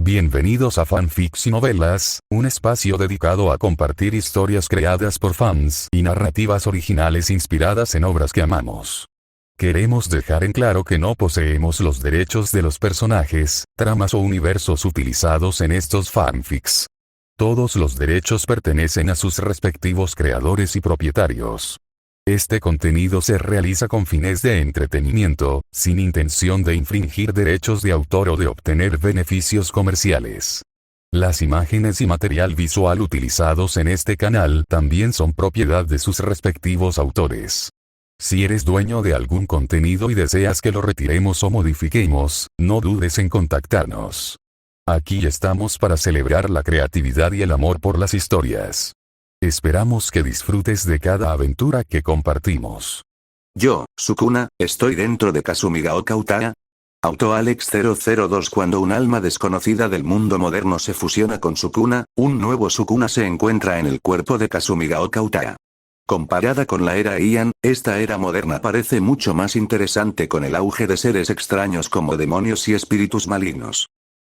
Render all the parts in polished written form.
Bienvenidos a Fanfics y Novelas, un espacio dedicado a compartir historias creadas por fans y narrativas originales inspiradas en obras que amamos. Queremos dejar en claro que no poseemos los derechos de los personajes, tramas o universos utilizados en estos fanfics. Todos los derechos pertenecen a sus respectivos creadores y propietarios. Este contenido se realiza con fines de entretenimiento, sin intención de infringir derechos de autor o de obtener beneficios comerciales. Las imágenes y material visual utilizados en este canal también son propiedad de sus respectivos autores. Si eres dueño de algún contenido y deseas que lo retiremos o modifiquemos, no dudes en contactarnos. Aquí estamos para celebrar la creatividad y el amor por las historias. Esperamos que disfrutes de cada aventura que compartimos. Yo, Sukuna, estoy dentro de Kasumigaoka Utaa. Auto Alex 002. Cuando un alma desconocida del mundo moderno se fusiona con Sukuna, un nuevo Sukuna se encuentra en el cuerpo de Kasumigaoka Utaa. Comparada con la era Heian, esta era moderna parece mucho más interesante con el auge de seres extraños como demonios y espíritus malignos.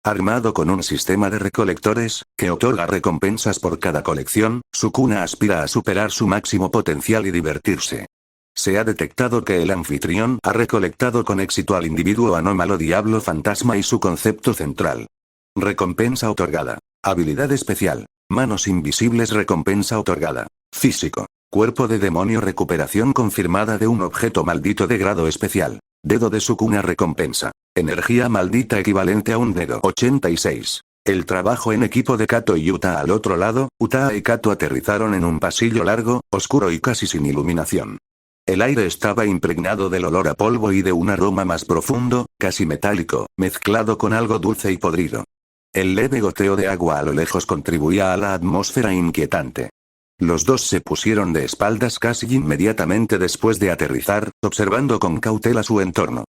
Armado con un sistema de recolectores, que otorga recompensas por cada colección, Sukuna aspira a superar su máximo potencial y divertirse. Se ha detectado que el anfitrión ha recolectado con éxito al individuo anómalo Diablo Fantasma y su concepto central. Recompensa otorgada. Habilidad especial. Manos invisibles. Recompensa otorgada. Físico. Cuerpo de demonio. Recuperación confirmada de un objeto maldito de grado especial. Dedo de Sukuna. Recompensa. Energía maldita equivalente a un dedo. 86. El trabajo en equipo de Kato y Utaa. Al otro lado, Utaa y Kato aterrizaron en un pasillo largo, oscuro y casi sin iluminación. El aire estaba impregnado del olor a polvo y de un aroma más profundo, casi metálico, mezclado con algo dulce y podrido. El leve goteo de agua a lo lejos contribuía a la atmósfera inquietante. Los dos se pusieron de espaldas casi inmediatamente después de aterrizar, observando con cautela su entorno.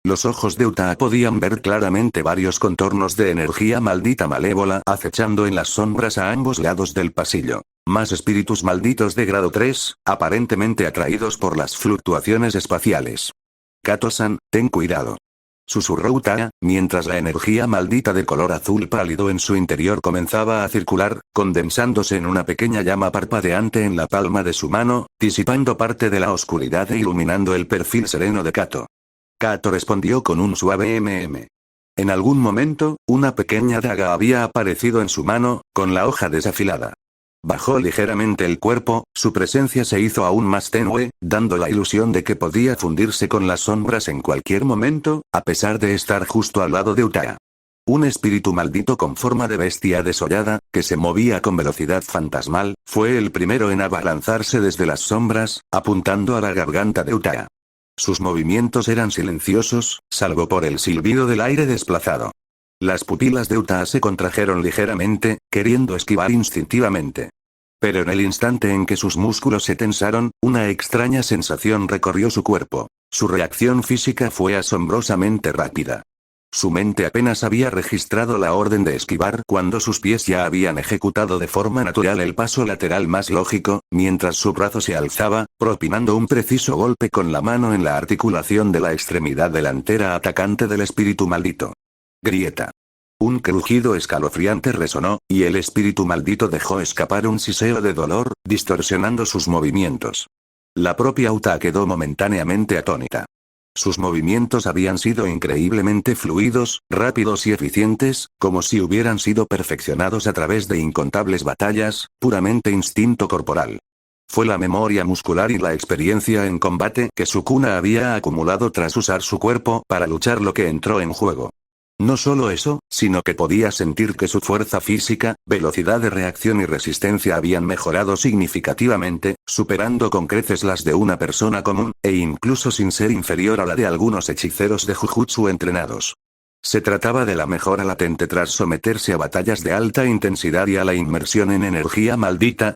Los ojos de Utaa podían ver claramente varios contornos de energía maldita malévola acechando en las sombras a ambos lados del pasillo. Más espíritus malditos de grado 3, aparentemente atraídos por las fluctuaciones espaciales. Kato-san, ten cuidado. Susurró Utaa, mientras la energía maldita de color azul pálido en su interior comenzaba a circular, condensándose en una pequeña llama parpadeante en la palma de su mano, disipando parte de la oscuridad e iluminando el perfil sereno de Kato. Kato respondió con un suave En algún momento, una pequeña daga había aparecido en su mano, con la hoja desafilada. Bajó ligeramente el cuerpo, su presencia se hizo aún más tenue, dando la ilusión de que podía fundirse con las sombras en cualquier momento, a pesar de estar justo al lado de Utaa. Un espíritu maldito con forma de bestia desollada, que se movía con velocidad fantasmal, fue el primero en abalanzarse desde las sombras, apuntando a la garganta de Utaa. Sus movimientos eran silenciosos, salvo por el silbido del aire desplazado. Las pupilas de Utaa se contrajeron ligeramente, queriendo esquivar instintivamente. Pero en el instante en que sus músculos se tensaron, una extraña sensación recorrió su cuerpo. Su reacción física fue asombrosamente rápida. Su mente apenas había registrado la orden de esquivar cuando sus pies ya habían ejecutado de forma natural el paso lateral más lógico, mientras su brazo se alzaba, propinando un preciso golpe con la mano en la articulación de la extremidad delantera atacante del espíritu maldito. Grieta. Un crujido escalofriante resonó, y el espíritu maldito dejó escapar un siseo de dolor, distorsionando sus movimientos. La propia Utaa quedó momentáneamente atónita. Sus movimientos habían sido increíblemente fluidos, rápidos y eficientes, como si hubieran sido perfeccionados a través de incontables batallas, puramente instinto corporal. Fue la memoria muscular y la experiencia en combate que Sukuna había acumulado tras usar su cuerpo para luchar lo que entró en juego. No solo eso, sino que podía sentir que su fuerza física, velocidad de reacción y resistencia habían mejorado significativamente, superando con creces las de una persona común, e incluso sin ser inferior a la de algunos hechiceros de Jujutsu entrenados. Se trataba de la mejora latente tras someterse a batallas de alta intensidad y a la inmersión en energía maldita.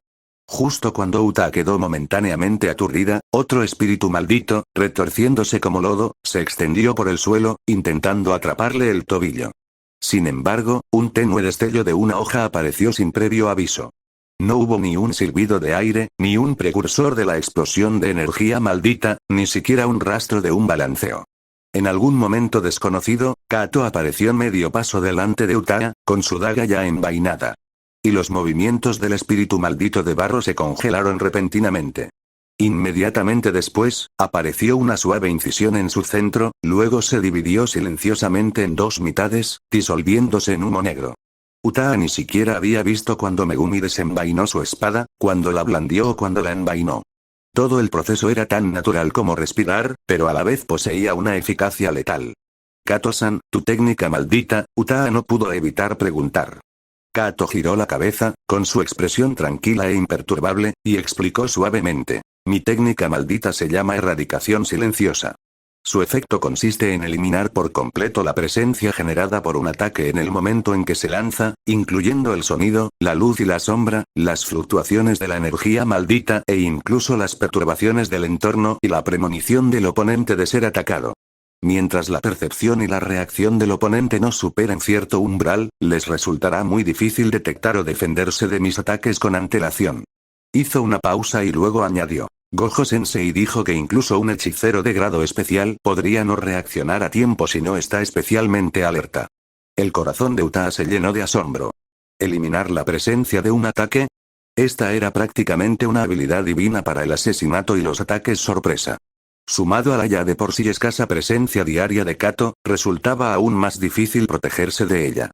Justo cuando Utaa quedó momentáneamente aturdida, otro espíritu maldito, retorciéndose como lodo, se extendió por el suelo, intentando atraparle el tobillo. Sin embargo, un tenue destello de una hoja apareció sin previo aviso. No hubo ni un silbido de aire, ni un precursor de la explosión de energía maldita, ni siquiera un rastro de un balanceo. En algún momento desconocido, Kato apareció medio paso delante de Utaa, con su daga ya envainada. Y los movimientos del espíritu maldito de barro se congelaron repentinamente. Inmediatamente después, apareció una suave incisión en su centro, luego se dividió silenciosamente en dos mitades, disolviéndose en humo negro. Utaa ni siquiera había visto cuando Megumi desenvainó su espada, cuando la blandió o cuando la envainó. Todo el proceso era tan natural como respirar, pero a la vez poseía una eficacia letal. Kato-san, tu técnica maldita, Utaa no pudo evitar preguntar. Kato giró la cabeza, con su expresión tranquila e imperturbable, y explicó suavemente. Mi técnica maldita se llama erradicación silenciosa. Su efecto consiste en eliminar por completo la presencia generada por un ataque en el momento en que se lanza, incluyendo el sonido, la luz y la sombra, las fluctuaciones de la energía maldita e incluso las perturbaciones del entorno y la premonición del oponente de ser atacado. Mientras la percepción y la reacción del oponente no superen cierto umbral, les resultará muy difícil detectar o defenderse de mis ataques con antelación. Hizo una pausa y luego añadió. Gojo-sensei dijo que incluso un hechicero de grado especial podría no reaccionar a tiempo si no está especialmente alerta. El corazón de Utaa se llenó de asombro. ¿Eliminar la presencia de un ataque? Esta era prácticamente una habilidad divina para el asesinato y los ataques sorpresa. Sumado a la ya de por sí escasa presencia diaria de Kato, resultaba aún más difícil protegerse de ella.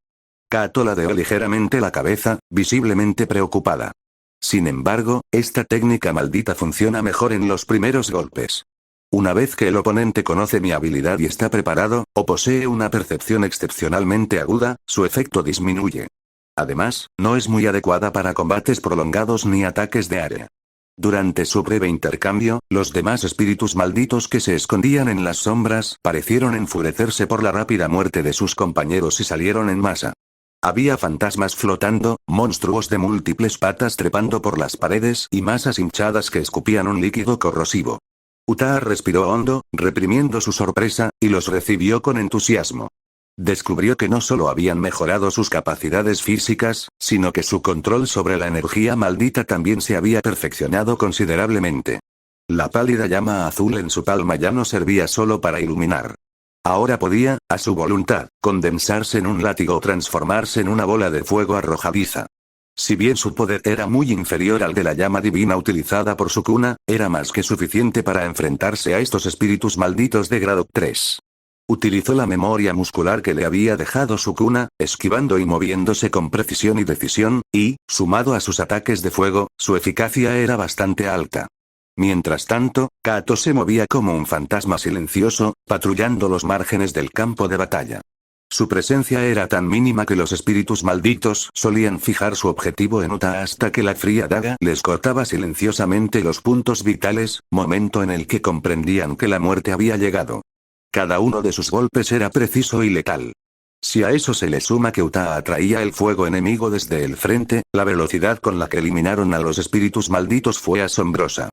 Kato ladeó ligeramente la cabeza, visiblemente preocupada. Sin embargo, esta técnica maldita funciona mejor en los primeros golpes. Una vez que el oponente conoce mi habilidad y está preparado, o posee una percepción excepcionalmente aguda, su efecto disminuye. Además, no es muy adecuada para combates prolongados ni ataques de área. Durante su breve intercambio, los demás espíritus malditos que se escondían en las sombras parecieron enfurecerse por la rápida muerte de sus compañeros y salieron en masa. Había fantasmas flotando, monstruos de múltiples patas trepando por las paredes y masas hinchadas que escupían un líquido corrosivo. Utaa respiró hondo, reprimiendo su sorpresa, y los recibió con entusiasmo. Descubrió que no solo habían mejorado sus capacidades físicas, sino que su control sobre la energía maldita también se había perfeccionado considerablemente. La pálida llama azul en su palma ya no servía solo para iluminar. Ahora podía, a su voluntad, condensarse en un látigo o transformarse en una bola de fuego arrojadiza. Si bien su poder era muy inferior al de la llama divina utilizada por Sukuna, era más que suficiente para enfrentarse a estos espíritus malditos de grado 3. Utilizó la memoria muscular que le había dejado Sukuna, esquivando y moviéndose con precisión y decisión, y, sumado a sus ataques de fuego, su eficacia era bastante alta. Mientras tanto, Kato se movía como un fantasma silencioso, patrullando los márgenes del campo de batalla. Su presencia era tan mínima que los espíritus malditos solían fijar su objetivo en Utaa hasta que la fría daga les cortaba silenciosamente los puntos vitales, momento en el que comprendían que la muerte había llegado. Cada uno de sus golpes era preciso y letal. Si a eso se le suma que Utaa atraía el fuego enemigo desde el frente, la velocidad con la que eliminaron a los espíritus malditos fue asombrosa.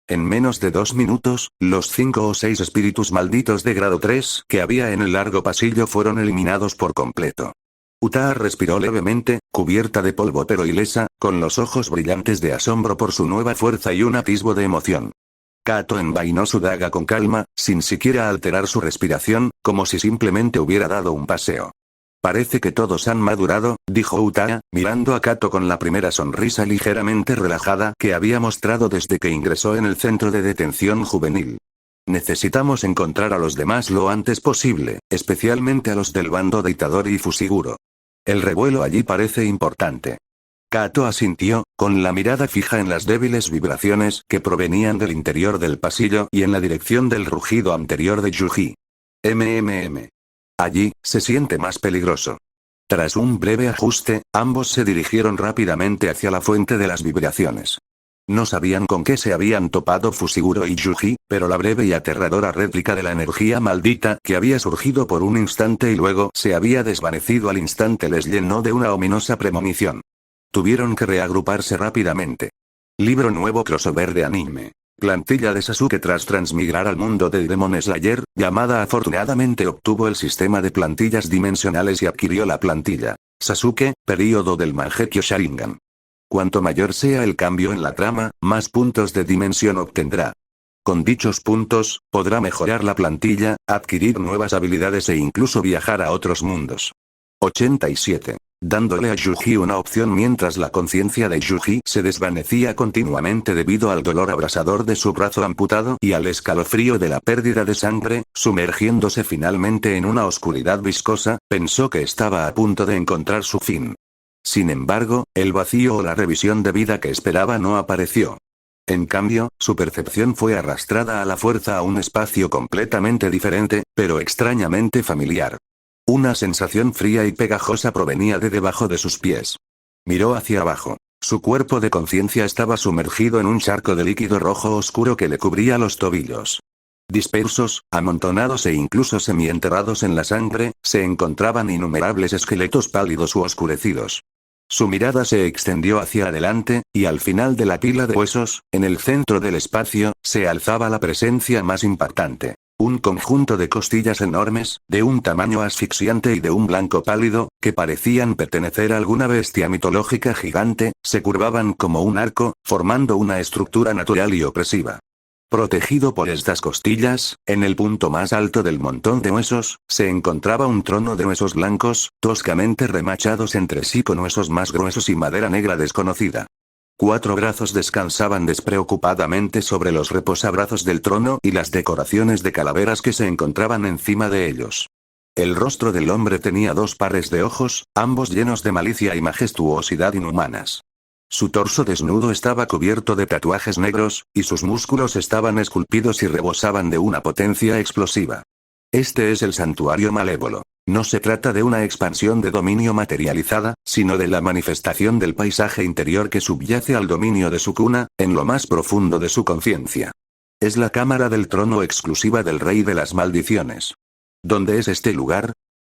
En menos de 2 minutos, los 5 o 6 espíritus malditos de grado 3 que había en el largo pasillo fueron eliminados por completo. Utaa respiró levemente, cubierta de polvo pero ilesa, con los ojos brillantes de asombro por su nueva fuerza y un atisbo de emoción. Kato envainó su daga con calma, sin siquiera alterar su respiración, como si simplemente hubiera dado un paseo. Parece que todos han madurado, dijo Utaa, mirando a Kato con la primera sonrisa ligeramente relajada que había mostrado desde que ingresó en el centro de detención juvenil. Necesitamos encontrar a los demás lo antes posible, especialmente a los del bando de Itadori y Fushiguro. El revuelo allí parece importante. Kato asintió, con la mirada fija en las débiles vibraciones que provenían del interior del pasillo y en la dirección del rugido anterior de Yuji. Allí, se siente más peligroso. Tras un breve ajuste, ambos se dirigieron rápidamente hacia la fuente de las vibraciones. No sabían con qué se habían topado Fushiguro y Yuji, pero la breve y aterradora réplica de la energía maldita que había surgido por un instante y luego se había desvanecido al instante les llenó de una ominosa premonición. Tuvieron que reagruparse rápidamente. Libro nuevo crossover de anime. Plantilla de Sasuke tras transmigrar al mundo de Demon Slayer, Yamada afortunadamente obtuvo el sistema de plantillas dimensionales y adquirió la plantilla Sasuke, período del Mangekyo Sharingan. Cuanto mayor sea el cambio en la trama, más puntos de dimensión obtendrá. Con dichos puntos, podrá mejorar la plantilla, adquirir nuevas habilidades e incluso viajar a otros mundos. 87. Dándole a Yuji una opción mientras la conciencia de Yuji se desvanecía continuamente debido al dolor abrasador de su brazo amputado y al escalofrío de la pérdida de sangre, sumergiéndose finalmente en una oscuridad viscosa, pensó que estaba a punto de encontrar su fin. Sin embargo, el vacío o la revisión de vida que esperaba no apareció. En cambio, su percepción fue arrastrada a la fuerza a un espacio completamente diferente, pero extrañamente familiar. Una sensación fría y pegajosa provenía de debajo de sus pies. Miró hacia abajo. Su cuerpo de conciencia estaba sumergido en un charco de líquido rojo oscuro que le cubría los tobillos. Dispersos, amontonados e incluso semienterrados en la sangre, se encontraban innumerables esqueletos pálidos u oscurecidos. Su mirada se extendió hacia adelante, y al final de la pila de huesos, en el centro del espacio, se alzaba la presencia más impactante. Un conjunto de costillas enormes, de un tamaño asfixiante y de un blanco pálido, que parecían pertenecer a alguna bestia mitológica gigante, se curvaban como un arco, formando una estructura natural y opresiva. Protegido por estas costillas, en el punto más alto del montón de huesos, se encontraba un trono de huesos blancos, toscamente remachados entre sí con huesos más gruesos y madera negra desconocida. 4 brazos descansaban despreocupadamente sobre los reposabrazos del trono y las decoraciones de calaveras que se encontraban encima de ellos. El rostro del hombre tenía 2 pares de ojos, ambos llenos de malicia y majestuosidad inhumanas. Su torso desnudo estaba cubierto de tatuajes negros, y sus músculos estaban esculpidos y rebosaban de una potencia explosiva. Este es el santuario malévolo. No se trata de una expansión de dominio materializada, sino de la manifestación del paisaje interior que subyace al dominio de Sukuna, en lo más profundo de su conciencia. Es la cámara del trono exclusiva del rey de las maldiciones. ¿Dónde es este lugar?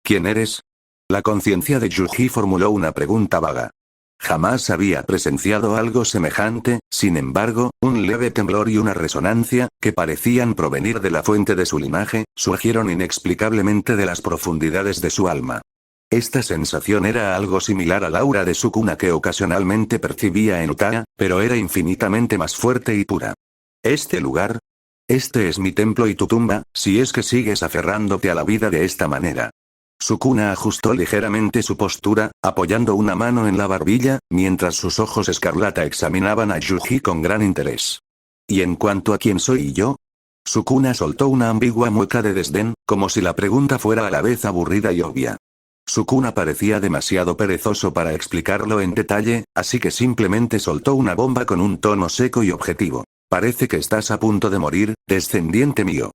¿Quién eres? La conciencia de Yuji formuló una pregunta vaga. Jamás había presenciado algo semejante, sin embargo, un leve temblor y una resonancia, que parecían provenir de la fuente de su linaje, surgieron inexplicablemente de las profundidades de su alma. Esta sensación era algo similar al aura de Sukuna que ocasionalmente percibía en Utaa, pero era infinitamente más fuerte y pura. ¿Este lugar? Este es mi templo y tu tumba, si es que sigues aferrándote a la vida de esta manera. Sukuna ajustó ligeramente su postura, apoyando una mano en la barbilla, mientras sus ojos escarlata examinaban a Yuji con gran interés. ¿Y en cuanto a quién soy yo? Sukuna soltó una ambigua mueca de desdén, como si la pregunta fuera a la vez aburrida y obvia. Sukuna parecía demasiado perezoso para explicarlo en detalle, así que simplemente soltó una bomba con un tono seco y objetivo. Parece que estás a punto de morir, descendiente mío.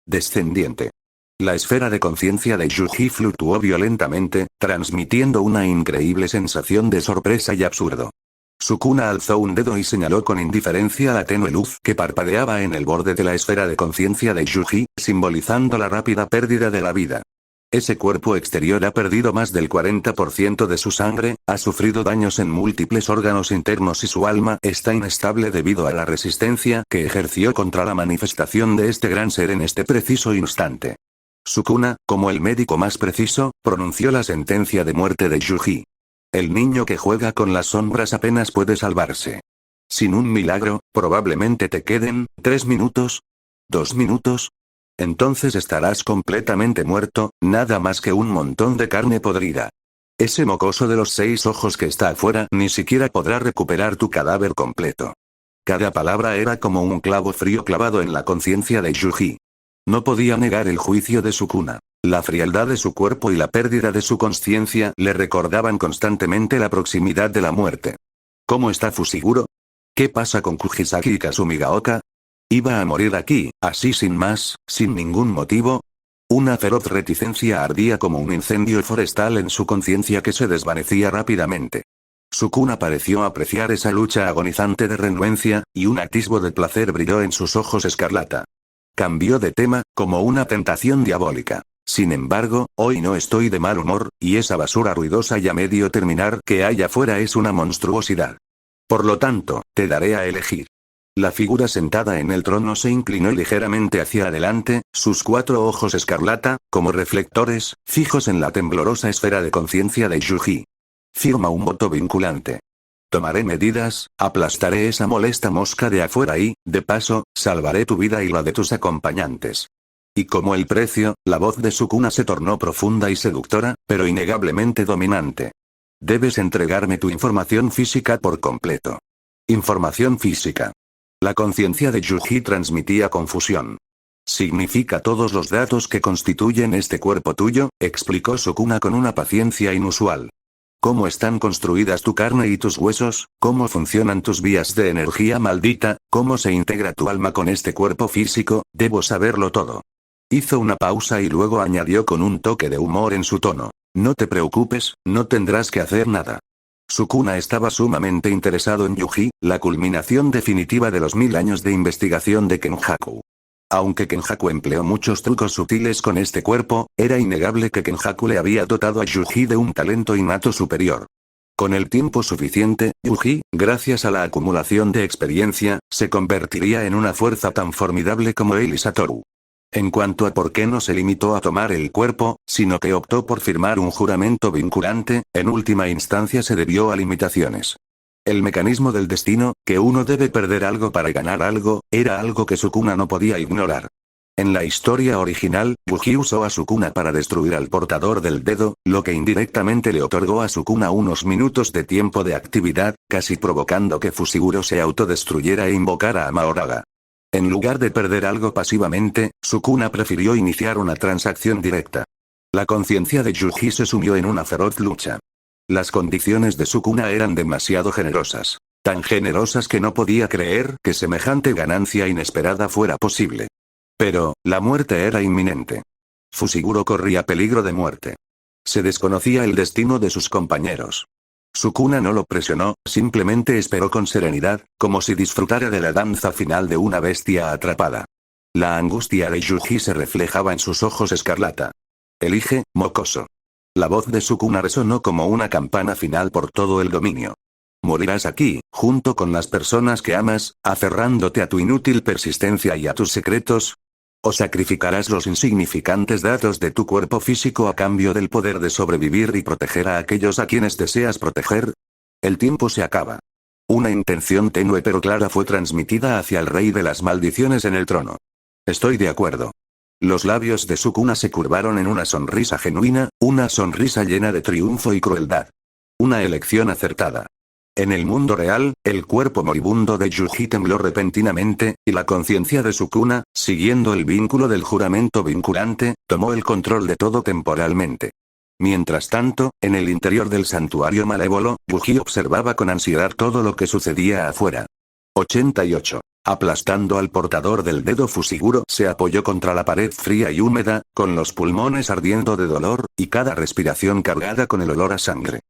Descendiente. La esfera de conciencia de Yuji fluctuó violentamente, transmitiendo una increíble sensación de sorpresa y absurdo. Sukuna alzó un dedo y señaló con indiferencia la tenue luz que parpadeaba en el borde de la esfera de conciencia de Yuji, simbolizando la rápida pérdida de la vida. Ese cuerpo exterior ha perdido más del 40% de su sangre, ha sufrido daños en múltiples órganos internos y su alma está inestable debido a la resistencia que ejerció contra la manifestación de este gran ser en este preciso instante. Sukuna, como el médico más preciso, pronunció la sentencia de muerte de Yuji. El niño que juega con las sombras apenas puede salvarse. Sin un milagro, probablemente te queden 3 minutos, 2 minutos. Entonces estarás completamente muerto, nada más que un montón de carne podrida. Ese mocoso de los 6 ojos que está afuera ni siquiera podrá recuperar tu cadáver completo. Cada palabra era como un clavo frío clavado en la conciencia de Yuji. No podía negar el juicio de Sukuna. La frialdad de su cuerpo y la pérdida de su consciencia le recordaban constantemente la proximidad de la muerte. ¿Cómo está Fushiguro? ¿Qué pasa con Kujisaki y Kasumigaoka? ¿Iba a morir aquí, así sin más, sin ningún motivo? Una feroz reticencia ardía como un incendio forestal en su conciencia que se desvanecía rápidamente. Sukuna pareció apreciar esa lucha agonizante de renuencia, y un atisbo de placer brilló en sus ojos escarlata. Cambió de tema, como una tentación diabólica. Sin embargo, hoy no estoy de mal humor, y esa basura ruidosa y a medio terminar que hay afuera es una monstruosidad. Por lo tanto, te daré a elegir. La figura sentada en el trono se inclinó ligeramente hacia adelante, sus 4 ojos escarlata, como reflectores, fijos en la temblorosa esfera de conciencia de Yuji. Firma un voto vinculante. Tomaré medidas, aplastaré esa molesta mosca de afuera y, de paso, salvaré tu vida y la de tus acompañantes. Y como el precio, la voz de Sukuna se tornó profunda y seductora, pero innegablemente dominante. Debes entregarme tu información física por completo. Información física. La conciencia de Yuji transmitía confusión. Significa todos los datos que constituyen este cuerpo tuyo, explicó Sukuna con una paciencia inusual. ¿Cómo están construidas tu carne y tus huesos? ¿Cómo funcionan tus vías de energía maldita? ¿Cómo se integra tu alma con este cuerpo físico? Debo saberlo todo. Hizo una pausa y luego añadió con un toque de humor en su tono. No te preocupes, no tendrás que hacer nada. Sukuna estaba sumamente interesado en Yuji, la culminación definitiva de los 1000 años de investigación de Kenjaku. Aunque Kenjaku empleó muchos trucos sutiles con este cuerpo, era innegable que Kenjaku le había dotado a Yuji de un talento innato superior. Con el tiempo suficiente, Yuji, gracias a la acumulación de experiencia, se convertiría en una fuerza tan formidable como él y Satoru. En cuanto a por qué no se limitó a tomar el cuerpo, sino que optó por firmar un juramento vinculante, en última instancia se debió a limitaciones. El mecanismo del destino, que uno debe perder algo para ganar algo, era algo que Sukuna no podía ignorar. En la historia original, Yuji usó a Sukuna para destruir al portador del dedo, lo que indirectamente le otorgó a Sukuna unos minutos de tiempo de actividad, casi provocando que Fushiguro se autodestruyera e invocara a Mahoraga. En lugar de perder algo pasivamente, Sukuna prefirió iniciar una transacción directa. La conciencia de Yuji se sumió en una feroz lucha. Las condiciones de Sukuna eran demasiado generosas. Tan generosas que no podía creer que semejante ganancia inesperada fuera posible. Pero, la muerte era inminente. Fushiguro corría peligro de muerte. Se desconocía el destino de sus compañeros. Sukuna no lo presionó, simplemente esperó con serenidad, como si disfrutara de la danza final de una bestia atrapada. La angustia de Yuji se reflejaba en sus ojos escarlata. Elige, mocoso. La voz de Sukuna resonó como una campana final por todo el dominio. Morirás aquí, junto con las personas que amas, aferrándote a tu inútil persistencia y a tus secretos. ¿O sacrificarás los insignificantes datos de tu cuerpo físico a cambio del poder de sobrevivir y proteger a aquellos a quienes deseas proteger? El tiempo se acaba. Una intención tenue pero clara fue transmitida hacia el rey de las maldiciones en el trono. Estoy de acuerdo. Los labios de Sukuna se curvaron en una sonrisa genuina, una sonrisa llena de triunfo y crueldad. Una elección acertada. En el mundo real, el cuerpo moribundo de Yuji tembló repentinamente, y la conciencia de Sukuna, siguiendo el vínculo del juramento vinculante, tomó el control de todo temporalmente. Mientras tanto, en el interior del santuario malévolo, Yuji observaba con ansiedad todo lo que sucedía afuera. 88. Aplastando al portador del dedo, Fushiguro se apoyó contra la pared fría y húmeda, con los pulmones ardiendo de dolor, y cada respiración cargada con el olor a sangre.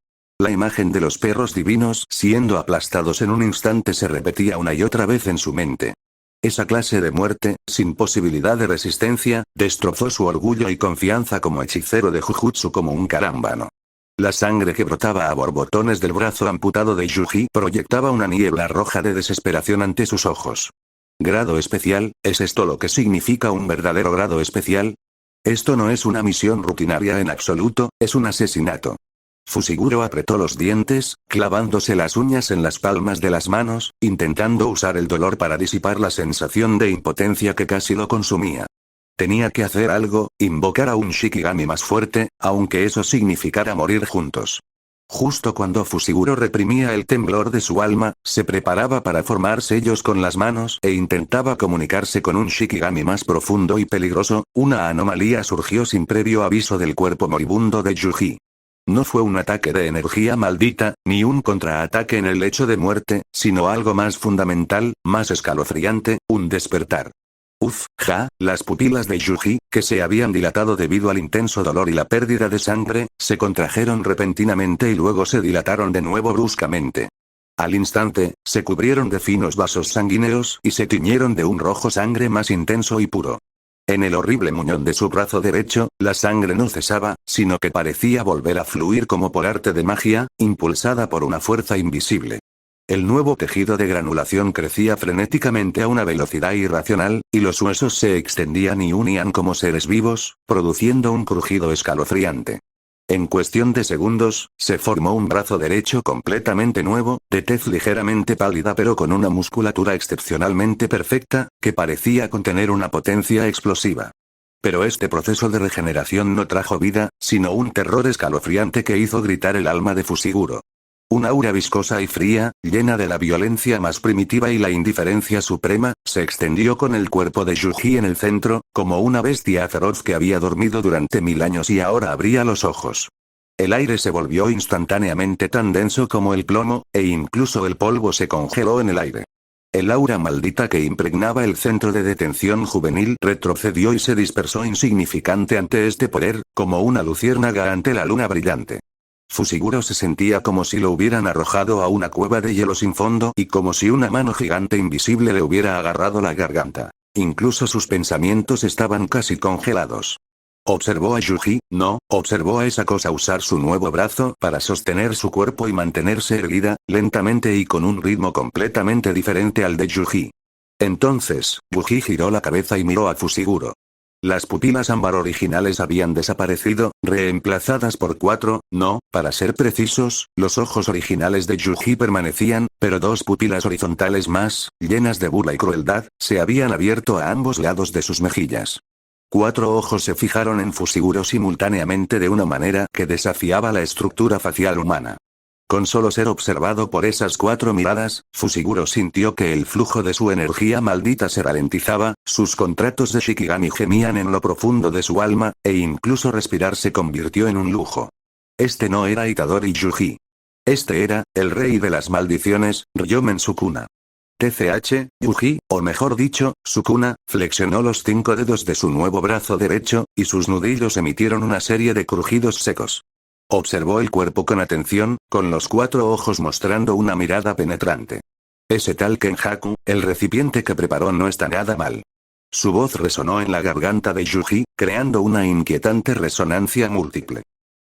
La imagen de los perros divinos siendo aplastados en un instante se repetía una y otra vez en su mente. Esa clase de muerte, sin posibilidad de resistencia, destrozó su orgullo y confianza como hechicero de Jujutsu como un carámbano. La sangre que brotaba a borbotones del brazo amputado de Yuji proyectaba una niebla roja de desesperación ante sus ojos. ¿Grado especial? ¿Es esto lo que significa un verdadero grado especial? Esto no es una misión rutinaria en absoluto, es un asesinato. Fushiguro apretó los dientes, clavándose las uñas en las palmas de las manos, intentando usar el dolor para disipar la sensación de impotencia que casi lo consumía. Tenía que hacer algo, invocar a un Shikigami más fuerte, aunque eso significara morir juntos. Justo cuando Fushiguro reprimía el temblor de su alma, se preparaba para formar sellos con las manos e intentaba comunicarse con un Shikigami más profundo y peligroso, una anomalía surgió sin previo aviso del cuerpo moribundo de Yuji. No fue un ataque de energía maldita, ni un contraataque en el lecho de muerte, sino algo más fundamental, más escalofriante, un despertar. Las pupilas de Yuji, que se habían dilatado debido al intenso dolor y la pérdida de sangre, se contrajeron repentinamente y luego se dilataron de nuevo bruscamente. Al instante, se cubrieron de finos vasos sanguíneos y se tiñeron de un rojo sangre más intenso y puro. En el horrible muñón de su brazo derecho, la sangre no cesaba, sino que parecía volver a fluir como por arte de magia, impulsada por una fuerza invisible. El nuevo tejido de granulación crecía frenéticamente a una velocidad irracional, y los huesos se extendían y unían como seres vivos, produciendo un crujido escalofriante. En cuestión de segundos, se formó un brazo derecho completamente nuevo, de tez ligeramente pálida pero con una musculatura excepcionalmente perfecta, que parecía contener una potencia explosiva. Pero este proceso de regeneración no trajo vida, sino un terror escalofriante que hizo gritar el alma de Fushiguro. Un aura viscosa y fría, llena de la violencia más primitiva y la indiferencia suprema, se extendió con el cuerpo de Yuji en el centro, como una bestia feroz que había dormido durante 1000 años y ahora abría los ojos. El aire se volvió instantáneamente tan denso como el plomo, e incluso el polvo se congeló en el aire. El aura maldita que impregnaba el centro de detención juvenil retrocedió y se dispersó insignificante ante este poder, como una luciérnaga ante la luna brillante. Fushiguro se sentía como si lo hubieran arrojado a una cueva de hielo sin fondo y como si una mano gigante invisible le hubiera agarrado la garganta. Incluso sus pensamientos estaban casi congelados. Observó a Yuji, no, observó a esa cosa usar su nuevo brazo para sostener su cuerpo y mantenerse erguida, lentamente y con un ritmo completamente diferente al de Yuji. Entonces, Yuji giró la cabeza y miró a Fushiguro. Las pupilas ámbar originales habían desaparecido, reemplazadas por 4, no, para ser precisos, los ojos originales de Yuji permanecían, pero 2 pupilas horizontales más, llenas de burla y crueldad, se habían abierto a ambos lados de sus mejillas. 4 ojos se fijaron en Fushiguro simultáneamente de una manera que desafiaba la estructura facial humana. Con solo ser observado por esas 4 miradas, Fushiguro sintió que el flujo de su energía maldita se ralentizaba, sus contratos de Shikigami gemían en lo profundo de su alma, e incluso respirar se convirtió en un lujo. Este no era Itadori Yuji. Este era, el rey de las maldiciones, Ryomen Sukuna. TCH, Yuji, o mejor dicho, Sukuna, flexionó los 5 dedos de su nuevo brazo derecho, y sus nudillos emitieron una serie de crujidos secos. Observó el cuerpo con atención, con los 4 ojos mostrando una mirada penetrante. Ese tal Kenjaku, el recipiente que preparó no está nada mal. Su voz resonó en la garganta de Yuji, creando una inquietante resonancia múltiple.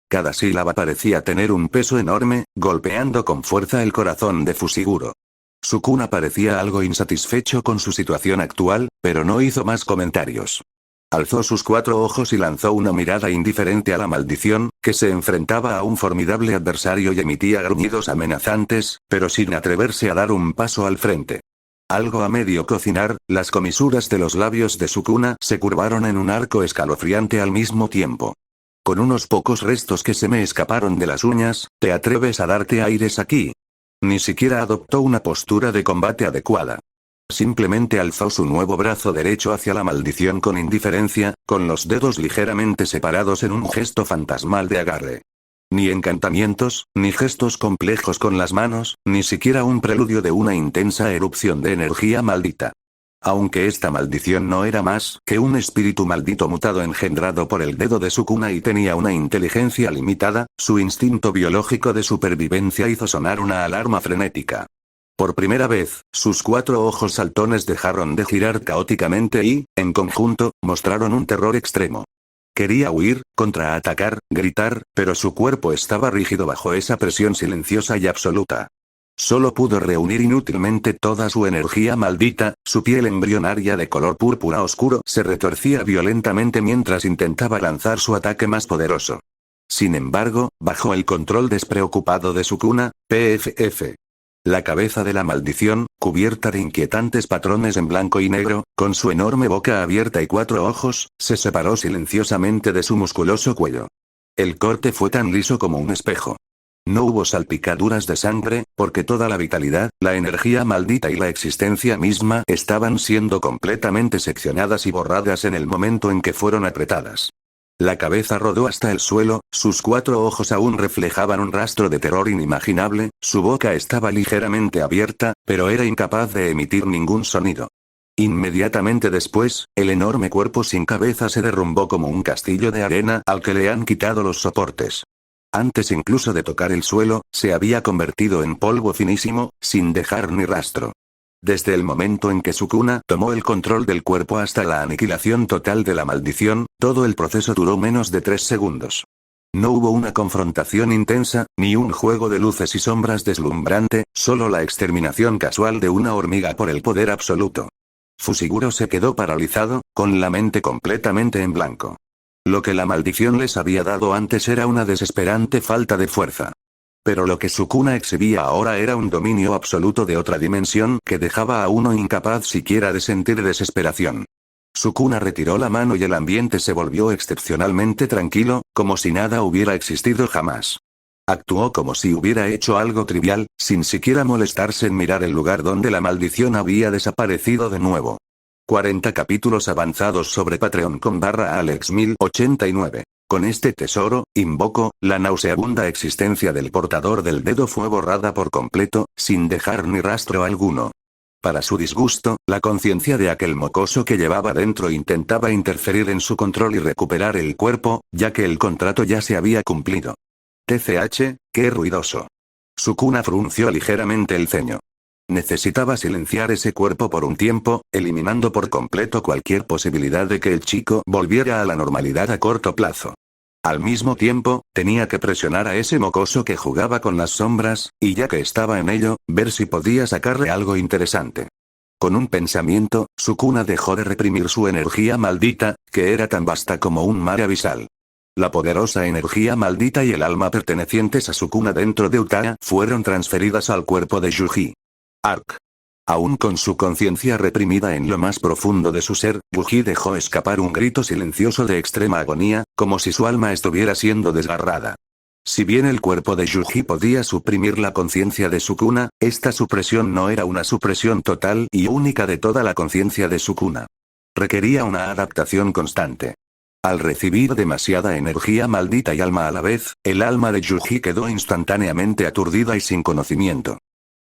Cada sílaba parecía tener un peso enorme, golpeando con fuerza el corazón de Fushiguro. Sukuna parecía algo insatisfecho con su situación actual, pero no hizo más comentarios. Alzó sus 4 ojos y lanzó una mirada indiferente a la maldición, que se enfrentaba a un formidable adversario y emitía gruñidos amenazantes, pero sin atreverse a dar un paso al frente. Algo a medio cocinar, las comisuras de los labios de Sukuna se curvaron en un arco escalofriante al mismo tiempo. Con unos pocos restos que se me escaparon de las uñas, ¿te atreves a darte aires aquí? Ni siquiera adoptó una postura de combate adecuada. Simplemente alzó su nuevo brazo derecho hacia la maldición con indiferencia, con los dedos ligeramente separados en un gesto fantasmal de agarre. Ni encantamientos, ni gestos complejos con las manos, ni siquiera un preludio de una intensa erupción de energía maldita. Aunque esta maldición no era más que un espíritu maldito mutado engendrado por el dedo de Sukuna y tenía una inteligencia limitada, su instinto biológico de supervivencia hizo sonar una alarma frenética. Por primera vez, sus 4 ojos saltones dejaron de girar caóticamente y, en conjunto, mostraron un terror extremo. Quería huir, contraatacar, gritar, pero su cuerpo estaba rígido bajo esa presión silenciosa y absoluta. Solo pudo reunir inútilmente toda su energía maldita, su piel embrionaria de color púrpura oscuro se retorcía violentamente mientras intentaba lanzar su ataque más poderoso. Sin embargo, bajo el control despreocupado de Sukuna, PFF. La cabeza de la maldición, cubierta de inquietantes patrones en blanco y negro, con su enorme boca abierta y 4 ojos, se separó silenciosamente de su musculoso cuello. El corte fue tan liso como un espejo. No hubo salpicaduras de sangre, porque toda la vitalidad, la energía maldita y la existencia misma estaban siendo completamente seccionadas y borradas en el momento en que fueron apretadas. La cabeza rodó hasta el suelo, sus 4 ojos aún reflejaban un rastro de terror inimaginable, su boca estaba ligeramente abierta, pero era incapaz de emitir ningún sonido. Inmediatamente después, el enorme cuerpo sin cabeza se derrumbó como un castillo de arena al que le han quitado los soportes. Antes incluso de tocar el suelo, se había convertido en polvo finísimo, sin dejar ni rastro. Desde el momento en que Sukuna tomó el control del cuerpo hasta la aniquilación total de la maldición, todo el proceso duró menos de 3 segundos. No hubo una confrontación intensa, ni un juego de luces y sombras deslumbrante, solo la exterminación casual de una hormiga por el poder absoluto. Fushiguro se quedó paralizado, con la mente completamente en blanco. Lo que la maldición les había dado antes era una desesperante falta de fuerza. Pero lo que Sukuna exhibía ahora era un dominio absoluto de otra dimensión que dejaba a uno incapaz siquiera de sentir desesperación. Sukuna retiró la mano y el ambiente se volvió excepcionalmente tranquilo, como si nada hubiera existido jamás. Actuó como si hubiera hecho algo trivial, sin siquiera molestarse en mirar el lugar donde la maldición había desaparecido de nuevo. 40 capítulos avanzados sobre Patreon.com/Alex1089. Con este tesoro, invoco, la nauseabunda existencia del portador del dedo fue borrada por completo, sin dejar ni rastro alguno. Para su disgusto, la conciencia de aquel mocoso que llevaba dentro intentaba interferir en su control y recuperar el cuerpo, ya que el contrato ya se había cumplido. TCH, qué ruidoso. Sukuna frunció ligeramente el ceño. Necesitaba silenciar ese cuerpo por un tiempo, eliminando por completo cualquier posibilidad de que el chico volviera a la normalidad a corto plazo. Al mismo tiempo, tenía que presionar a ese mocoso que jugaba con las sombras, y ya que estaba en ello, ver si podía sacarle algo interesante. Con un pensamiento, Sukuna dejó de reprimir su energía maldita, que era tan vasta como un mar abisal. La poderosa energía maldita y el alma pertenecientes a Sukuna dentro de Utaa fueron transferidas al cuerpo de Yuji. Ark. Aún con su conciencia reprimida en lo más profundo de su ser, Yuji dejó escapar un grito silencioso de extrema agonía, como si su alma estuviera siendo desgarrada. Si bien el cuerpo de Yuji podía suprimir la conciencia de Sukuna, esta supresión no era una supresión total y única de toda la conciencia de Sukuna. Requería una adaptación constante. Al recibir demasiada energía maldita y alma a la vez, el alma de Yuji quedó instantáneamente aturdida y sin conocimiento.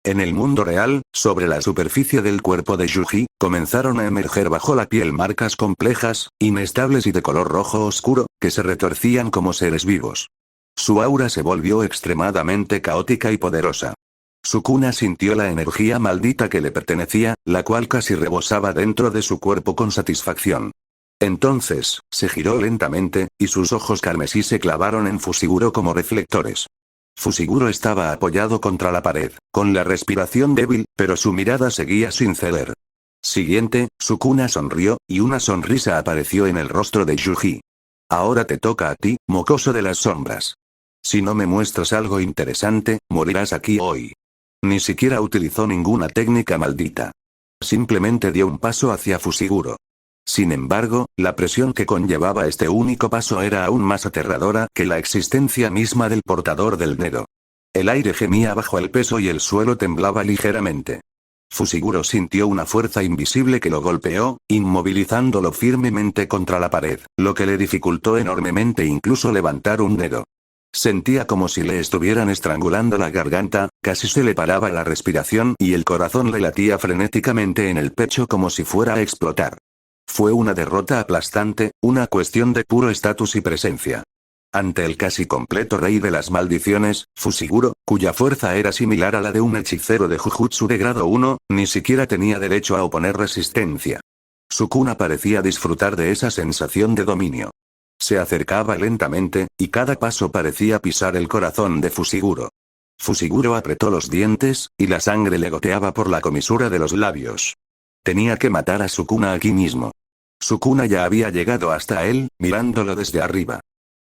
En el mundo real, sobre la superficie del cuerpo de Yuji, comenzaron a emerger bajo la piel marcas complejas, inestables y de color rojo oscuro, que se retorcían como seres vivos. Su aura se volvió extremadamente caótica y poderosa. Sukuna sintió la energía maldita que le pertenecía, la cual casi rebosaba dentro de su cuerpo con satisfacción. Entonces, se giró lentamente, y sus ojos carmesí se clavaron en Fushiguro como reflectores. Fushiguro estaba apoyado contra la pared, con la respiración débil, pero su mirada seguía sin ceder. Siguiente, Sukuna sonrió, y una sonrisa apareció en el rostro de Yuji. Ahora te toca a ti, mocoso de las sombras. Si no me muestras algo interesante, morirás aquí hoy. Ni siquiera utilizó ninguna técnica maldita. Simplemente dio un paso hacia Fushiguro. Sin embargo, la presión que conllevaba este único paso era aún más aterradora que la existencia misma del portador del dedo. El aire gemía bajo el peso y el suelo temblaba ligeramente. Fushiguro sintió una fuerza invisible que lo golpeó, inmovilizándolo firmemente contra la pared, lo que le dificultó enormemente incluso levantar un dedo. Sentía como si le estuvieran estrangulando la garganta, casi se le paraba la respiración y el corazón le latía frenéticamente en el pecho como si fuera a explotar. Fue una derrota aplastante, una cuestión de puro estatus y presencia. Ante el casi completo rey de las maldiciones, Fushiguro, cuya fuerza era similar a la de un hechicero de Jujutsu de grado 1, ni siquiera tenía derecho a oponer resistencia. Sukuna parecía disfrutar de esa sensación de dominio. Se acercaba lentamente, y cada paso parecía pisar el corazón de Fushiguro. Fushiguro apretó los dientes, y la sangre le goteaba por la comisura de los labios. Tenía que matar a Sukuna aquí mismo. Sukuna ya había llegado hasta él, mirándolo desde arriba.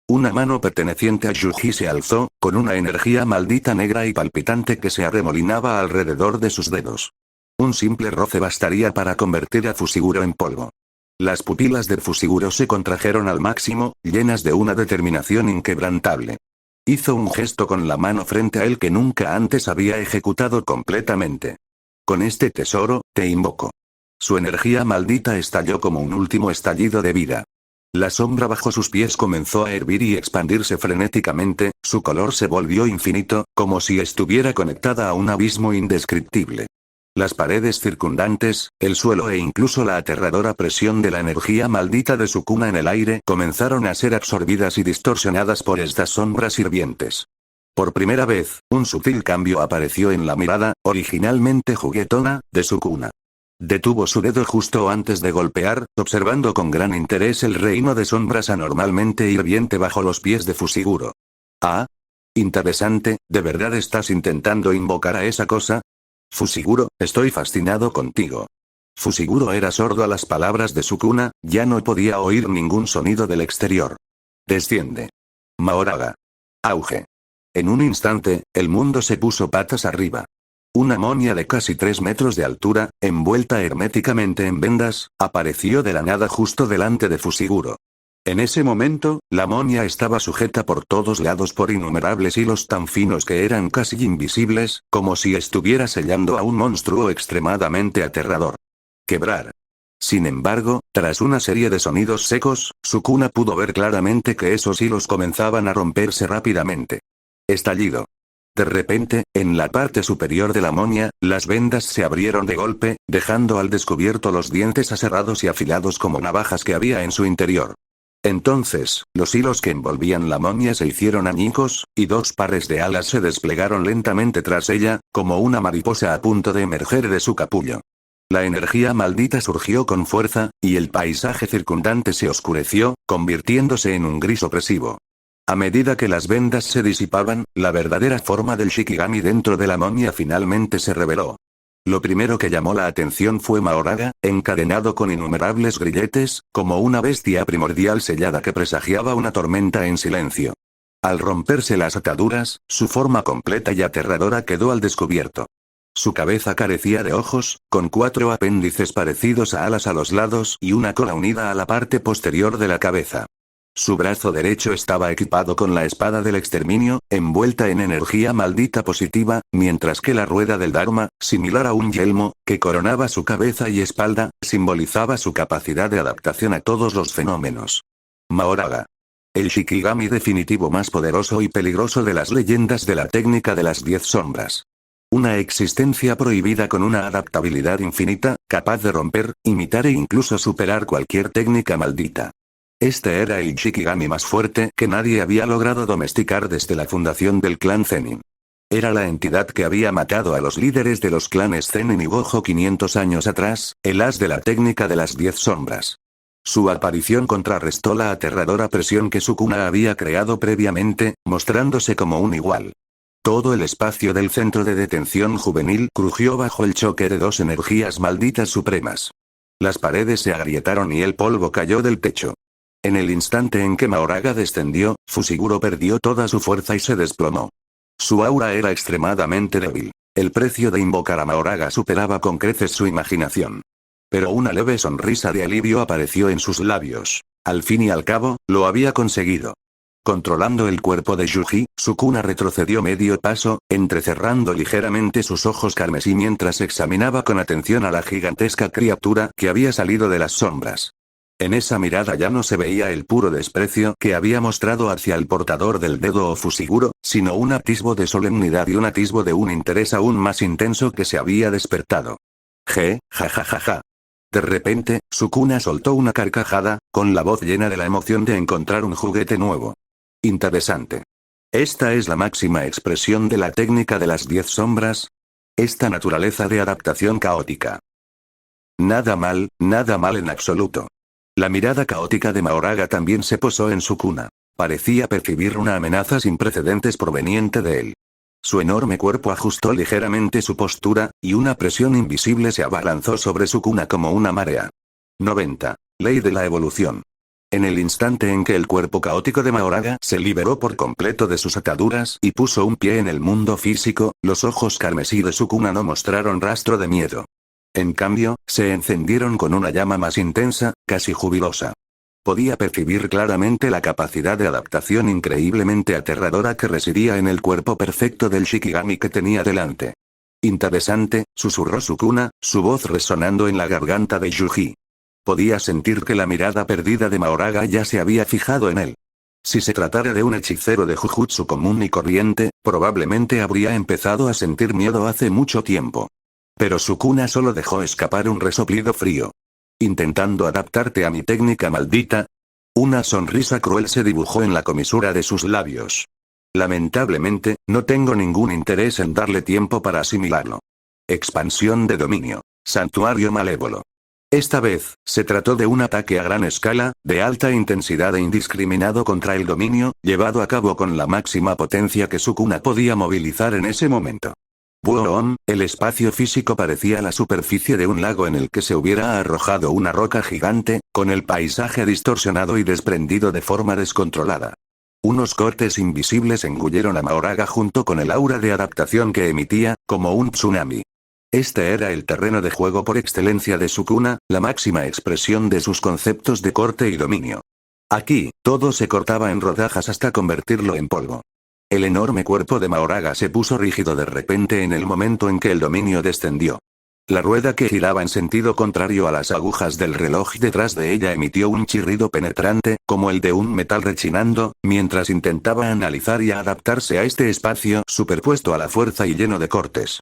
Una mano perteneciente a Yuji se alzó, con una energía maldita negra y palpitante que se arremolinaba alrededor de sus dedos. Un simple roce bastaría para convertir a Fushiguro en polvo. Las pupilas de Fushiguro se contrajeron al máximo, llenas de una determinación inquebrantable. Hizo un gesto con la mano frente a él que nunca antes había ejecutado completamente. Con este tesoro, te invoco. Su energía maldita estalló como un último estallido de vida. La sombra bajo sus pies comenzó a hervir y expandirse frenéticamente, su color se volvió infinito, como si estuviera conectada a un abismo indescriptible. Las paredes circundantes, el suelo e incluso la aterradora presión de la energía maldita de Sukuna en el aire comenzaron a ser absorbidas y distorsionadas por estas sombras hirvientes. Por primera vez, un sutil cambio apareció en la mirada, originalmente juguetona, de Sukuna. Detuvo su dedo justo antes de golpear, observando con gran interés el reino de sombras anormalmente hirviente bajo los pies de Fushiguro. Ah. Interesante, ¿de verdad estás intentando invocar a esa cosa? Fushiguro, estoy fascinado contigo. Fushiguro era sordo a las palabras de Sukuna, ya no podía oír ningún sonido del exterior. Desciende. Mahoraga. Auge. En un instante, el mundo se puso patas arriba. Una momia de casi 3 metros de altura, envuelta herméticamente en vendas, apareció de la nada justo delante de Fushiguro. En ese momento, la momia estaba sujeta por todos lados por innumerables hilos tan finos que eran casi invisibles, como si estuviera sellando a un monstruo extremadamente aterrador. Quebrar. Sin embargo, tras una serie de sonidos secos, Sukuna pudo ver claramente que esos hilos comenzaban a romperse rápidamente. Estallido. De repente, en la parte superior de la momia, las vendas se abrieron de golpe, dejando al descubierto los dientes aserrados y afilados como navajas que había en su interior. Entonces, los hilos que envolvían la momia se hicieron añicos, y 2 pares de alas se desplegaron lentamente tras ella, como una mariposa a punto de emerger de su capullo. La energía maldita surgió con fuerza, y el paisaje circundante se oscureció, convirtiéndose en un gris opresivo. A medida que las vendas se disipaban, la verdadera forma del Shikigami dentro de la momia finalmente se reveló. Lo primero que llamó la atención fue Mahoraga, encadenado con innumerables grilletes, como una bestia primordial sellada que presagiaba una tormenta en silencio. Al romperse las ataduras, su forma completa y aterradora quedó al descubierto. Su cabeza carecía de ojos, con 4 apéndices parecidos a alas a los lados y una cola unida a la parte posterior de la cabeza. Su brazo derecho estaba equipado con la espada del exterminio, envuelta en energía maldita positiva, mientras que la rueda del Dharma, similar a un yelmo, que coronaba su cabeza y espalda, simbolizaba su capacidad de adaptación a todos los fenómenos. Mahoraga. El Shikigami definitivo más poderoso y peligroso de las leyendas de la técnica de las 10 sombras. Una existencia prohibida con una adaptabilidad infinita, capaz de romper, imitar e incluso superar cualquier técnica maldita. Este era el Shikigami más fuerte que nadie había logrado domesticar desde la fundación del clan Zenin. Era la entidad que había matado a los líderes de los clanes Zenin y Gojo 500 años atrás, el as de la técnica de las 10 sombras. Su aparición contrarrestó la aterradora presión que Sukuna había creado previamente, mostrándose como un igual. Todo el espacio del centro de detención juvenil crujió bajo el choque de 2 energías malditas supremas. Las paredes se agrietaron y el polvo cayó del techo. En el instante en que Mahoraga descendió, Fushiguro perdió toda su fuerza y se desplomó. Su aura era extremadamente débil. El precio de invocar a Mahoraga superaba con creces su imaginación. Pero una leve sonrisa de alivio apareció en sus labios. Al fin y al cabo, lo había conseguido. Controlando el cuerpo de Yuji, Sukuna retrocedió medio paso, entrecerrando ligeramente sus ojos carmesí mientras examinaba con atención a la gigantesca criatura que había salido de las sombras. En esa mirada ya no se veía el puro desprecio que había mostrado hacia el portador del dedo o Fushiguro, sino un atisbo de solemnidad y un atisbo de un interés aún más intenso que se había despertado. Ja. De repente, Sukuna soltó una carcajada, con la voz llena de la emoción de encontrar un juguete nuevo. Interesante. Esta es la máxima expresión de la técnica de las 10 sombras. Esta naturaleza de adaptación caótica. Nada mal en absoluto. La mirada caótica de Mahoraga también se posó en Sukuna. Parecía percibir una amenaza sin precedentes proveniente de él. Su enorme cuerpo ajustó ligeramente su postura, y una presión invisible se abalanzó sobre Sukuna como una marea. 90. Ley de la evolución. En el instante en que el cuerpo caótico de Mahoraga se liberó por completo de sus ataduras y puso un pie en el mundo físico, los ojos carmesí de Sukuna no mostraron rastro de miedo. En cambio, se encendieron con una llama más intensa, casi jubilosa. Podía percibir claramente la capacidad de adaptación increíblemente aterradora que residía en el cuerpo perfecto del Shikigami que tenía delante. Interesante, susurró Sukuna, su voz resonando en la garganta de Yuji. Podía sentir que la mirada perdida de Mahoraga ya se había fijado en él. Si se tratara de un hechicero de Jujutsu común y corriente, probablemente habría empezado a sentir miedo hace mucho tiempo. Pero Sukuna solo dejó escapar un resoplido frío. ¿Intentando adaptarte a mi técnica maldita? Una sonrisa cruel se dibujó en la comisura de sus labios. Lamentablemente, no tengo ningún interés en darle tiempo para asimilarlo. Expansión de dominio. Santuario malévolo. Esta vez, se trató de un ataque a gran escala, de alta intensidad e indiscriminado contra el dominio, llevado a cabo con la máxima potencia que Sukuna podía movilizar en ese momento. ¡Boom! El espacio físico parecía la superficie de un lago en el que se hubiera arrojado una roca gigante, con el paisaje distorsionado y desprendido de forma descontrolada. Unos cortes invisibles engulleron a Mahoraga junto con el aura de adaptación que emitía, como un tsunami. Este era el terreno de juego por excelencia de Sukuna, la máxima expresión de sus conceptos de corte y dominio. Aquí, todo se cortaba en rodajas hasta convertirlo en polvo. El enorme cuerpo de Mahoraga se puso rígido de repente en el momento en que el dominio descendió. La rueda que giraba en sentido contrario a las agujas del reloj detrás de ella emitió un chirrido penetrante, como el de un metal rechinando, mientras intentaba analizar y adaptarse a este espacio superpuesto a la fuerza y lleno de cortes.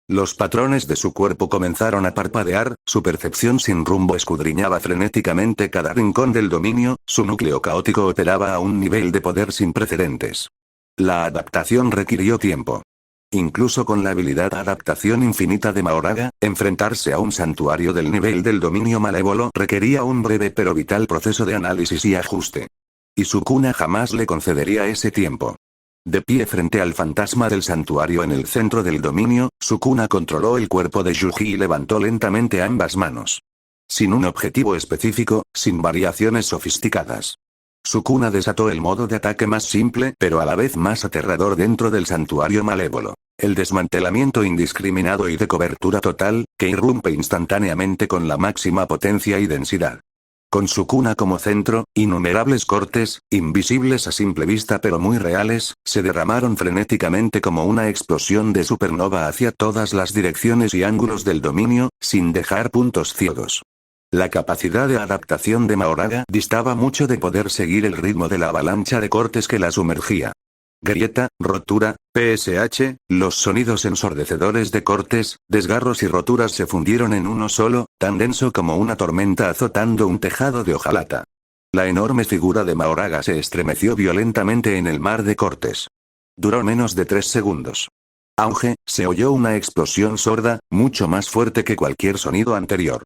Los patrones de su cuerpo comenzaron a parpadear, su percepción sin rumbo escudriñaba frenéticamente cada rincón del dominio, su núcleo caótico operaba a un nivel de poder sin precedentes. La adaptación requirió tiempo. Incluso con la habilidad adaptación infinita de Mahoraga, enfrentarse a un santuario del nivel del dominio malévolo requería un breve pero vital proceso de análisis y ajuste. Y Sukuna jamás le concedería ese tiempo. De pie frente al fantasma del santuario en el centro del dominio, Sukuna controló el cuerpo de Yuji y levantó lentamente ambas manos. Sin un objetivo específico, sin variaciones sofisticadas. Sukuna desató el modo de ataque más simple pero a la vez más aterrador dentro del santuario malévolo. El desmantelamiento indiscriminado y de cobertura total, que irrumpe instantáneamente con la máxima potencia y densidad. Con Sukuna como centro, innumerables cortes, invisibles a simple vista pero muy reales, se derramaron frenéticamente como una explosión de supernova hacia todas las direcciones y ángulos del dominio, sin dejar puntos ciegos. La capacidad de adaptación de Mahoraga distaba mucho de poder seguir el ritmo de la avalancha de cortes que la sumergía. Grieta, rotura, PSH, los sonidos ensordecedores de cortes, desgarros y roturas se fundieron en uno solo, tan denso como una tormenta azotando un tejado de hojalata. La enorme figura de Mahoraga se estremeció violentamente en el mar de cortes. Duró menos de 3 segundos. Auge, se oyó una explosión sorda, mucho más fuerte que cualquier sonido anterior.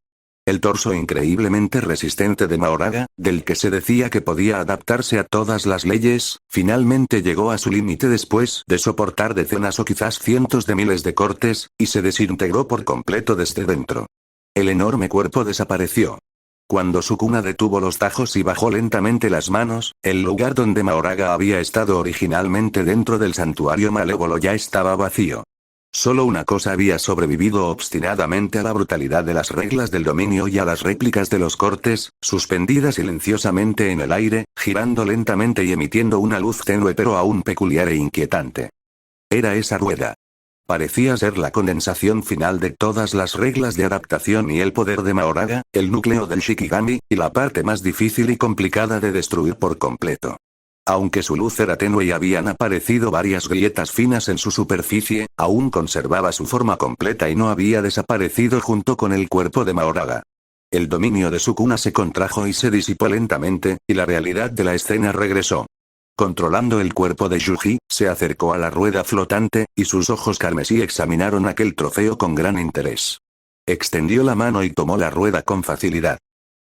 El torso increíblemente resistente de Mahoraga, del que se decía que podía adaptarse a todas las leyes, finalmente llegó a su límite después de soportar decenas o quizás cientos de miles de cortes, y se desintegró por completo desde dentro. El enorme cuerpo desapareció. Cuando Sukuna detuvo los tajos y bajó lentamente las manos, el lugar donde Mahoraga había estado originalmente dentro del santuario malévolo ya estaba vacío. Solo una cosa había sobrevivido obstinadamente a la brutalidad de las reglas del dominio y a las réplicas de los cortes, suspendida silenciosamente en el aire, girando lentamente y emitiendo una luz tenue pero aún peculiar e inquietante. Era esa rueda. Parecía ser la condensación final de todas las reglas de adaptación y el poder de Mahoraga, el núcleo del Shikigami, y la parte más difícil y complicada de destruir por completo. Aunque su luz era tenue y habían aparecido varias grietas finas en su superficie, aún conservaba su forma completa y no había desaparecido junto con el cuerpo de Mahoraga. El dominio de Sukuna se contrajo y se disipó lentamente, y la realidad de la escena regresó. Controlando el cuerpo de Yuji, se acercó a la rueda flotante, y sus ojos carmesí examinaron aquel trofeo con gran interés. Extendió la mano y tomó la rueda con facilidad.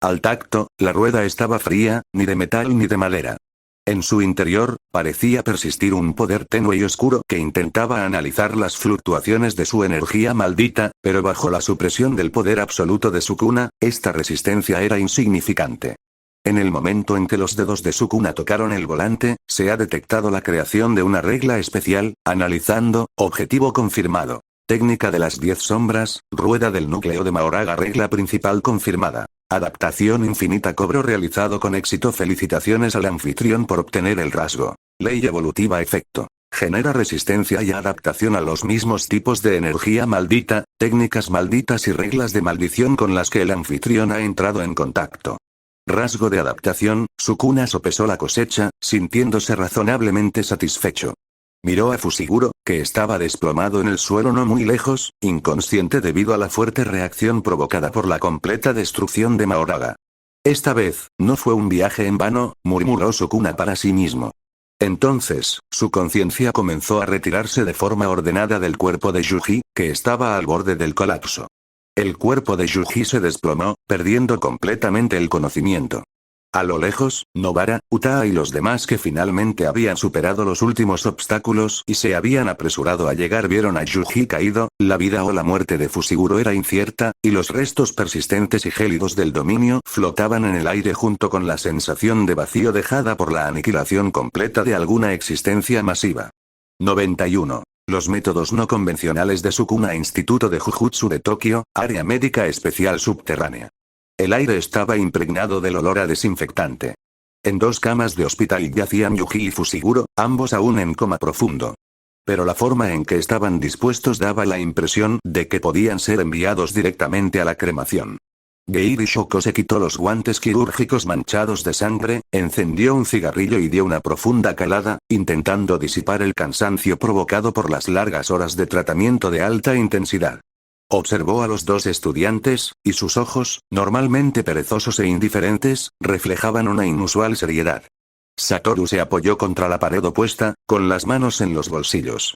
Al tacto, la rueda estaba fría, ni de metal ni de madera. En su interior, parecía persistir un poder tenue y oscuro que intentaba analizar las fluctuaciones de su energía maldita, pero bajo la supresión del poder absoluto de Sukuna, esta resistencia era insignificante. En el momento en que los dedos de Sukuna tocaron el volante, se ha detectado la creación de una regla especial, analizando, objetivo confirmado. Técnica de las 10 sombras, rueda del núcleo de Mahoraga, regla principal confirmada. Adaptación infinita, cobro realizado con éxito. Felicitaciones al anfitrión por obtener el rasgo. Ley evolutiva, efecto. Genera resistencia y adaptación a los mismos tipos de energía maldita, técnicas malditas y reglas de maldición con las que el anfitrión ha entrado en contacto. Rasgo de adaptación, Sukuna sopesó la cosecha, sintiéndose razonablemente satisfecho. Miró a Fushiguro, que estaba desplomado en el suelo no muy lejos, inconsciente debido a la fuerte reacción provocada por la completa destrucción de Mahoraga. Esta vez, no fue un viaje en vano, murmuró Sukuna para sí mismo. Entonces, su conciencia comenzó a retirarse de forma ordenada del cuerpo de Yuji, que estaba al borde del colapso. El cuerpo de Yuji se desplomó, perdiendo completamente el conocimiento. A lo lejos, Nobara, Utaa y los demás que finalmente habían superado los últimos obstáculos y se habían apresurado a llegar vieron a Yuji caído, la vida o la muerte de Fushiguro era incierta, y los restos persistentes y gélidos del dominio flotaban en el aire junto con la sensación de vacío dejada por la aniquilación completa de alguna existencia masiva. 91. Los métodos no convencionales de Sukuna Instituto de Jujutsu de Tokio, Área Médica Especial Subterránea. El aire estaba impregnado del olor a desinfectante. En 2 camas de hospital yacían Yuji y Fushiguro, ambos aún en coma profundo. Pero la forma en que estaban dispuestos daba la impresión de que podían ser enviados directamente a la cremación. Geiri Shoko se quitó los guantes quirúrgicos manchados de sangre, encendió un cigarrillo y dio una profunda calada, intentando disipar el cansancio provocado por las largas horas de tratamiento de alta intensidad. Observó a los 2 estudiantes, y sus ojos, normalmente perezosos e indiferentes, reflejaban una inusual seriedad. Satoru se apoyó contra la pared opuesta, con las manos en los bolsillos.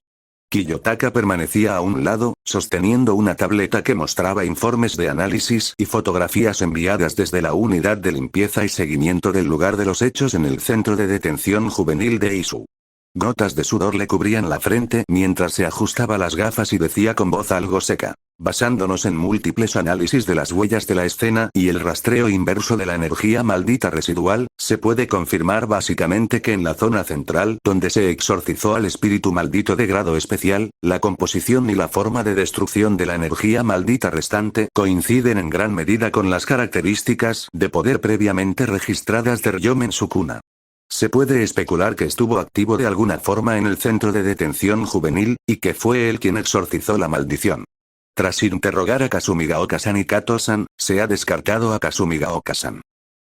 Kiyotaka permanecía a un lado, sosteniendo una tableta que mostraba informes de análisis y fotografías enviadas desde la unidad de limpieza y seguimiento del lugar de los hechos en el centro de detención juvenil de Izu. Gotas de sudor le cubrían la frente mientras se ajustaba las gafas y decía con voz algo seca. Basándonos en múltiples análisis de las huellas de la escena y el rastreo inverso de la energía maldita residual, se puede confirmar básicamente que en la zona central donde se exorcizó al espíritu maldito de grado especial, la composición y la forma de destrucción de la energía maldita restante coinciden en gran medida con las características de poder previamente registradas de Ryomen Sukuna. Se puede especular que estuvo activo de alguna forma en el centro de detención juvenil, y que fue él quien exorcizó la maldición. Tras interrogar a Kasumigaoka-san y Kato-san, se ha descartado a Kasumigaoka-san.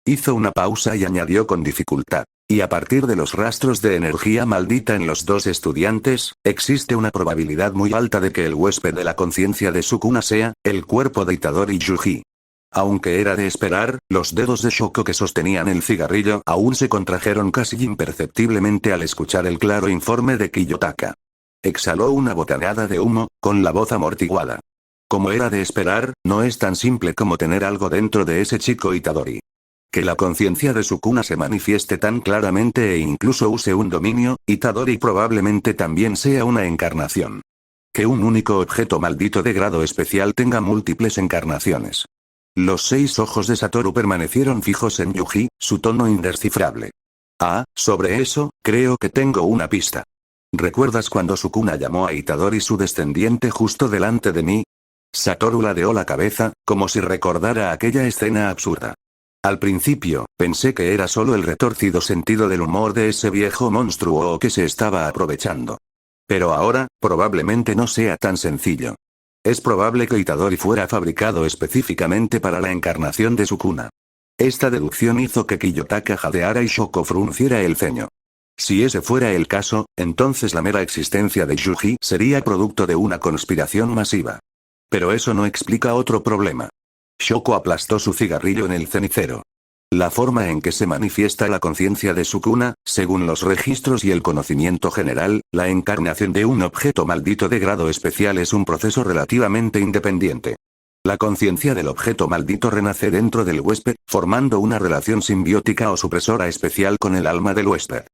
Hizo una pausa y añadió con dificultad. Y a partir de los rastros de energía maldita en los 2 estudiantes, existe una probabilidad muy alta de que el huésped de la conciencia de Sukuna sea el cuerpo de Itadori Yuji. Aunque era de esperar, los dedos de Shoko que sostenían el cigarrillo aún se contrajeron casi imperceptiblemente al escuchar el claro informe de Kiyotaka. Exhaló una bocanada de humo, con la voz amortiguada. Como era de esperar, no es tan simple como tener algo dentro de ese chico Itadori. Que la conciencia de Sukuna se manifieste tan claramente e incluso use un dominio, Itadori probablemente también sea una encarnación. Que un único objeto maldito de grado especial tenga múltiples encarnaciones. Los 6 ojos de Satoru permanecieron fijos en Yuji, su tono indescifrable. Ah, sobre eso, creo que tengo una pista. ¿Recuerdas cuando Sukuna llamó a Itadori su descendiente justo delante de mí? Satoru ladeó la cabeza, como si recordara aquella escena absurda. Al principio, pensé que era solo el retorcido sentido del humor de ese viejo monstruo que se estaba aprovechando. Pero ahora, probablemente no sea tan sencillo. Es probable que Itadori fuera fabricado específicamente para la encarnación de Sukuna. Esta deducción hizo que Kiyotaka jadeara y Shoko frunciera el ceño. Si ese fuera el caso, entonces la mera existencia de Yuji sería producto de una conspiración masiva. Pero eso no explica otro problema. Shoko aplastó su cigarrillo en el cenicero. La forma en que se manifiesta la conciencia de Sukuna, según los registros y el conocimiento general, la encarnación de un objeto maldito de grado especial es un proceso relativamente independiente. La conciencia del objeto maldito renace dentro del huésped, formando una relación simbiótica o supresora especial con el alma del huésped.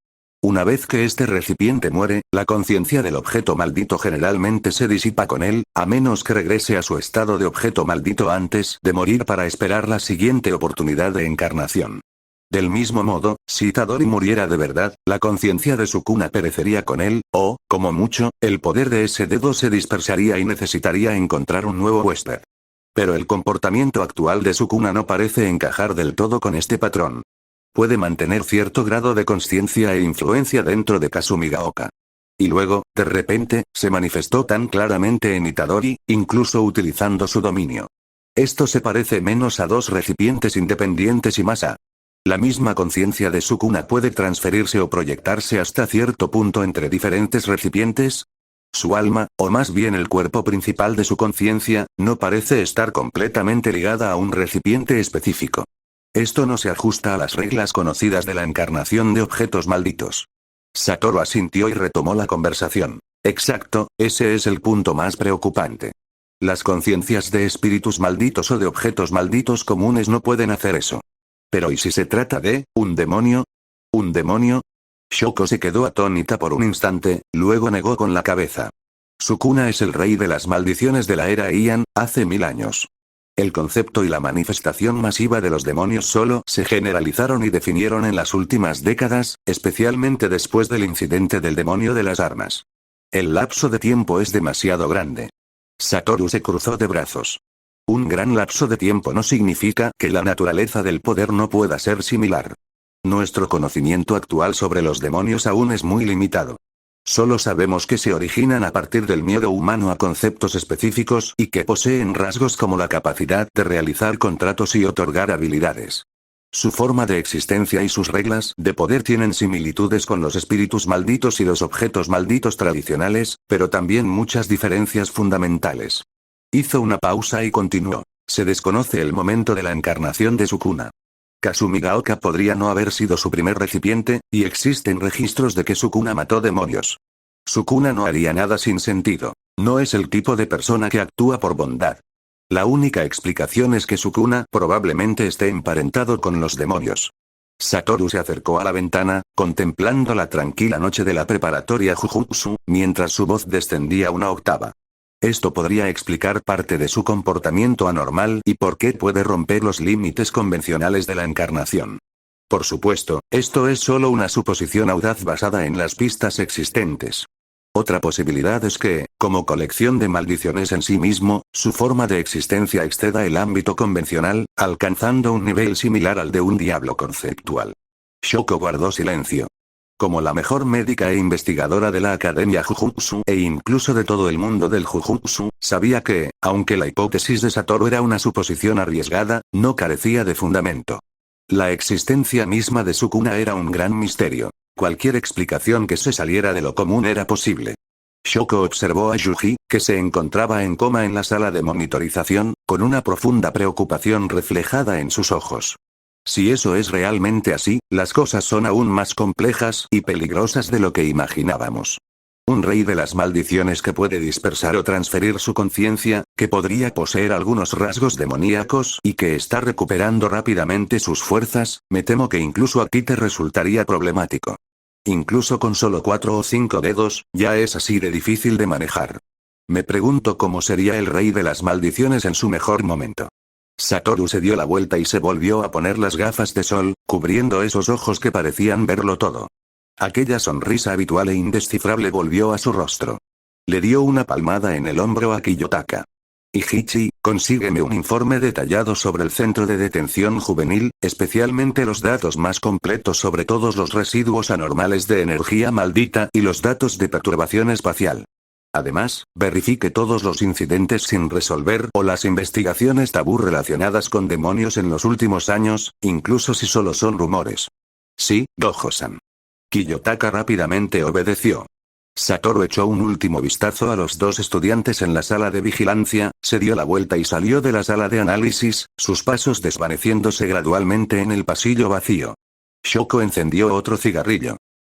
Una vez que este recipiente muere, la conciencia del objeto maldito generalmente se disipa con él, a menos que regrese a su estado de objeto maldito antes de morir para esperar la siguiente oportunidad de encarnación. Del mismo modo, si Itadori muriera de verdad, la conciencia de Sukuna perecería con él, o, como mucho, el poder de ese dedo se dispersaría y necesitaría encontrar un nuevo huésped. Pero el comportamiento actual de Sukuna no parece encajar del todo con este patrón. Puede mantener cierto grado de consciencia e influencia dentro de Kasumigaoka. Y luego, de repente, se manifestó tan claramente en Itadori, incluso utilizando su dominio. Esto se parece menos a 2 recipientes independientes y más a... La misma conciencia de Sukuna puede transferirse o proyectarse hasta cierto punto entre diferentes recipientes. Su alma, o más bien el cuerpo principal de su conciencia, no parece estar completamente ligada a un recipiente específico. Esto no se ajusta a las reglas conocidas de la encarnación de objetos malditos. Satoru asintió y retomó la conversación. Exacto, ese es el punto más preocupante. Las conciencias de espíritus malditos o de objetos malditos comunes no pueden hacer eso. Pero ¿y si se trata de un demonio? ¿Un demonio? Shoko se quedó atónita por un instante, luego negó con la cabeza. Sukuna es el rey de las maldiciones de la era Heian, hace 1000 años. El concepto y la manifestación masiva de los demonios solo se generalizaron y definieron en las últimas décadas, especialmente después del incidente del demonio de las armas. El lapso de tiempo es demasiado grande. Satoru se cruzó de brazos. Un gran lapso de tiempo no significa que la naturaleza del poder no pueda ser similar. Nuestro conocimiento actual sobre los demonios aún es muy limitado. Solo sabemos que se originan a partir del miedo humano a conceptos específicos y que poseen rasgos como la capacidad de realizar contratos y otorgar habilidades. Su forma de existencia y sus reglas de poder tienen similitudes con los espíritus malditos y los objetos malditos tradicionales, pero también muchas diferencias fundamentales. Hizo una pausa y continuó. Se desconoce el momento de la encarnación de Sukuna. Kasumigaoka podría no haber sido su primer recipiente, y existen registros de que Sukuna mató demonios. Sukuna no haría nada sin sentido. No es el tipo de persona que actúa por bondad. La única explicación es que Sukuna probablemente esté emparentado con los demonios. Satoru se acercó a la ventana, contemplando la tranquila noche de la preparatoria Jujutsu, mientras su voz descendía una octava. Esto podría explicar parte de su comportamiento anormal y por qué puede romper los límites convencionales de la encarnación. Por supuesto, esto es solo una suposición audaz basada en las pistas existentes. Otra posibilidad es que, como colección de maldiciones en sí mismo, su forma de existencia exceda el ámbito convencional, alcanzando un nivel similar al de un diablo conceptual. Shoko guardó silencio. Como la mejor médica e investigadora de la Academia Jujutsu e incluso de todo el mundo del Jujutsu, sabía que, aunque la hipótesis de Satoru era una suposición arriesgada, no carecía de fundamento. La existencia misma de Sukuna era un gran misterio. Cualquier explicación que se saliera de lo común era posible. Shoko observó a Yuji, que se encontraba en coma en la sala de monitorización, con una profunda preocupación reflejada en sus ojos. Si eso es realmente así, las cosas son aún más complejas y peligrosas de lo que imaginábamos. Un rey de las maldiciones que puede dispersar o transferir su conciencia, que podría poseer algunos rasgos demoníacos y que está recuperando rápidamente sus fuerzas, me temo que incluso a ti te resultaría problemático. Incluso con solo 4 o 5 dedos, ya es así de difícil de manejar. Me pregunto cómo sería el rey de las maldiciones en su mejor momento. Satoru se dio la vuelta y se volvió a poner las gafas de sol, cubriendo esos ojos que parecían verlo todo. Aquella sonrisa habitual e indescifrable volvió a su rostro. Le dio una palmada en el hombro a Kiyotaka. Ichichi, consígueme un informe detallado sobre el centro de detención juvenil, especialmente los datos más completos sobre todos los residuos anormales de energía maldita y los datos de perturbación espacial. Además, verifique todos los incidentes sin resolver o las investigaciones tabú relacionadas con demonios en los últimos años, incluso si solo son rumores. Sí, Gojo-san. Kiyotaka rápidamente obedeció. Satoru echó un último vistazo a los dos estudiantes en la sala de vigilancia, se dio la vuelta y salió de la sala de análisis, sus pasos desvaneciéndose gradualmente en el pasillo vacío. Shoko encendió otro cigarrillo.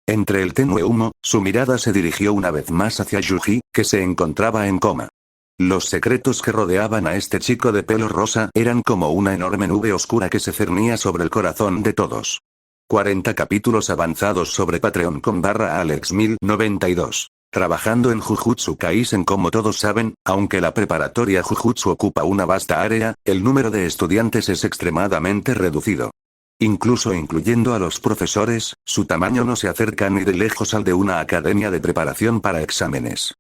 Entre el tenue humo, su mirada se dirigió una vez más hacia Yuji, que se encontraba en coma. Los secretos que rodeaban a este chico de pelo rosa eran como una enorme nube oscura que se cernía sobre el corazón de todos. 40 capítulos avanzados sobre Patreon con /Alex1092. Trabajando en Jujutsu Kaisen. Como todos saben, aunque la preparatoria Jujutsu ocupa una vasta área, el número de estudiantes es extremadamente reducido. Incluso incluyendo a los profesores, su tamaño no se acerca ni de lejos al de una academia de preparación para exámenes.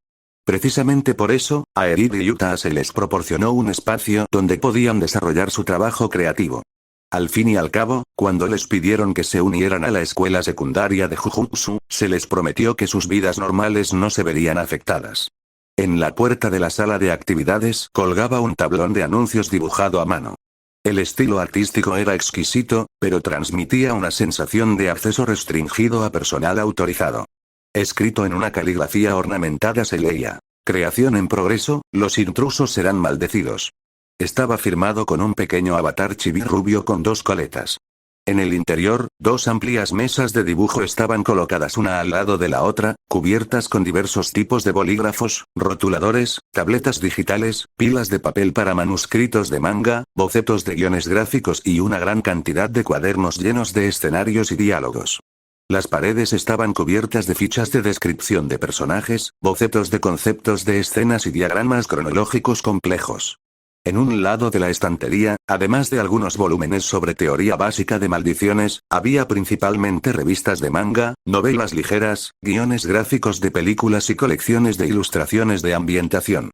Precisamente por eso, a Eri y Yuta se les proporcionó un espacio donde podían desarrollar su trabajo creativo. Al fin y al cabo, cuando les pidieron que se unieran a la escuela secundaria de Jujutsu, se les prometió que sus vidas normales no se verían afectadas. En la puerta de la sala de actividades colgaba un tablón de anuncios dibujado a mano. El estilo artístico era exquisito, pero transmitía una sensación de acceso restringido a personal autorizado. Escrito en una caligrafía ornamentada se leía: creación en progreso, los intrusos serán maldecidos. Estaba firmado con un pequeño avatar chibi rubio con 2 coletas. En el interior, dos amplias mesas de dibujo estaban colocadas una al lado de la otra, cubiertas con diversos tipos de bolígrafos, rotuladores, tabletas digitales, pilas de papel para manuscritos de manga, bocetos de guiones gráficos y una gran cantidad de cuadernos llenos de escenarios y diálogos. Las paredes estaban cubiertas de fichas de descripción de personajes, bocetos de conceptos de escenas y diagramas cronológicos complejos. En un lado de la estantería, además de algunos volúmenes sobre teoría básica de maldiciones, había principalmente revistas de manga, novelas ligeras, guiones gráficos de películas y colecciones de ilustraciones de ambientación.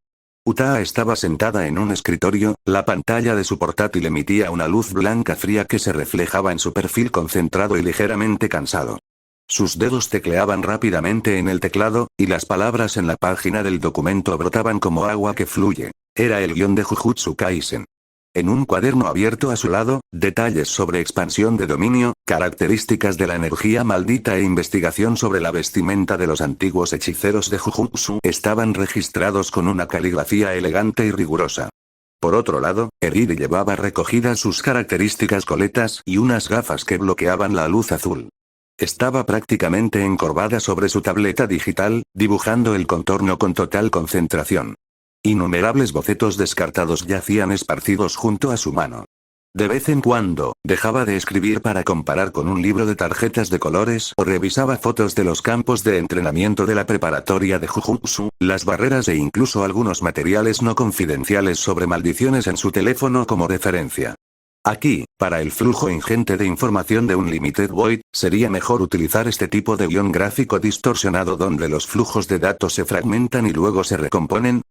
Utaa estaba sentada en un escritorio, la pantalla de su portátil emitía una luz blanca fría que se reflejaba en su perfil concentrado y ligeramente cansado. Sus dedos tecleaban rápidamente en el teclado, y las palabras en la página del documento brotaban como agua que fluye. Era el guión de Jujutsu Kaisen. En un cuaderno abierto a su lado, detalles sobre expansión de dominio, características de la energía maldita e investigación sobre la vestimenta de los antiguos hechiceros de Jujutsu estaban registrados con una caligrafía elegante y rigurosa. Por otro lado, Eriri llevaba recogidas sus características coletas y unas gafas que bloqueaban la luz azul. Estaba prácticamente encorvada sobre su tableta digital, dibujando el contorno con total concentración. Innumerables bocetos descartados yacían esparcidos junto a su mano. De vez en cuando, dejaba de escribir para comparar con un libro de tarjetas de colores o revisaba fotos de los campos de entrenamiento de la preparatoria de Jujutsu, las barreras e incluso algunos materiales no confidenciales sobre maldiciones en su teléfono como referencia. Aquí, para el flujo ingente de información de un Limited Void, sería mejor utilizar este tipo de guión gráfico distorsionado donde los flujos de datos se fragmentan y luego se recomponen.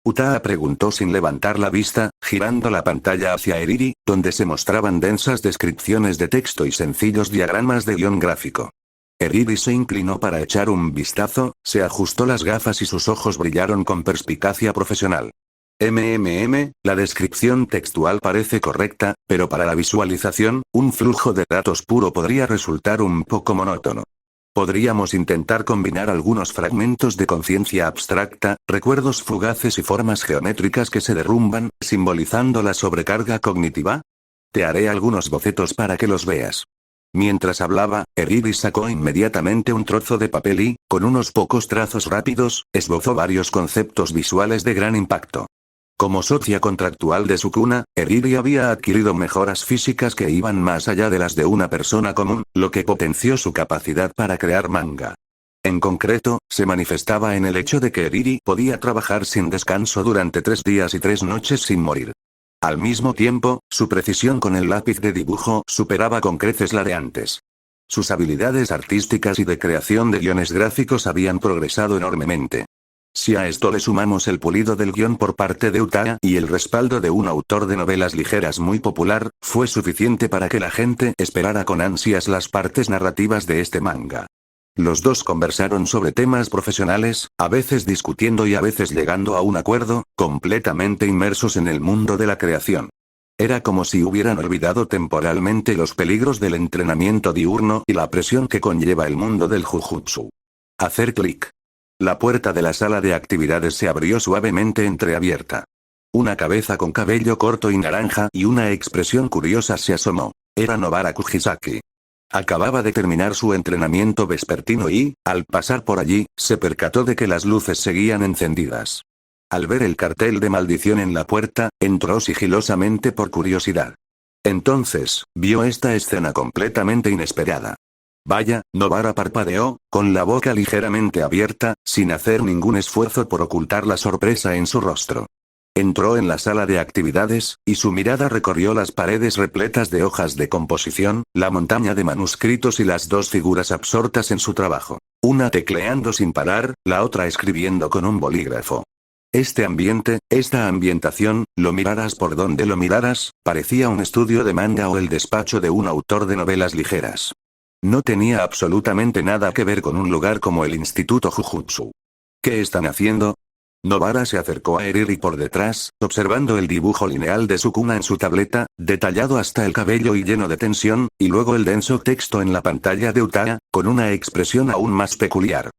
Utaa preguntó sin levantar la vista, girando la pantalla hacia Eriri, donde se mostraban densas descripciones de texto y sencillos diagramas de guión gráfico. Eriri se inclinó para echar un vistazo, se ajustó las gafas y sus ojos brillaron con perspicacia profesional. La descripción textual parece correcta, pero para la visualización, un flujo de datos puro podría resultar un poco monótono. Podríamos intentar combinar algunos fragmentos de conciencia abstracta, recuerdos fugaces y formas geométricas que se derrumban, simbolizando la sobrecarga cognitiva. Te haré algunos bocetos para que los veas. Mientras hablaba, Eriri sacó inmediatamente un trozo de papel y, con unos pocos trazos rápidos, esbozó varios conceptos visuales de gran impacto. Como socia contractual de Sukuna, Eriri había adquirido mejoras físicas que iban más allá de las de una persona común, lo que potenció su capacidad para crear manga. En concreto, se manifestaba en el hecho de que Eriri podía trabajar sin descanso durante 3 días y 3 noches sin morir. Al mismo tiempo, su precisión con el lápiz de dibujo superaba con creces la de antes. Sus habilidades artísticas y de creación de guiones gráficos habían progresado enormemente. Si a esto le sumamos el pulido del guión por parte de Utaa y el respaldo de un autor de novelas ligeras muy popular, fue suficiente para que la gente esperara con ansias las partes narrativas de este manga. Los dos conversaron sobre temas profesionales, a veces discutiendo y a veces llegando a un acuerdo, completamente inmersos en el mundo de la creación. Era como si hubieran olvidado temporalmente los peligros del entrenamiento diurno y la presión que conlleva el mundo del Jujutsu. Hacer clic. La puerta de la sala de actividades se abrió suavemente entreabierta. Una cabeza con cabello corto y naranja y una expresión curiosa se asomó. Era Nobara Kujisaki. Acababa de terminar su entrenamiento vespertino y, al pasar por allí, se percató de que las luces seguían encendidas. Al ver el cartel de maldición en la puerta, entró sigilosamente por curiosidad. Entonces, vio esta escena completamente inesperada. Vaya, Nobara parpadeó, con la boca ligeramente abierta, sin hacer ningún esfuerzo por ocultar la sorpresa en su rostro. Entró en la sala de actividades, y su mirada recorrió las paredes repletas de hojas de composición, la montaña de manuscritos y las dos figuras absortas en su trabajo. Una tecleando sin parar, la otra escribiendo con un bolígrafo. Este ambiente, esta ambientación, lo miraras por donde lo miraras, parecía un estudio de manga o el despacho de un autor de novelas ligeras. No tenía absolutamente nada que ver con un lugar como el Instituto Jujutsu. ¿Qué están haciendo? Nobara se acercó a Eriri por detrás, observando el dibujo lineal de Sukuna en su tableta, detallado hasta el cabello y lleno de tensión, y luego el denso texto en la pantalla de Utaa, con una expresión aún más peculiar.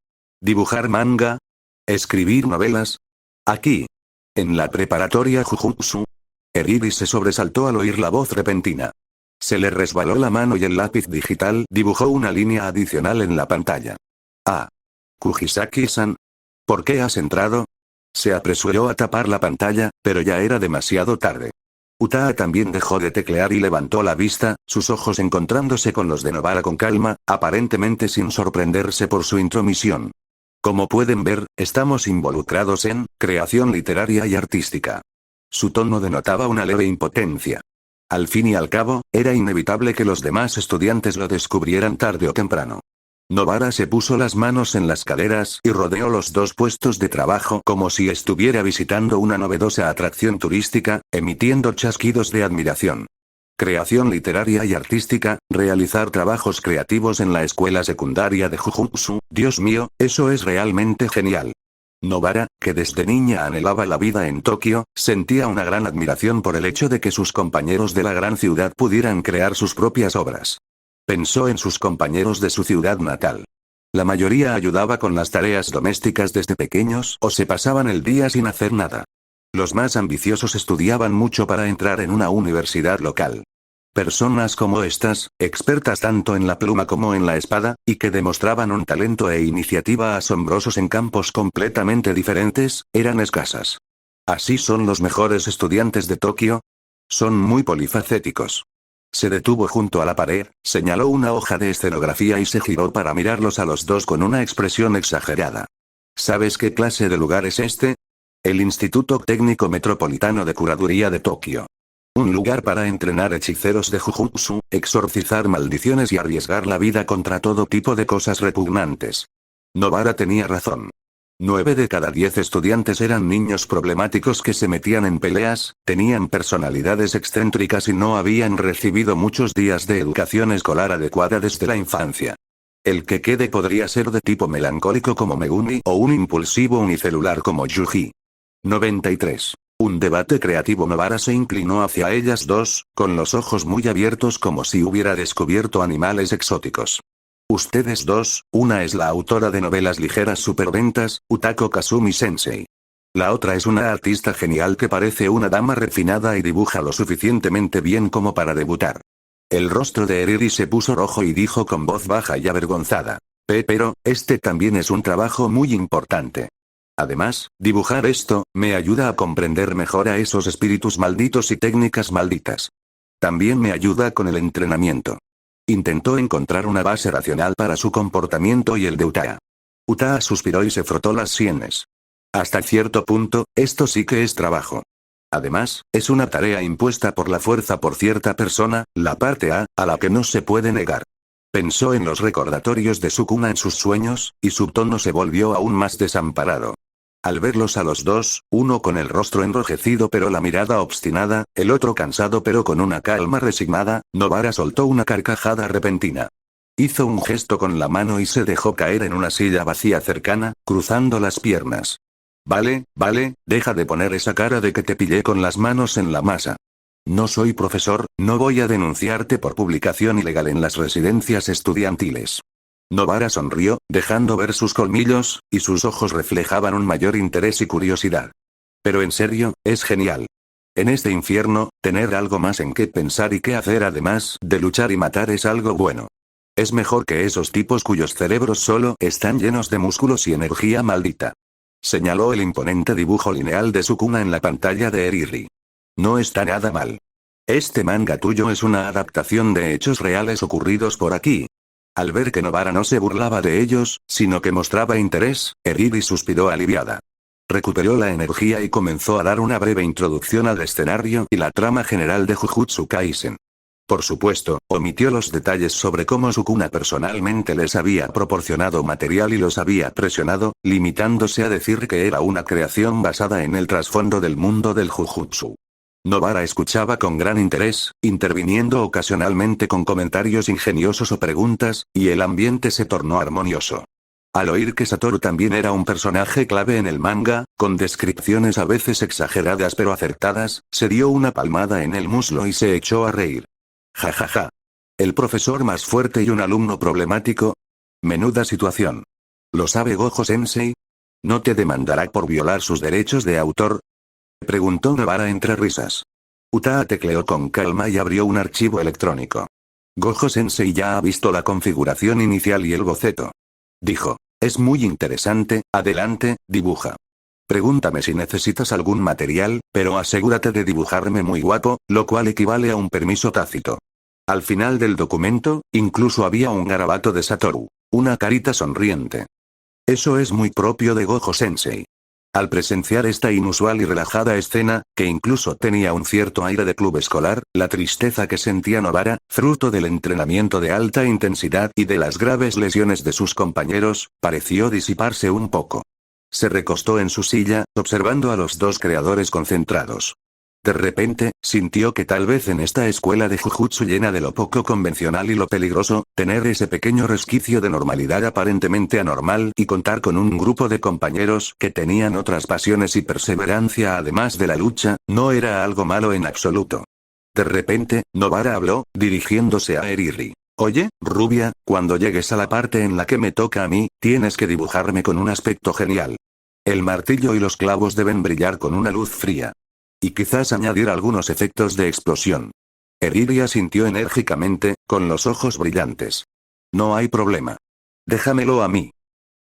¿Dibujar manga? ¿Escribir novelas? Aquí. En la preparatoria Jujutsu. Eriri se sobresaltó al oír la voz repentina. Se le resbaló la mano y el lápiz digital dibujó una línea adicional en la pantalla. Ah. Kujisaki-san. ¿Por qué has entrado? Se apresuró a tapar la pantalla, pero ya era demasiado tarde. Utaa también dejó de teclear y levantó la vista, sus ojos encontrándose con los de Nobara con calma, aparentemente sin sorprenderse por su intromisión. Como pueden ver, estamos involucrados en creación literaria y artística. Su tono denotaba una leve impotencia. Al fin y al cabo, era inevitable que los demás estudiantes lo descubrieran tarde o temprano. Nobara se puso las manos en las caderas y rodeó los dos puestos de trabajo como si estuviera visitando una novedosa atracción turística, emitiendo chasquidos de admiración. Creación literaria y artística, realizar trabajos creativos en la escuela secundaria de Jujutsu, Dios mío, eso es realmente genial. Nobara, que desde niña anhelaba la vida en Tokio, sentía una gran admiración por el hecho de que sus compañeros de la gran ciudad pudieran crear sus propias obras. Pensó en sus compañeros de su ciudad natal. La mayoría ayudaba con las tareas domésticas desde pequeños o se pasaban el día sin hacer nada. Los más ambiciosos estudiaban mucho para entrar en una universidad local. Personas como estas, expertas tanto en la pluma como en la espada, y que demostraban un talento e iniciativa asombrosos en campos completamente diferentes, eran escasas. ¿Así son los mejores estudiantes de Tokio? Son muy polifacéticos. Se detuvo junto a la pared, señaló una hoja de escenografía y se giró para mirarlos a los dos con una expresión exagerada. ¿Sabes qué clase de lugar es este? El Instituto Técnico Metropolitano de Curaduría de Tokio. Un lugar para entrenar hechiceros de Jujutsu, exorcizar maldiciones y arriesgar la vida contra todo tipo de cosas repugnantes. Nobara tenía razón. 9 de cada 10 estudiantes eran niños problemáticos que se metían en peleas, tenían personalidades excéntricas y no habían recibido muchos días de educación escolar adecuada desde la infancia. El que quede podría ser de tipo melancólico como Megumi o un impulsivo unicelular como Yuji. 93. Un debate creativo. Nobara se inclinó hacia ellas dos, con los ojos muy abiertos como si hubiera descubierto animales exóticos. Ustedes dos, una es la autora de novelas ligeras superventas, Utako Kasumi Sensei. La otra es una artista genial que parece una dama refinada y dibuja lo suficientemente bien como para debutar. El rostro de Eriri se puso rojo y dijo con voz baja y avergonzada. Pero, este también es un trabajo muy importante. Además, dibujar esto, me ayuda a comprender mejor a esos espíritus malditos y técnicas malditas. También me ayuda con el entrenamiento. Intentó encontrar una base racional para su comportamiento y el de Utaa. Utaa suspiró y se frotó las sienes. Hasta cierto punto, esto sí que es trabajo. Además, es una tarea impuesta por la fuerza por cierta persona, la parte A la que no se puede negar. Pensó en los recordatorios de Sukuna en sus sueños, y su tono se volvió aún más desamparado. Al verlos a los dos, uno con el rostro enrojecido pero la mirada obstinada, el otro cansado pero con una calma resignada, Nobara soltó una carcajada repentina. Hizo un gesto con la mano y se dejó caer en una silla vacía cercana, cruzando las piernas. Vale, deja de poner esa cara de que te pillé con las manos en la masa. No soy profesor, no voy a denunciarte por publicación ilegal en las residencias estudiantiles. Nobara sonrió, dejando ver sus colmillos, y sus ojos reflejaban un mayor interés y curiosidad. Pero en serio, es genial. En este infierno, tener algo más en qué pensar y qué hacer además de luchar y matar es algo bueno. Es mejor que esos tipos cuyos cerebros solo están llenos de músculos y energía maldita. Señaló el imponente dibujo lineal de Sukuna en la pantalla de Eriri. No está nada mal. Este manga tuyo es una adaptación de hechos reales ocurridos por aquí. Al ver que Nobara no se burlaba de ellos, sino que mostraba interés, Eriri suspiró aliviada. Recuperó la energía y comenzó a dar una breve introducción al escenario y la trama general de Jujutsu Kaisen. Por supuesto, omitió los detalles sobre cómo Sukuna personalmente les había proporcionado material y los había presionado, limitándose a decir que era una creación basada en el trasfondo del mundo del Jujutsu. Nobara escuchaba con gran interés, interviniendo ocasionalmente con comentarios ingeniosos o preguntas, y el ambiente se tornó armonioso. Al oír que Satoru también era un personaje clave en el manga, con descripciones a veces exageradas pero acertadas, se dio una palmada en el muslo y se echó a reír. Ja. El profesor más fuerte y un alumno problemático. Menuda situación. ¿Lo sabe Gojo Sensei? ¿No te demandará por violar sus derechos de autor? Preguntó Nobara entre risas. Utaa tecleó con calma y abrió un archivo electrónico. Gojo Sensei ya ha visto la configuración inicial y el boceto. Dijo. Es muy interesante, adelante, dibuja. Pregúntame si necesitas algún material, pero asegúrate de dibujarme muy guapo, lo cual equivale a un permiso tácito. Al final del documento, incluso había un garabato de Satoru. Una carita sonriente. Eso es muy propio de Gojo Sensei. Al presenciar esta inusual y relajada escena, que incluso tenía un cierto aire de club escolar, la tristeza que sentía Nobara, fruto del entrenamiento de alta intensidad y de las graves lesiones de sus compañeros, pareció disiparse un poco. Se recostó en su silla, observando a los dos creadores concentrados. De repente, sintió que tal vez en esta escuela de Jujutsu llena de lo poco convencional y lo peligroso, tener ese pequeño resquicio de normalidad aparentemente anormal y contar con un grupo de compañeros que tenían otras pasiones y perseverancia además de la lucha, no era algo malo en absoluto. De repente, Nobara habló, dirigiéndose a Eriri. Oye, rubia, cuando llegues a la parte en la que me toca a mí, tienes que dibujarme con un aspecto genial. El martillo y los clavos deben brillar con una luz fría. Y quizás añadir algunos efectos de explosión. Eriri asintió enérgicamente, con los ojos brillantes. No hay problema. Déjamelo a mí.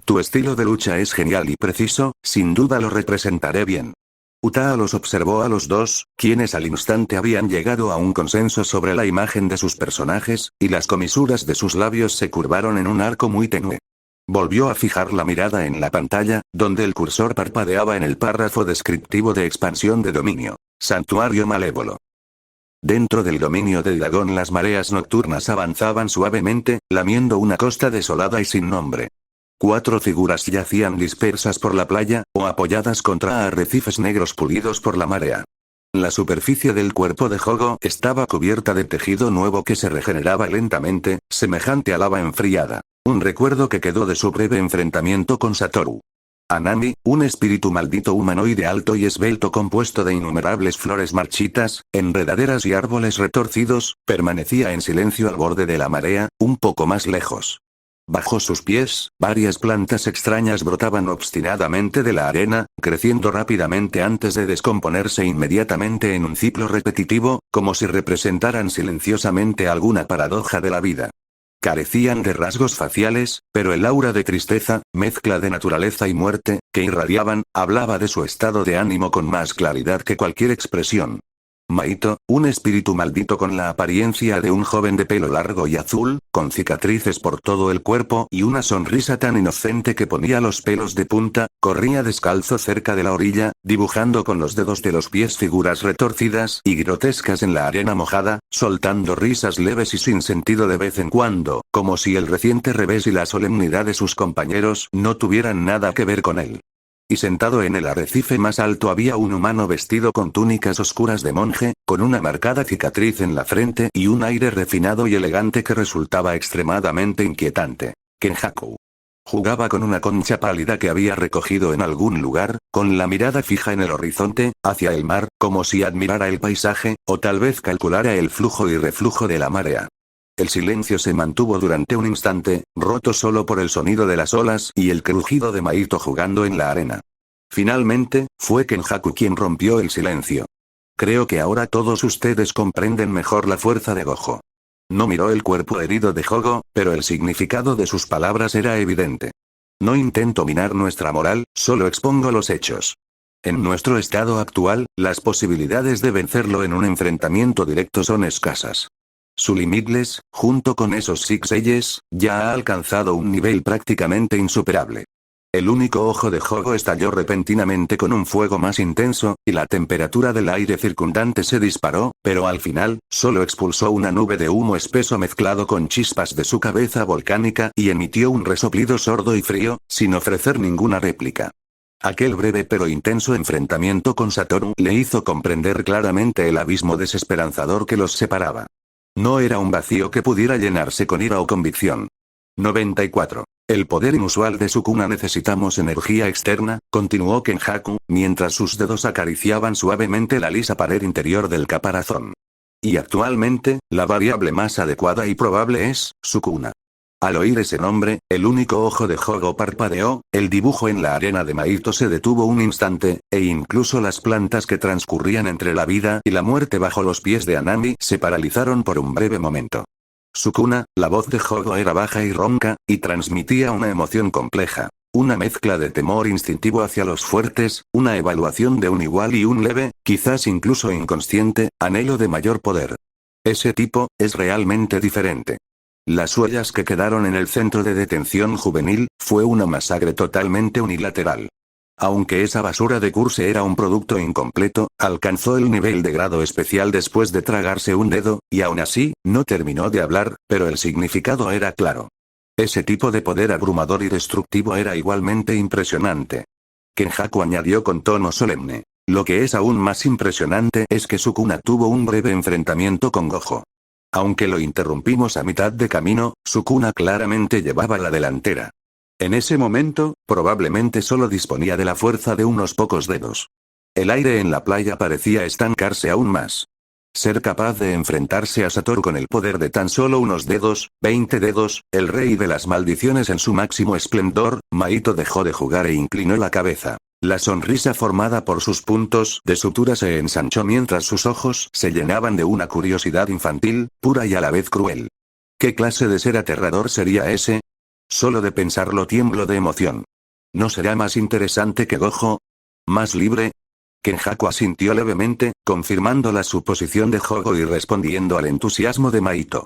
Tu estilo de lucha es genial y preciso, sin duda lo representaré bien. Utaa los observó a los dos, quienes al instante habían llegado a un consenso sobre la imagen de sus personajes, y las comisuras de sus labios se curvaron en un arco muy tenue. Volvió a fijar la mirada en la pantalla, donde el cursor parpadeaba en el párrafo descriptivo de expansión de dominio. Santuario malévolo. Dentro del dominio del dragón las mareas nocturnas avanzaban suavemente, lamiendo una costa desolada y sin nombre. 4 figuras yacían dispersas por la playa, o apoyadas contra arrecifes negros pulidos por la marea. La superficie del cuerpo de Jogo estaba cubierta de tejido nuevo que se regeneraba lentamente, semejante a lava enfriada. Un recuerdo que quedó de su breve enfrentamiento con Satoru. Anami, un espíritu maldito humanoide alto y esbelto compuesto de innumerables flores marchitas, enredaderas y árboles retorcidos, permanecía en silencio al borde de la marea, un poco más lejos. Bajo sus pies, varias plantas extrañas brotaban obstinadamente de la arena, creciendo rápidamente antes de descomponerse inmediatamente en un ciclo repetitivo, como si representaran silenciosamente alguna paradoja de la vida. Carecían de rasgos faciales, pero el aura de tristeza, mezcla de naturaleza y muerte, que irradiaban, hablaba de su estado de ánimo con más claridad que cualquier expresión. Maito, un espíritu maldito con la apariencia de un joven de pelo largo y azul, con cicatrices por todo el cuerpo y una sonrisa tan inocente que ponía los pelos de punta, corría descalzo cerca de la orilla, dibujando con los dedos de los pies figuras retorcidas y grotescas en la arena mojada, soltando risas leves y sin sentido de vez en cuando, como si el reciente revés y la solemnidad de sus compañeros no tuvieran nada que ver con él. Y sentado en el arrecife más alto había un humano vestido con túnicas oscuras de monje, con una marcada cicatriz en la frente y un aire refinado y elegante que resultaba extremadamente inquietante. Kenjaku. Jugaba con una concha pálida que había recogido en algún lugar, con la mirada fija en el horizonte, hacia el mar, como si admirara el paisaje, o tal vez calculara el flujo y reflujo de la marea. El silencio se mantuvo durante un instante, roto solo por el sonido de las olas y el crujido de Maito jugando en la arena. Finalmente, fue Kenjaku quien rompió el silencio. Creo que ahora todos ustedes comprenden mejor la fuerza de Gojo. No miró el cuerpo herido de Jogo, pero el significado de sus palabras era evidente. No intento minar nuestra moral, solo expongo los hechos. En nuestro estado actual, las posibilidades de vencerlo en un enfrentamiento directo son escasas. Su Limitless, junto con esos Six Eyes, ya ha alcanzado un nivel prácticamente insuperable. El único ojo de Jogo estalló repentinamente con un fuego más intenso, y la temperatura del aire circundante se disparó, pero al final, solo expulsó una nube de humo espeso mezclado con chispas de su cabeza volcánica y emitió un resoplido sordo y frío, sin ofrecer ninguna réplica. Aquel breve pero intenso enfrentamiento con Satoru le hizo comprender claramente el abismo desesperanzador que los separaba. No era un vacío que pudiera llenarse con ira o convicción. 94. El poder inusual de Sukuna. Necesitamos energía externa, continuó Kenjaku, mientras sus dedos acariciaban suavemente la lisa pared interior del caparazón. Y actualmente, la variable más adecuada y probable es, Sukuna. Al oír ese nombre, el único ojo de Jogo parpadeó, el dibujo en la arena de Mahito se detuvo un instante, e incluso las plantas que transcurrían entre la vida y la muerte bajo los pies de Anami se paralizaron por un breve momento. Sukuna, la voz de Jogo era baja y ronca, y transmitía una emoción compleja. Una mezcla de temor instintivo hacia los fuertes, una evaluación de un igual y un leve, quizás incluso inconsciente, anhelo de mayor poder. Ese tipo, es realmente diferente. Las huellas que quedaron en el centro de detención juvenil, fue una masacre totalmente unilateral. Aunque esa basura de curse era un producto incompleto, alcanzó el nivel de grado especial después de tragarse un dedo, y aún así, no terminó de hablar, pero el significado era claro. Ese tipo de poder abrumador y destructivo era igualmente impresionante. Kenjaku añadió con tono solemne. Lo que es aún más impresionante es que Sukuna tuvo un breve enfrentamiento con Gojo. Aunque lo interrumpimos a mitad de camino, Sukuna claramente llevaba la delantera. En ese momento, probablemente solo disponía de la fuerza de unos pocos dedos. El aire en la playa parecía estancarse aún más. Ser capaz de enfrentarse a Satoru con el poder de tan solo unos dedos, 20 dedos, el rey de las maldiciones en su máximo esplendor, Mahito dejó de jugar e inclinó la cabeza. La sonrisa formada por sus puntos de sutura se ensanchó mientras sus ojos se llenaban de una curiosidad infantil, pura y a la vez cruel. ¿Qué clase de ser aterrador sería ese? Solo de pensarlo tiemblo de emoción. ¿No será más interesante que Gojo? ¿Más libre? Kenjaku asintió levemente, confirmando la suposición de Jogo y respondiendo al entusiasmo de Mahito.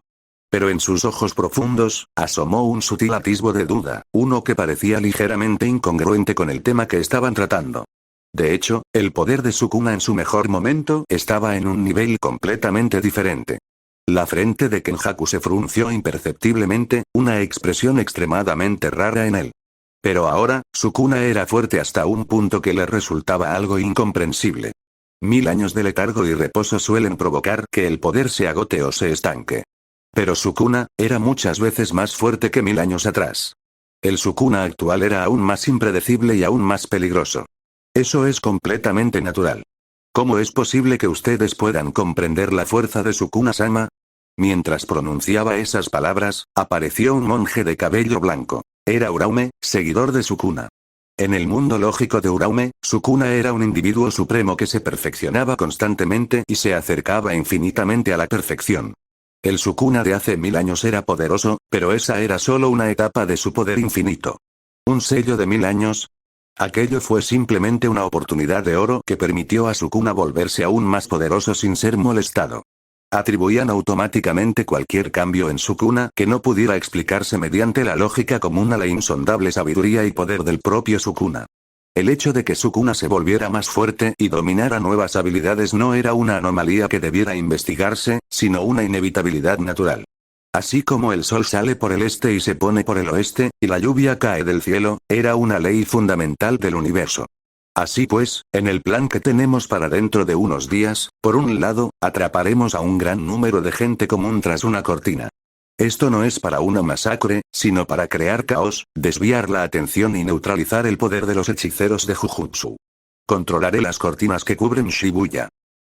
Pero en sus ojos profundos, asomó un sutil atisbo de duda, uno que parecía ligeramente incongruente con el tema que estaban tratando. De hecho, el poder de Sukuna en su mejor momento estaba en un nivel completamente diferente. La frente de Kenjaku se frunció imperceptiblemente, una expresión extremadamente rara en él. Pero ahora, Sukuna era fuerte hasta un punto que le resultaba algo incomprensible. 1000 años de letargo y reposo suelen provocar que el poder se agote o se estanque. Pero Sukuna, era muchas veces más fuerte que 1000 años atrás. El Sukuna actual era aún más impredecible y aún más peligroso. Eso es completamente natural. ¿Cómo es posible que ustedes puedan comprender la fuerza de Sukuna-sama? Mientras pronunciaba esas palabras, apareció un monje de cabello blanco. Era Uraume, seguidor de Sukuna. En el mundo lógico de Uraume, Sukuna era un individuo supremo que se perfeccionaba constantemente y se acercaba infinitamente a la perfección. El Sukuna de hace 1000 años era poderoso, pero esa era solo una etapa de su poder infinito. ¿Un sello de 1000 años? Aquello fue simplemente una oportunidad de oro que permitió a Sukuna volverse aún más poderoso sin ser molestado. Atribuían automáticamente cualquier cambio en Sukuna que no pudiera explicarse mediante la lógica común a la insondable sabiduría y poder del propio Sukuna. El hecho de que Sukuna se volviera más fuerte y dominara nuevas habilidades no era una anomalía que debiera investigarse, sino una inevitabilidad natural. Así como el sol sale por el este y se pone por el oeste, y la lluvia cae del cielo, era una ley fundamental del universo. Así pues, en el plan que tenemos para dentro de unos días, por un lado, atraparemos a un gran número de gente común tras una cortina. Esto no es para una masacre, sino para crear caos, desviar la atención y neutralizar el poder de los hechiceros de Jujutsu. Controlaré las cortinas que cubren Shibuya.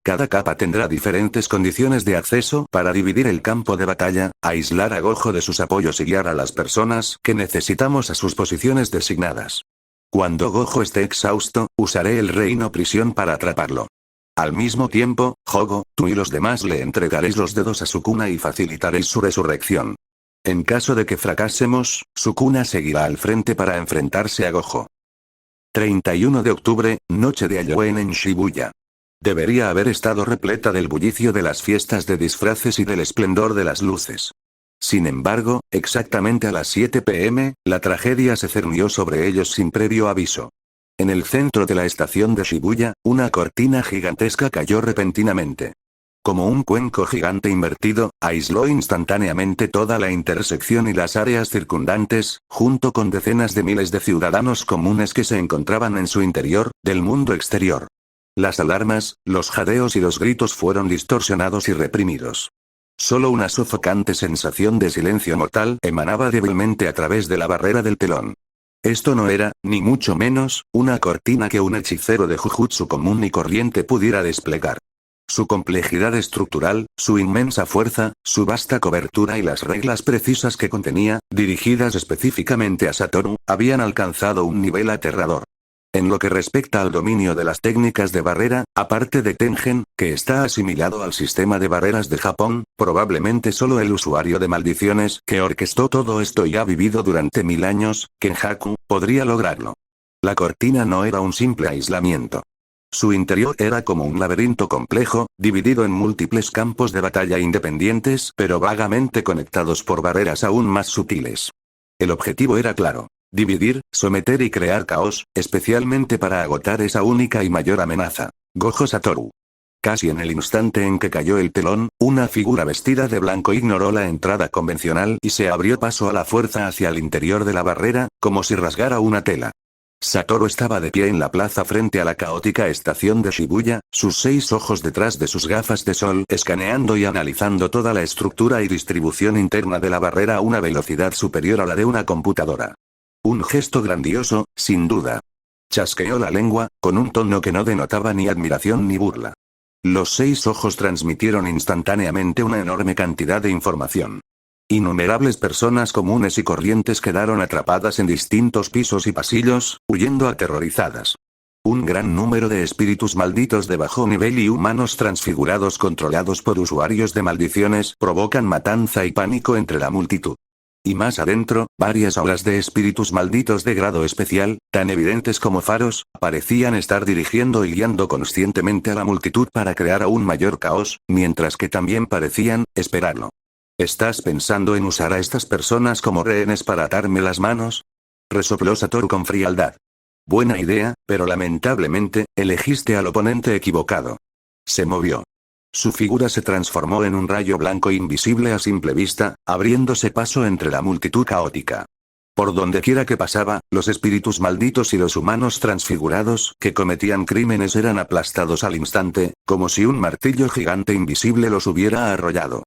Cada capa tendrá diferentes condiciones de acceso para dividir el campo de batalla, aislar a Gojo de sus apoyos y guiar a las personas que necesitamos a sus posiciones designadas. Cuando Gojo esté exhausto, usaré el reino prisión para atraparlo. Al mismo tiempo, Jogo, tú y los demás le entregaréis los dedos a Sukuna y facilitaréis su resurrección. En caso de que fracasemos, Sukuna seguirá al frente para enfrentarse a Gojo. 31 de octubre, noche de Halloween en Shibuya. Debería haber estado repleta del bullicio de las fiestas de disfraces y del esplendor de las luces. Sin embargo, exactamente a las 7 p.m., la tragedia se cernió sobre ellos sin previo aviso. En el centro de la estación de Shibuya, una cortina gigantesca cayó repentinamente. Como un cuenco gigante invertido, aisló instantáneamente toda la intersección y las áreas circundantes, junto con decenas de miles de ciudadanos comunes que se encontraban en su interior, del mundo exterior. Las alarmas, los jadeos y los gritos fueron distorsionados y reprimidos. Solo una sofocante sensación de silencio mortal emanaba débilmente a través de la barrera del telón. Esto no era, ni mucho menos, una cortina que un hechicero de Jujutsu común y corriente pudiera desplegar. Su complejidad estructural, su inmensa fuerza, su vasta cobertura y las reglas precisas que contenía, dirigidas específicamente a Satoru, habían alcanzado un nivel aterrador. En lo que respecta al dominio de las técnicas de barrera, aparte de Tengen, que está asimilado al sistema de barreras de Japón, probablemente solo el usuario de maldiciones que orquestó todo esto y ha vivido durante 1000 años, Kenjaku, podría lograrlo. La cortina no era un simple aislamiento. Su interior era como un laberinto complejo, dividido en múltiples campos de batalla independientes pero vagamente conectados por barreras aún más sutiles. El objetivo era claro. Dividir, someter y crear caos, especialmente para agotar esa única y mayor amenaza. Gojo Satoru. Casi en el instante en que cayó el telón, una figura vestida de blanco ignoró la entrada convencional y se abrió paso a la fuerza hacia el interior de la barrera, como si rasgara una tela. Satoru estaba de pie en la plaza frente a la caótica estación de Shibuya, sus 6 ojos detrás de sus gafas de sol, escaneando y analizando toda la estructura y distribución interna de la barrera a una velocidad superior a la de una computadora. Un gesto grandioso, sin duda. Chasqueó la lengua, con un tono que no denotaba ni admiración ni burla. Los 6 ojos transmitieron instantáneamente una enorme cantidad de información. Innumerables personas comunes y corrientes quedaron atrapadas en distintos pisos y pasillos, huyendo aterrorizadas. Un gran número de espíritus malditos de bajo nivel y humanos transfigurados controlados por usuarios de maldiciones provocan matanza y pánico entre la multitud. Y más adentro, varias olas de espíritus malditos de grado especial, tan evidentes como faros, parecían estar dirigiendo y guiando conscientemente a la multitud para crear aún mayor caos, mientras que también parecían esperarlo. ¿Estás pensando en usar a estas personas como rehenes para atarme las manos? Resopló Satoru con frialdad. Buena idea, pero lamentablemente, elegiste al oponente equivocado. Se movió. Su figura se transformó en un rayo blanco invisible a simple vista, abriéndose paso entre la multitud caótica. Por donde quiera que pasaba, los espíritus malditos y los humanos transfigurados que cometían crímenes eran aplastados al instante, como si un martillo gigante invisible los hubiera arrollado.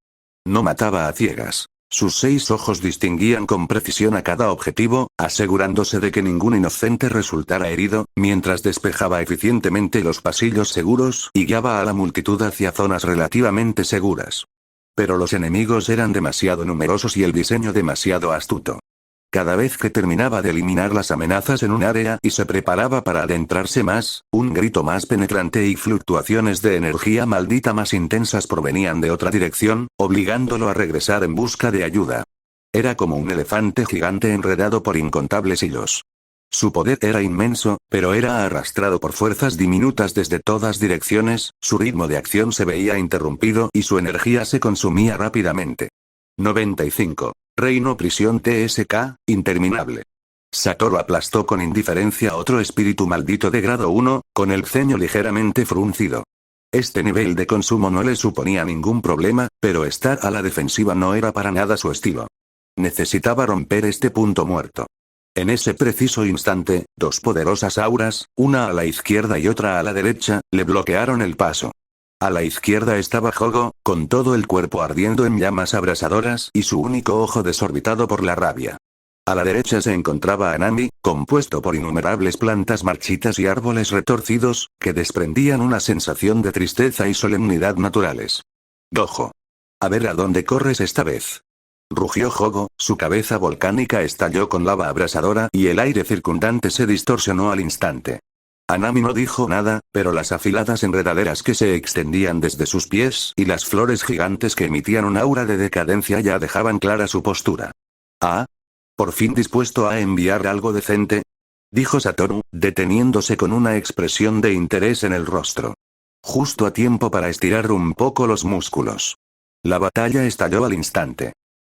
No mataba a ciegas. Sus 6 ojos distinguían con precisión a cada objetivo, asegurándose de que ningún inocente resultara herido, mientras despejaba eficientemente los pasillos seguros y guiaba a la multitud hacia zonas relativamente seguras. Pero los enemigos eran demasiado numerosos y el diseño demasiado astuto. Cada vez que terminaba de eliminar las amenazas en un área y se preparaba para adentrarse más, un grito más penetrante y fluctuaciones de energía maldita más intensas provenían de otra dirección, obligándolo a regresar en busca de ayuda. Era como un elefante gigante enredado por incontables hilos. Su poder era inmenso, pero era arrastrado por fuerzas diminutas desde todas direcciones, su ritmo de acción se veía interrumpido y su energía se consumía rápidamente. 95. Reino Prisión TSK, interminable. Satoru aplastó con indiferencia a otro espíritu maldito de grado 1, con el ceño ligeramente fruncido. Este nivel de consumo no le suponía ningún problema, pero estar a la defensiva no era para nada su estilo. Necesitaba romper este punto muerto. En ese preciso instante, 2 poderosas auras, una a la izquierda y otra a la derecha, le bloquearon el paso. A la izquierda estaba Jogo, con todo el cuerpo ardiendo en llamas abrasadoras y su único ojo desorbitado por la rabia. A la derecha se encontraba Anami, compuesto por innumerables plantas marchitas y árboles retorcidos, que desprendían una sensación de tristeza y solemnidad naturales. Gojo. A ver a dónde corres esta vez. Rugió Jogo, su cabeza volcánica estalló con lava abrasadora y el aire circundante se distorsionó al instante. Anami no dijo nada, pero las afiladas enredaderas que se extendían desde sus pies y las flores gigantes que emitían un aura de decadencia ya dejaban clara su postura. ¿Ah? ¿Por fin dispuesto a enviar algo decente? Dijo Satoru, deteniéndose con una expresión de interés en el rostro. Justo a tiempo para estirar un poco los músculos. La batalla estalló al instante.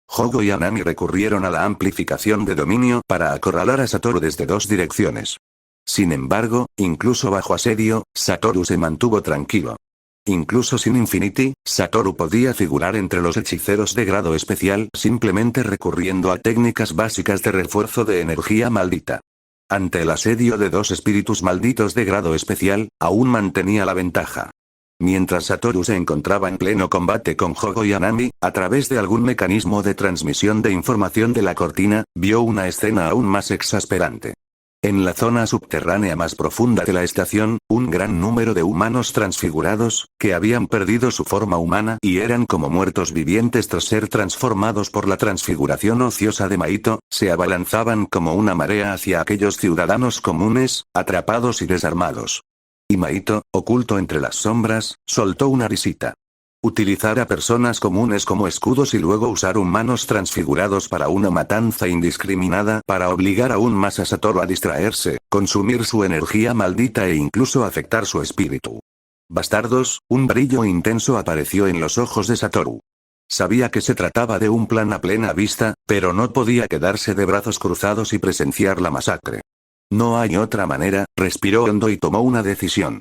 Jogo y Anami recurrieron a la amplificación de dominio para acorralar a Satoru desde 2 direcciones. Sin embargo, incluso bajo asedio, Satoru se mantuvo tranquilo. Incluso sin Infinity, Satoru podía figurar entre los hechiceros de grado especial simplemente recurriendo a técnicas básicas de refuerzo de energía maldita. Ante el asedio de 2 espíritus malditos de grado especial, aún mantenía la ventaja. Mientras Satoru se encontraba en pleno combate con Jogo y Anami, a través de algún mecanismo de transmisión de información de la cortina, vio una escena aún más exasperante. En la zona subterránea más profunda de la estación, un gran número de humanos transfigurados, que habían perdido su forma humana y eran como muertos vivientes tras ser transformados por la transfiguración ociosa de Mahito, se abalanzaban como una marea hacia aquellos ciudadanos comunes, atrapados y desarmados. Y Mahito, oculto entre las sombras, soltó una risita. Utilizar a personas comunes como escudos y luego usar humanos transfigurados para una matanza indiscriminada para obligar aún más a Satoru a distraerse, consumir su energía maldita e incluso afectar su espíritu. Bastardos, un brillo intenso apareció en los ojos de Satoru. Sabía que se trataba de un plan a plena vista, pero no podía quedarse de brazos cruzados y presenciar la masacre. No hay otra manera, respiró hondo y tomó una decisión.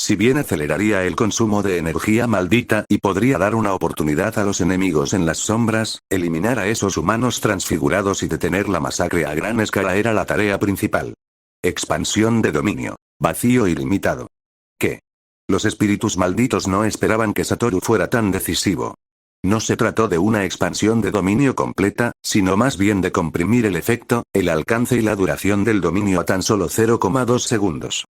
Si bien aceleraría el consumo de energía maldita y podría dar una oportunidad a los enemigos en las sombras, eliminar a esos humanos transfigurados y detener la masacre a gran escala era la tarea principal. Expansión de dominio. Vacío ilimitado. ¿Qué? Los espíritus malditos no esperaban que Satoru fuera tan decisivo. No se trató de una expansión de dominio completa, sino más bien de comprimir el efecto, el alcance y la duración del dominio a tan solo 0,2 segundos.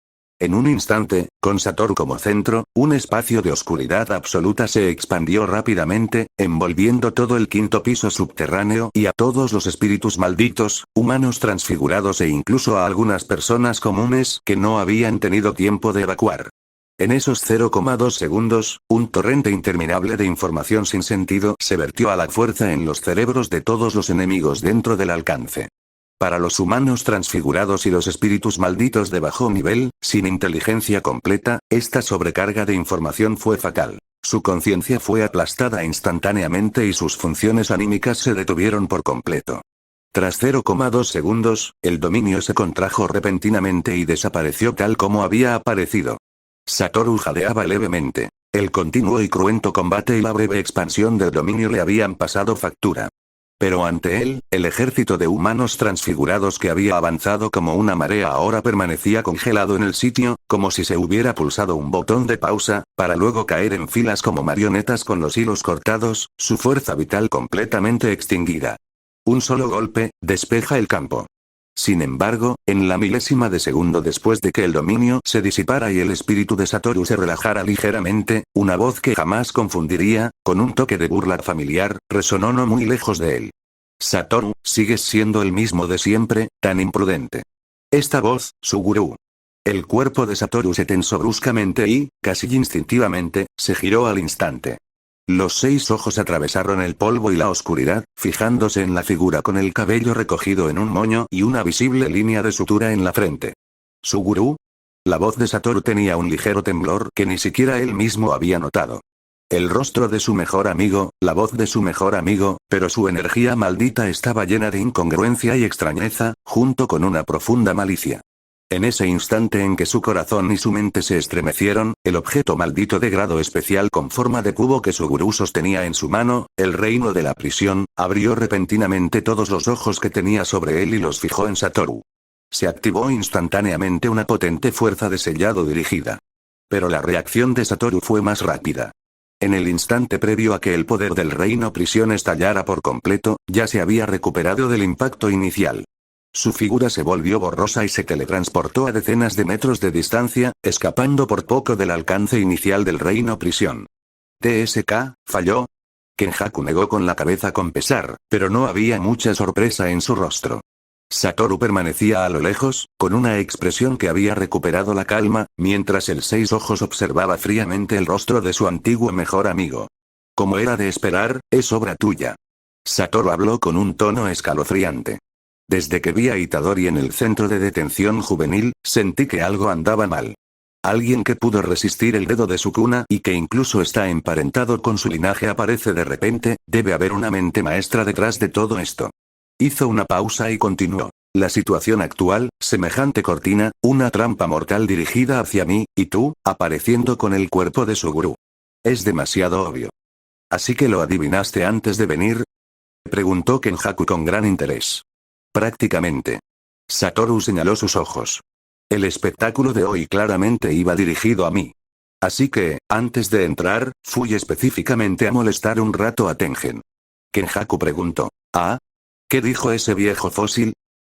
En un instante, con Satoru como centro, un espacio de oscuridad absoluta se expandió rápidamente, envolviendo todo el quinto piso subterráneo y a todos los espíritus malditos, humanos transfigurados e incluso a algunas personas comunes que no habían tenido tiempo de evacuar. En esos 0,2 segundos, un torrente interminable de información sin sentido se vertió a la fuerza en los cerebros de todos los enemigos dentro del alcance. Para los humanos transfigurados y los espíritus malditos de bajo nivel, sin inteligencia completa, esta sobrecarga de información fue fatal. Su conciencia fue aplastada instantáneamente y sus funciones anímicas se detuvieron por completo. Tras 0,2 segundos, el dominio se contrajo repentinamente y desapareció tal como había aparecido. Satoru jadeaba levemente. El continuo y cruento combate y la breve expansión del dominio le habían pasado factura. Pero ante él, el ejército de humanos transfigurados que había avanzado como una marea ahora permanecía congelado en el sitio, como si se hubiera pulsado un botón de pausa, para luego caer en filas como marionetas con los hilos cortados, su fuerza vital completamente extinguida. Un solo golpe, despeja el campo. Sin embargo, en la milésima de segundo después de que el dominio se disipara y el espíritu de Satoru se relajara ligeramente, una voz que jamás confundiría, con un toque de burla familiar, resonó no muy lejos de él. Satoru, sigues siendo el mismo de siempre, tan imprudente. Esta voz, Suguru. El cuerpo de Satoru se tensó bruscamente y, casi instintivamente, se giró al instante. Los 6 ojos atravesaron el polvo y la oscuridad, fijándose en la figura con el cabello recogido en un moño y una visible línea de sutura en la frente. ¿Suguru? La voz de Satoru tenía un ligero temblor que ni siquiera él mismo había notado. El rostro de su mejor amigo, la voz de su mejor amigo, pero su energía maldita estaba llena de incongruencia y extrañeza, junto con una profunda malicia. En ese instante en que su corazón y su mente se estremecieron, el objeto maldito de grado especial con forma de cubo que Suguru sostenía en su mano, el reino de la prisión, abrió repentinamente todos los ojos que tenía sobre él y los fijó en Satoru. Se activó instantáneamente una potente fuerza de sellado dirigida. Pero la reacción de Satoru fue más rápida. En el instante previo a que el poder del reino prisión estallara por completo, ya se había recuperado del impacto inicial. Su figura se volvió borrosa y se teletransportó a decenas de metros de distancia, escapando por poco del alcance inicial del reino prisión. ¿TSK, falló? Kenjaku negó con la cabeza con pesar, pero no había mucha sorpresa en su rostro. Satoru permanecía a lo lejos, con una expresión que había recuperado la calma, mientras el 6 ojos observaba fríamente el rostro de su antiguo mejor amigo. Como era de esperar, es obra tuya. Satoru habló con un tono escalofriante. Desde que vi a Itadori en el centro de detención juvenil, sentí que algo andaba mal. Alguien que pudo resistir el dedo de Sukuna y que incluso está emparentado con su linaje aparece de repente, debe haber una mente maestra detrás de todo esto. Hizo una pausa y continuó. La situación actual, semejante cortina, una trampa mortal dirigida hacia mí, y tú, apareciendo con el cuerpo de Suguru. Es demasiado obvio. ¿Así que lo adivinaste antes de venir? Preguntó Kenjaku con gran interés. Prácticamente. Satoru señaló sus ojos. El espectáculo de hoy claramente iba dirigido a mí. Así que, antes de entrar, fui específicamente a molestar un rato a Tengen. Kenjaku preguntó. ¿Ah? ¿Qué dijo ese viejo fósil?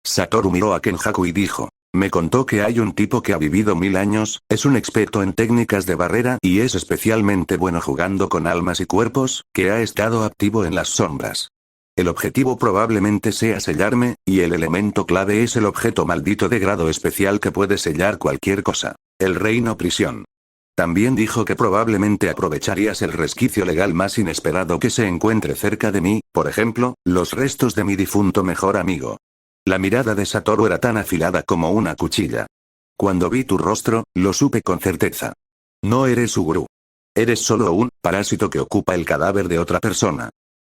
Satoru miró a Kenjaku y dijo. Me contó que hay un tipo que ha vivido 1000 años, es un experto en técnicas de barrera y es especialmente bueno jugando con almas y cuerpos, que ha estado activo en las sombras. El objetivo probablemente sea sellarme, y el elemento clave es el objeto maldito de grado especial que puede sellar cualquier cosa. El reino prisión. También dijo que probablemente aprovecharías el resquicio legal más inesperado que se encuentre cerca de mí, por ejemplo, los restos de mi difunto mejor amigo. La mirada de Satoru era tan afilada como una cuchilla. Cuando vi tu rostro, lo supe con certeza. No eres Uguru. Eres solo un parásito que ocupa el cadáver de otra persona.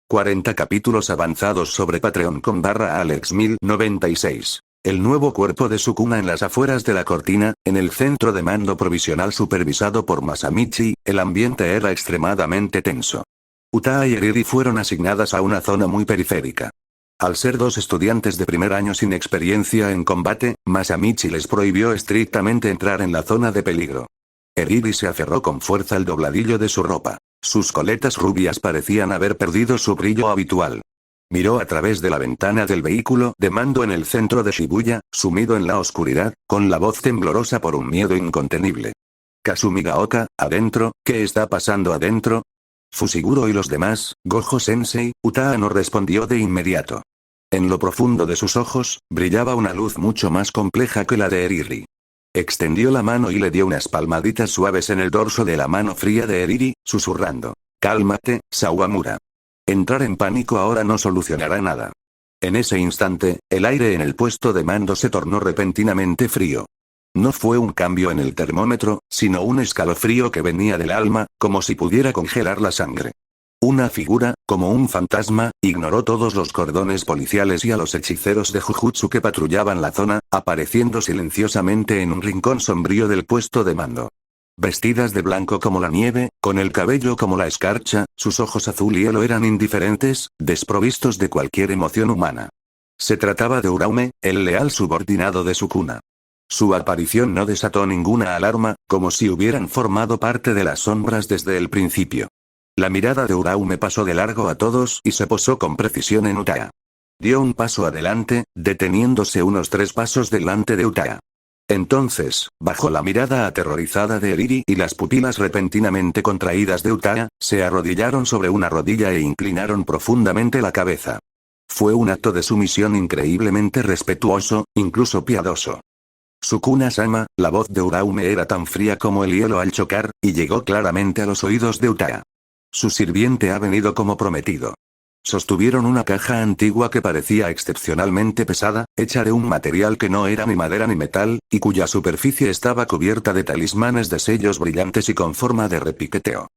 40 capítulos avanzados sobre Patreon con /Alex1096. El nuevo cuerpo de Sukuna en las afueras de la cortina, en el centro de mando provisional supervisado por Masamichi, el ambiente era extremadamente tenso. Utaa y Eriri fueron asignadas a una zona muy periférica. Al ser dos estudiantes de primer año sin experiencia en combate, Masamichi les prohibió estrictamente entrar en la zona de peligro. Eriri se aferró con fuerza al dobladillo de su ropa. Sus coletas rubias parecían haber perdido su brillo habitual. Miró a través de la ventana del vehículo de mando en el centro de Shibuya, sumido en la oscuridad, con la voz temblorosa por un miedo incontenible. Kasumi Gaoka, adentro, ¿qué está pasando adentro? Fushiguro y los demás, Gojo-sensei, Utaa no respondió de inmediato. En lo profundo de sus ojos, brillaba una luz mucho más compleja que la de Eriri. Extendió la mano y le dio unas palmaditas suaves en el dorso de la mano fría de Eriri, susurrando. Cálmate, Sawamura. Entrar en pánico ahora no solucionará nada. En ese instante, el aire en el puesto de mando se tornó repentinamente frío. No fue un cambio en el termómetro, sino un escalofrío que venía del alma, como si pudiera congelar la sangre. Una figura, como un fantasma, ignoró todos los cordones policiales y a los hechiceros de Jujutsu que patrullaban la zona, apareciendo silenciosamente en un rincón sombrío del puesto de mando. Vestidas de blanco como la nieve, con el cabello como la escarcha, sus ojos azul y hielo eran indiferentes, desprovistos de cualquier emoción humana. Se trataba de Uraume, el leal subordinado de Sukuna. Su aparición no desató ninguna alarma, como si hubieran formado parte de las sombras desde el principio. La mirada de Uraume pasó de largo a todos y se posó con precisión en Utaa. Dio un paso adelante, deteniéndose unos 3 pasos delante de Utaa. Entonces, bajo la mirada aterrorizada de Eriri y las pupilas repentinamente contraídas de Utaa, se arrodillaron sobre una rodilla e inclinaron profundamente la cabeza. Fue un acto de sumisión increíblemente respetuoso, incluso piadoso. Sukuna-sama, la voz de Uraume era tan fría como el hielo al chocar, y llegó claramente a los oídos de Utaa. Su sirviente ha venido como prometido. Sostuvieron una caja antigua que parecía excepcionalmente pesada, hecha de un material que no era ni madera ni metal, y cuya superficie estaba cubierta de talismanes de sellos brillantes y con forma de repiqueteo.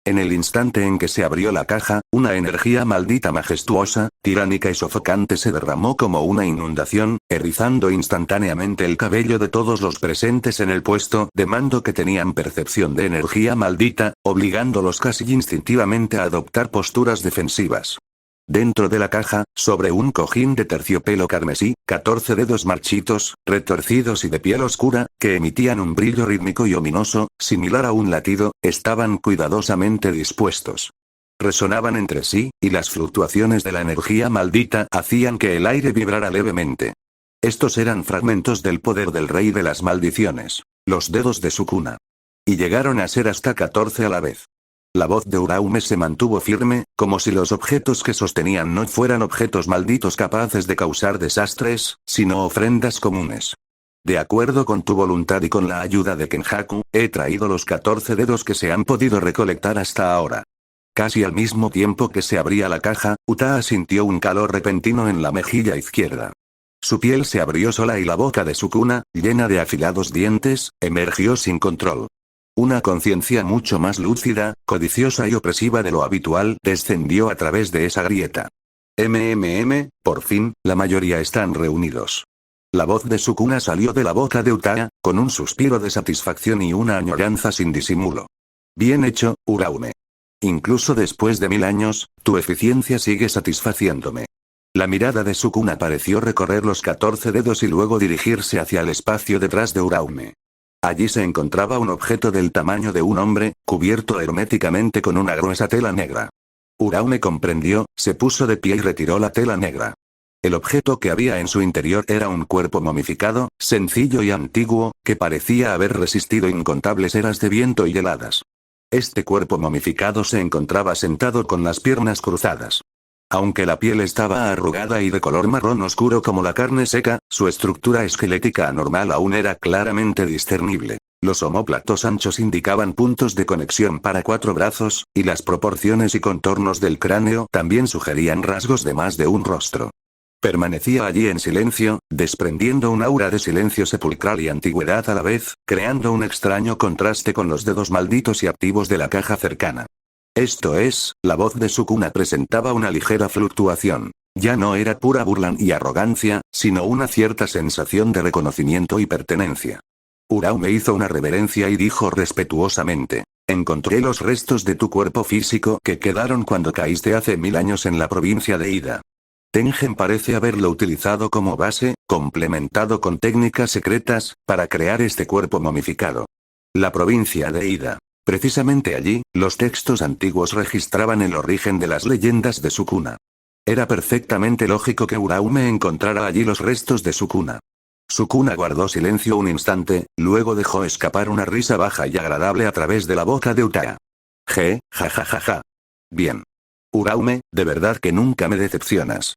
En el instante en que se abrió la caja, una energía maldita majestuosa, tiránica y sofocante se derramó como una inundación, erizando instantáneamente el cabello de todos los presentes en el puesto de mando que tenían percepción de energía maldita, obligándolos casi instintivamente a adoptar posturas defensivas. Dentro de la caja, sobre un cojín de terciopelo carmesí, 14 dedos marchitos, retorcidos y de piel oscura, que emitían un brillo rítmico y ominoso, similar a un latido, estaban cuidadosamente dispuestos. Resonaban entre sí, y las fluctuaciones de la energía maldita hacían que el aire vibrara levemente. Estos eran fragmentos del poder del rey de las maldiciones, los dedos de Sukuna. Y llegaron a ser hasta 14 a la vez. La voz de Uraume se mantuvo firme, como si los objetos que sostenían no fueran objetos malditos capaces de causar desastres, sino ofrendas comunes. De acuerdo con tu voluntad y con la ayuda de Kenjaku, he traído los 14 dedos que se han podido recolectar hasta ahora. Casi al mismo tiempo que se abría la caja, Utaa sintió un calor repentino en la mejilla izquierda. Su piel se abrió sola y la boca de Sukuna, llena de afilados dientes, emergió sin control. Una conciencia mucho más lúcida, codiciosa y opresiva de lo habitual descendió a través de esa grieta. Por fin, la mayoría están reunidos. La voz de Sukuna salió de la boca de Utaa, con un suspiro de satisfacción y una añoranza sin disimulo. Bien hecho, Uraume. Incluso después de 1000 años, tu eficiencia sigue satisfaciéndome. La mirada de Sukuna pareció recorrer los 14 dedos y luego dirigirse hacia el espacio detrás de Uraume. Allí se encontraba un objeto del tamaño de un hombre, cubierto herméticamente con una gruesa tela negra. Uraume comprendió, se puso de pie y retiró la tela negra. El objeto que había en su interior era un cuerpo momificado, sencillo y antiguo, que parecía haber resistido incontables eras de viento y heladas. Este cuerpo momificado se encontraba sentado con las piernas cruzadas. Aunque la piel estaba arrugada y de color marrón oscuro como la carne seca, su estructura esquelética anormal aún era claramente discernible. Los omóplatos anchos indicaban puntos de conexión para 4 brazos, y las proporciones y contornos del cráneo también sugerían rasgos de más de un rostro. Permanecía allí en silencio, desprendiendo un aura de silencio sepulcral y antigüedad a la vez, creando un extraño contraste con los dedos malditos y activos de la caja cercana. Esto es, la voz de Sukuna presentaba una ligera fluctuación. Ya no era pura burla y arrogancia, sino una cierta sensación de reconocimiento y pertenencia. Uraume hizo una reverencia y dijo respetuosamente: encontré los restos de tu cuerpo físico que quedaron cuando caíste hace 1000 años en la provincia de Ida. Tengen parece haberlo utilizado como base, complementado con técnicas secretas, para crear este cuerpo momificado. La provincia de Ida. Precisamente allí, los textos antiguos registraban el origen de las leyendas de Sukuna. Era perfectamente lógico que Uraume encontrara allí los restos de Sukuna. Sukuna guardó silencio un instante, luego dejó escapar una risa baja y agradable a través de la boca de Utaa. Ja, ja, ja, ja, ja. Bien. Uraume, de verdad que nunca me decepcionas.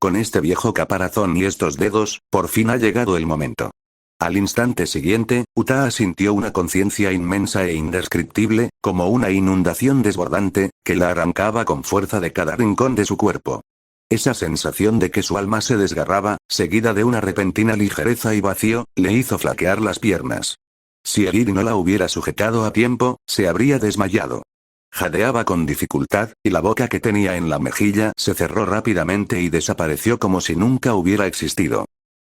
Con este viejo caparazón y estos dedos, por fin ha llegado el momento. Al instante siguiente, Utaa sintió una conciencia inmensa e indescriptible, como una inundación desbordante, que la arrancaba con fuerza de cada rincón de su cuerpo. Esa sensación de que su alma se desgarraba, seguida de una repentina ligereza y vacío, le hizo flaquear las piernas. Si Eliri no la hubiera sujetado a tiempo, se habría desmayado. Jadeaba con dificultad, y la boca que tenía en la mejilla se cerró rápidamente y desapareció como si nunca hubiera existido.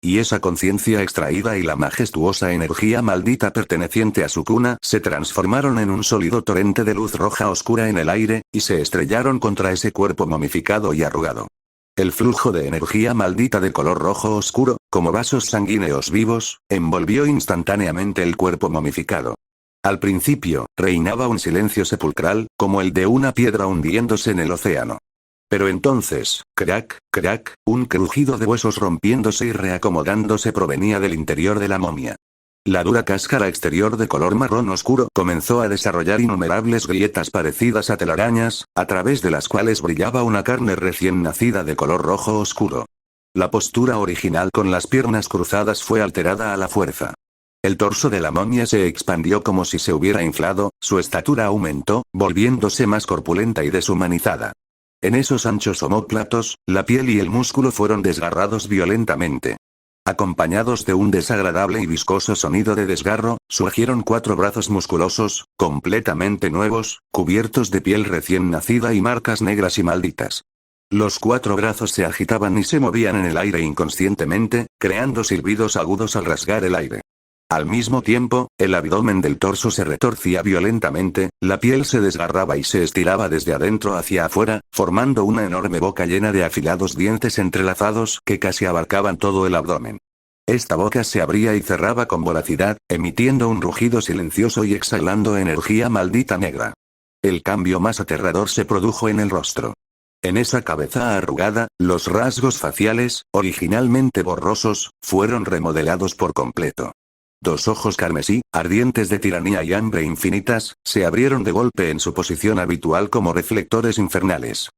Y esa conciencia extraída y la majestuosa energía maldita perteneciente a Sukuna se transformaron en un sólido torrente de luz roja oscura en el aire, y se estrellaron contra ese cuerpo momificado y arrugado. El flujo de energía maldita de color rojo oscuro, como vasos sanguíneos vivos, envolvió instantáneamente el cuerpo momificado. Al principio, reinaba un silencio sepulcral, como el de una piedra hundiéndose en el océano. Pero entonces, crack, crack, un crujido de huesos rompiéndose y reacomodándose provenía del interior de la momia. La dura cáscara exterior de color marrón oscuro comenzó a desarrollar innumerables grietas parecidas a telarañas, a través de las cuales brillaba una carne recién nacida de color rojo oscuro. La postura original con las piernas cruzadas fue alterada a la fuerza. El torso de la momia se expandió como si se hubiera inflado, su estatura aumentó, volviéndose más corpulenta y deshumanizada. En esos anchos omóplatos, la piel y el músculo fueron desgarrados violentamente. Acompañados de un desagradable y viscoso sonido de desgarro, surgieron 4 brazos musculosos, completamente nuevos, cubiertos de piel recién nacida y marcas negras y malditas. Los 4 brazos se agitaban y se movían en el aire inconscientemente, creando silbidos agudos al rasgar el aire. Al mismo tiempo, el abdomen del torso se retorcía violentamente, la piel se desgarraba y se estiraba desde adentro hacia afuera, formando una enorme boca llena de afilados dientes entrelazados que casi abarcaban todo el abdomen. Esta boca se abría y cerraba con voracidad, emitiendo un rugido silencioso y exhalando energía maldita negra. El cambio más aterrador se produjo en el rostro. En esa cabeza arrugada, los rasgos faciales, originalmente borrosos, fueron remodelados por completo. 2 ojos carmesí, ardientes de tiranía y hambre infinitas, se abrieron de golpe en su posición habitual como reflectores infernales.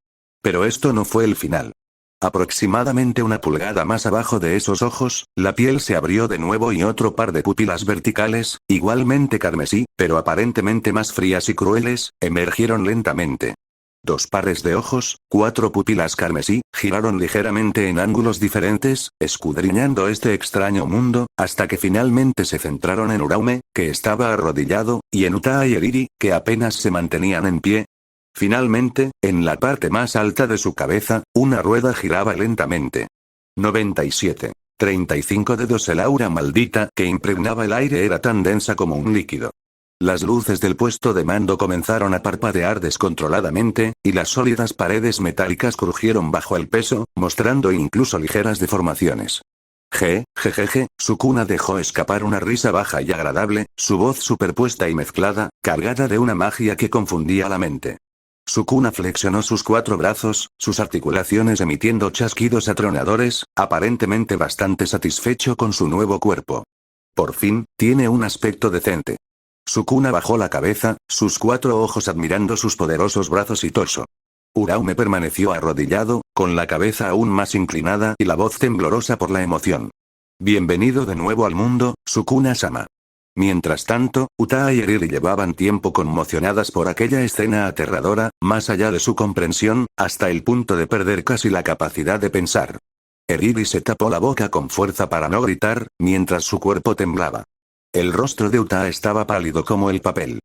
Pero esto no fue el final. Aproximadamente 1 pulgada más abajo de esos ojos, la piel se abrió de nuevo y otro par de pupilas verticales, igualmente carmesí, pero aparentemente más frías y crueles, emergieron lentamente. 2 pares de ojos, 4 pupilas carmesí, giraron ligeramente en ángulos diferentes, escudriñando este extraño mundo, hasta que finalmente se centraron en Uraume, que estaba arrodillado, y en Utaa y Eliri, que apenas se mantenían en pie. Finalmente, en la parte más alta de su cabeza, una rueda giraba lentamente. 97. 35 dedos. El aura maldita que impregnaba el aire era tan densa como un líquido. Las luces del puesto de mando comenzaron a parpadear descontroladamente, y las sólidas paredes metálicas crujieron bajo el peso, mostrando incluso ligeras deformaciones. Jejeje, Sukuna dejó escapar una risa baja y agradable, su voz superpuesta y mezclada, cargada de una magia que confundía la mente. Sukuna flexionó sus 4 brazos, sus articulaciones emitiendo chasquidos atronadores, aparentemente bastante satisfecho con su nuevo cuerpo. Por fin, tiene un aspecto decente. Sukuna bajó la cabeza, sus 4 ojos admirando sus poderosos brazos y torso. Uraume permaneció arrodillado, con la cabeza aún más inclinada y la voz temblorosa por la emoción. Bienvenido de nuevo al mundo, Sukuna-sama. Mientras tanto, Utaa y Eriri llevaban tiempo conmocionadas por aquella escena aterradora, más allá de su comprensión, hasta el punto de perder casi la capacidad de pensar. Eriri se tapó la boca con fuerza para no gritar, mientras su cuerpo temblaba. El rostro de Utaa estaba pálido como el papel.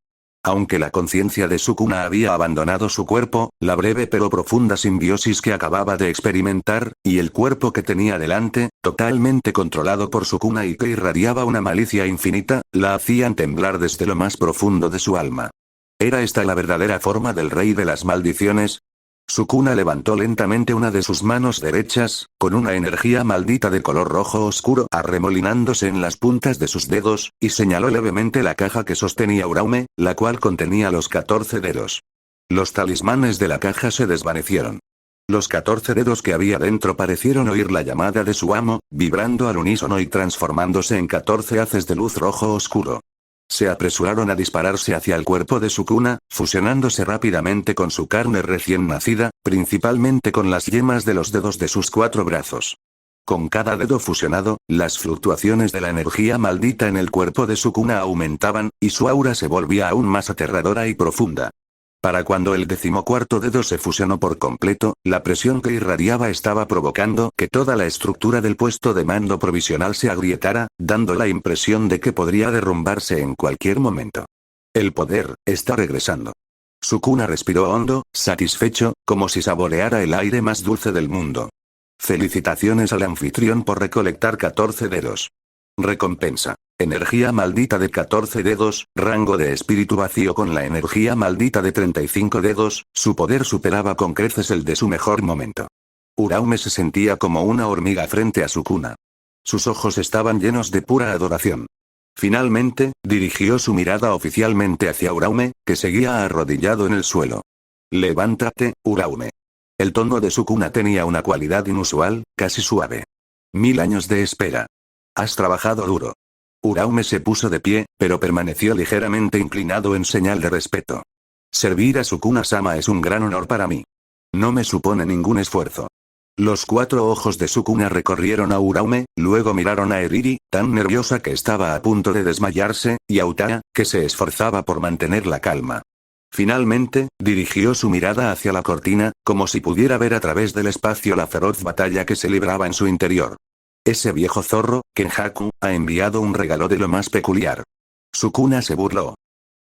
Aunque la conciencia de Sukuna había abandonado su cuerpo, la breve pero profunda simbiosis que acababa de experimentar, y el cuerpo que tenía delante, totalmente controlado por Sukuna y que irradiaba una malicia infinita, la hacían temblar desde lo más profundo de su alma. ¿Era esta la verdadera forma del rey de las maldiciones? Sukuna levantó lentamente una de sus manos derechas, con una energía maldita de color rojo oscuro arremolinándose en las puntas de sus dedos, y señaló levemente la caja que sostenía Uraume, la cual contenía los 14 dedos. Los talismanes de la caja se desvanecieron. Los 14 dedos que había dentro parecieron oír la llamada de su amo, vibrando al unísono y transformándose en 14 haces de luz rojo oscuro. Se apresuraron a dispararse hacia el cuerpo de Sukuna, fusionándose rápidamente con su carne recién nacida, principalmente con las yemas de los dedos de sus 4 brazos. Con cada dedo fusionado, las fluctuaciones de la energía maldita en el cuerpo de Sukuna aumentaban, y su aura se volvía aún más aterradora y profunda. Para cuando el 14º dedo se fusionó por completo, la presión que irradiaba estaba provocando que toda la estructura del puesto de mando provisional se agrietara, dando la impresión de que podría derrumbarse en cualquier momento. El poder está regresando. Sukuna respiró hondo, satisfecho, como si saboreara el aire más dulce del mundo. Felicitaciones al anfitrión por recolectar 14 dedos. Recompensa. Energía maldita de 14 dedos, rango de espíritu vacío con la energía maldita de 35 dedos, su poder superaba con creces el de su mejor momento. Uraume se sentía como una hormiga frente a Sukuna. Sus ojos estaban llenos de pura adoración. Finalmente, dirigió su mirada oficialmente hacia Uraume, que seguía arrodillado en el suelo. Levántate, Uraume. El tono de Sukuna tenía una cualidad inusual, casi suave. 1000 años de espera. Has trabajado duro. Uraume se puso de pie, pero permaneció ligeramente inclinado en señal de respeto. Servir a Sukuna-sama es un gran honor para mí. No me supone ningún esfuerzo. Los 4 ojos de Sukuna recorrieron a Uraume, luego miraron a Eriri, tan nerviosa que estaba a punto de desmayarse, y a Utaa, que se esforzaba por mantener la calma. Finalmente, dirigió su mirada hacia la cortina, como si pudiera ver a través del espacio la feroz batalla que se libraba en su interior. Ese viejo zorro, Kenjaku, ha enviado un regalo de lo más peculiar. Sukuna se burló.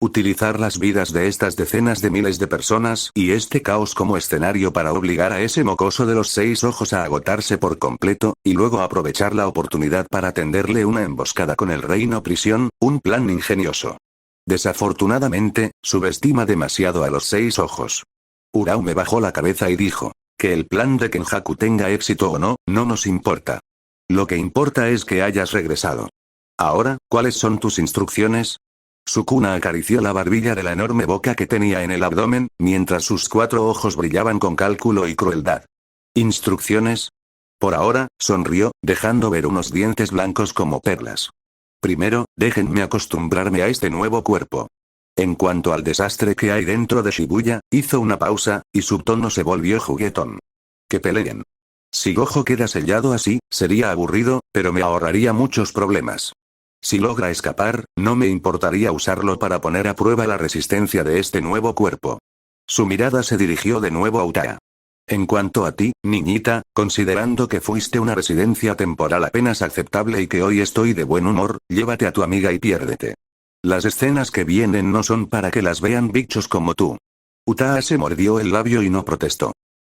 Utilizar las vidas de estas decenas de miles de personas y este caos como escenario para obligar a ese mocoso de los 6 ojos a agotarse por completo, y luego aprovechar la oportunidad para tenderle una emboscada con el reino prisión, un plan ingenioso. Desafortunadamente, subestima demasiado a los 6 ojos. Uraume bajó la cabeza y dijo, que el plan de Kenjaku tenga éxito o no, no nos importa. Lo que importa es que hayas regresado. Ahora, ¿cuáles son tus instrucciones? Sukuna acarició la barbilla de la enorme boca que tenía en el abdomen, mientras sus 4 ojos brillaban con cálculo y crueldad. ¿Instrucciones? Por ahora, sonrió, dejando ver unos dientes blancos como perlas. Primero, déjenme acostumbrarme a este nuevo cuerpo. En cuanto al desastre que hay dentro de Shibuya, hizo una pausa, y su tono se volvió juguetón. Que peleen. Si Gojo queda sellado así, sería aburrido, pero me ahorraría muchos problemas. Si logra escapar, no me importaría usarlo para poner a prueba la resistencia de este nuevo cuerpo. Su mirada se dirigió de nuevo a Utaa. En cuanto a ti, niñita, considerando que fuiste una residencia temporal apenas aceptable y que hoy estoy de buen humor, llévate a tu amiga y piérdete. Las escenas que vienen no son para que las vean bichos como tú. Utaa se mordió el labio y no protestó.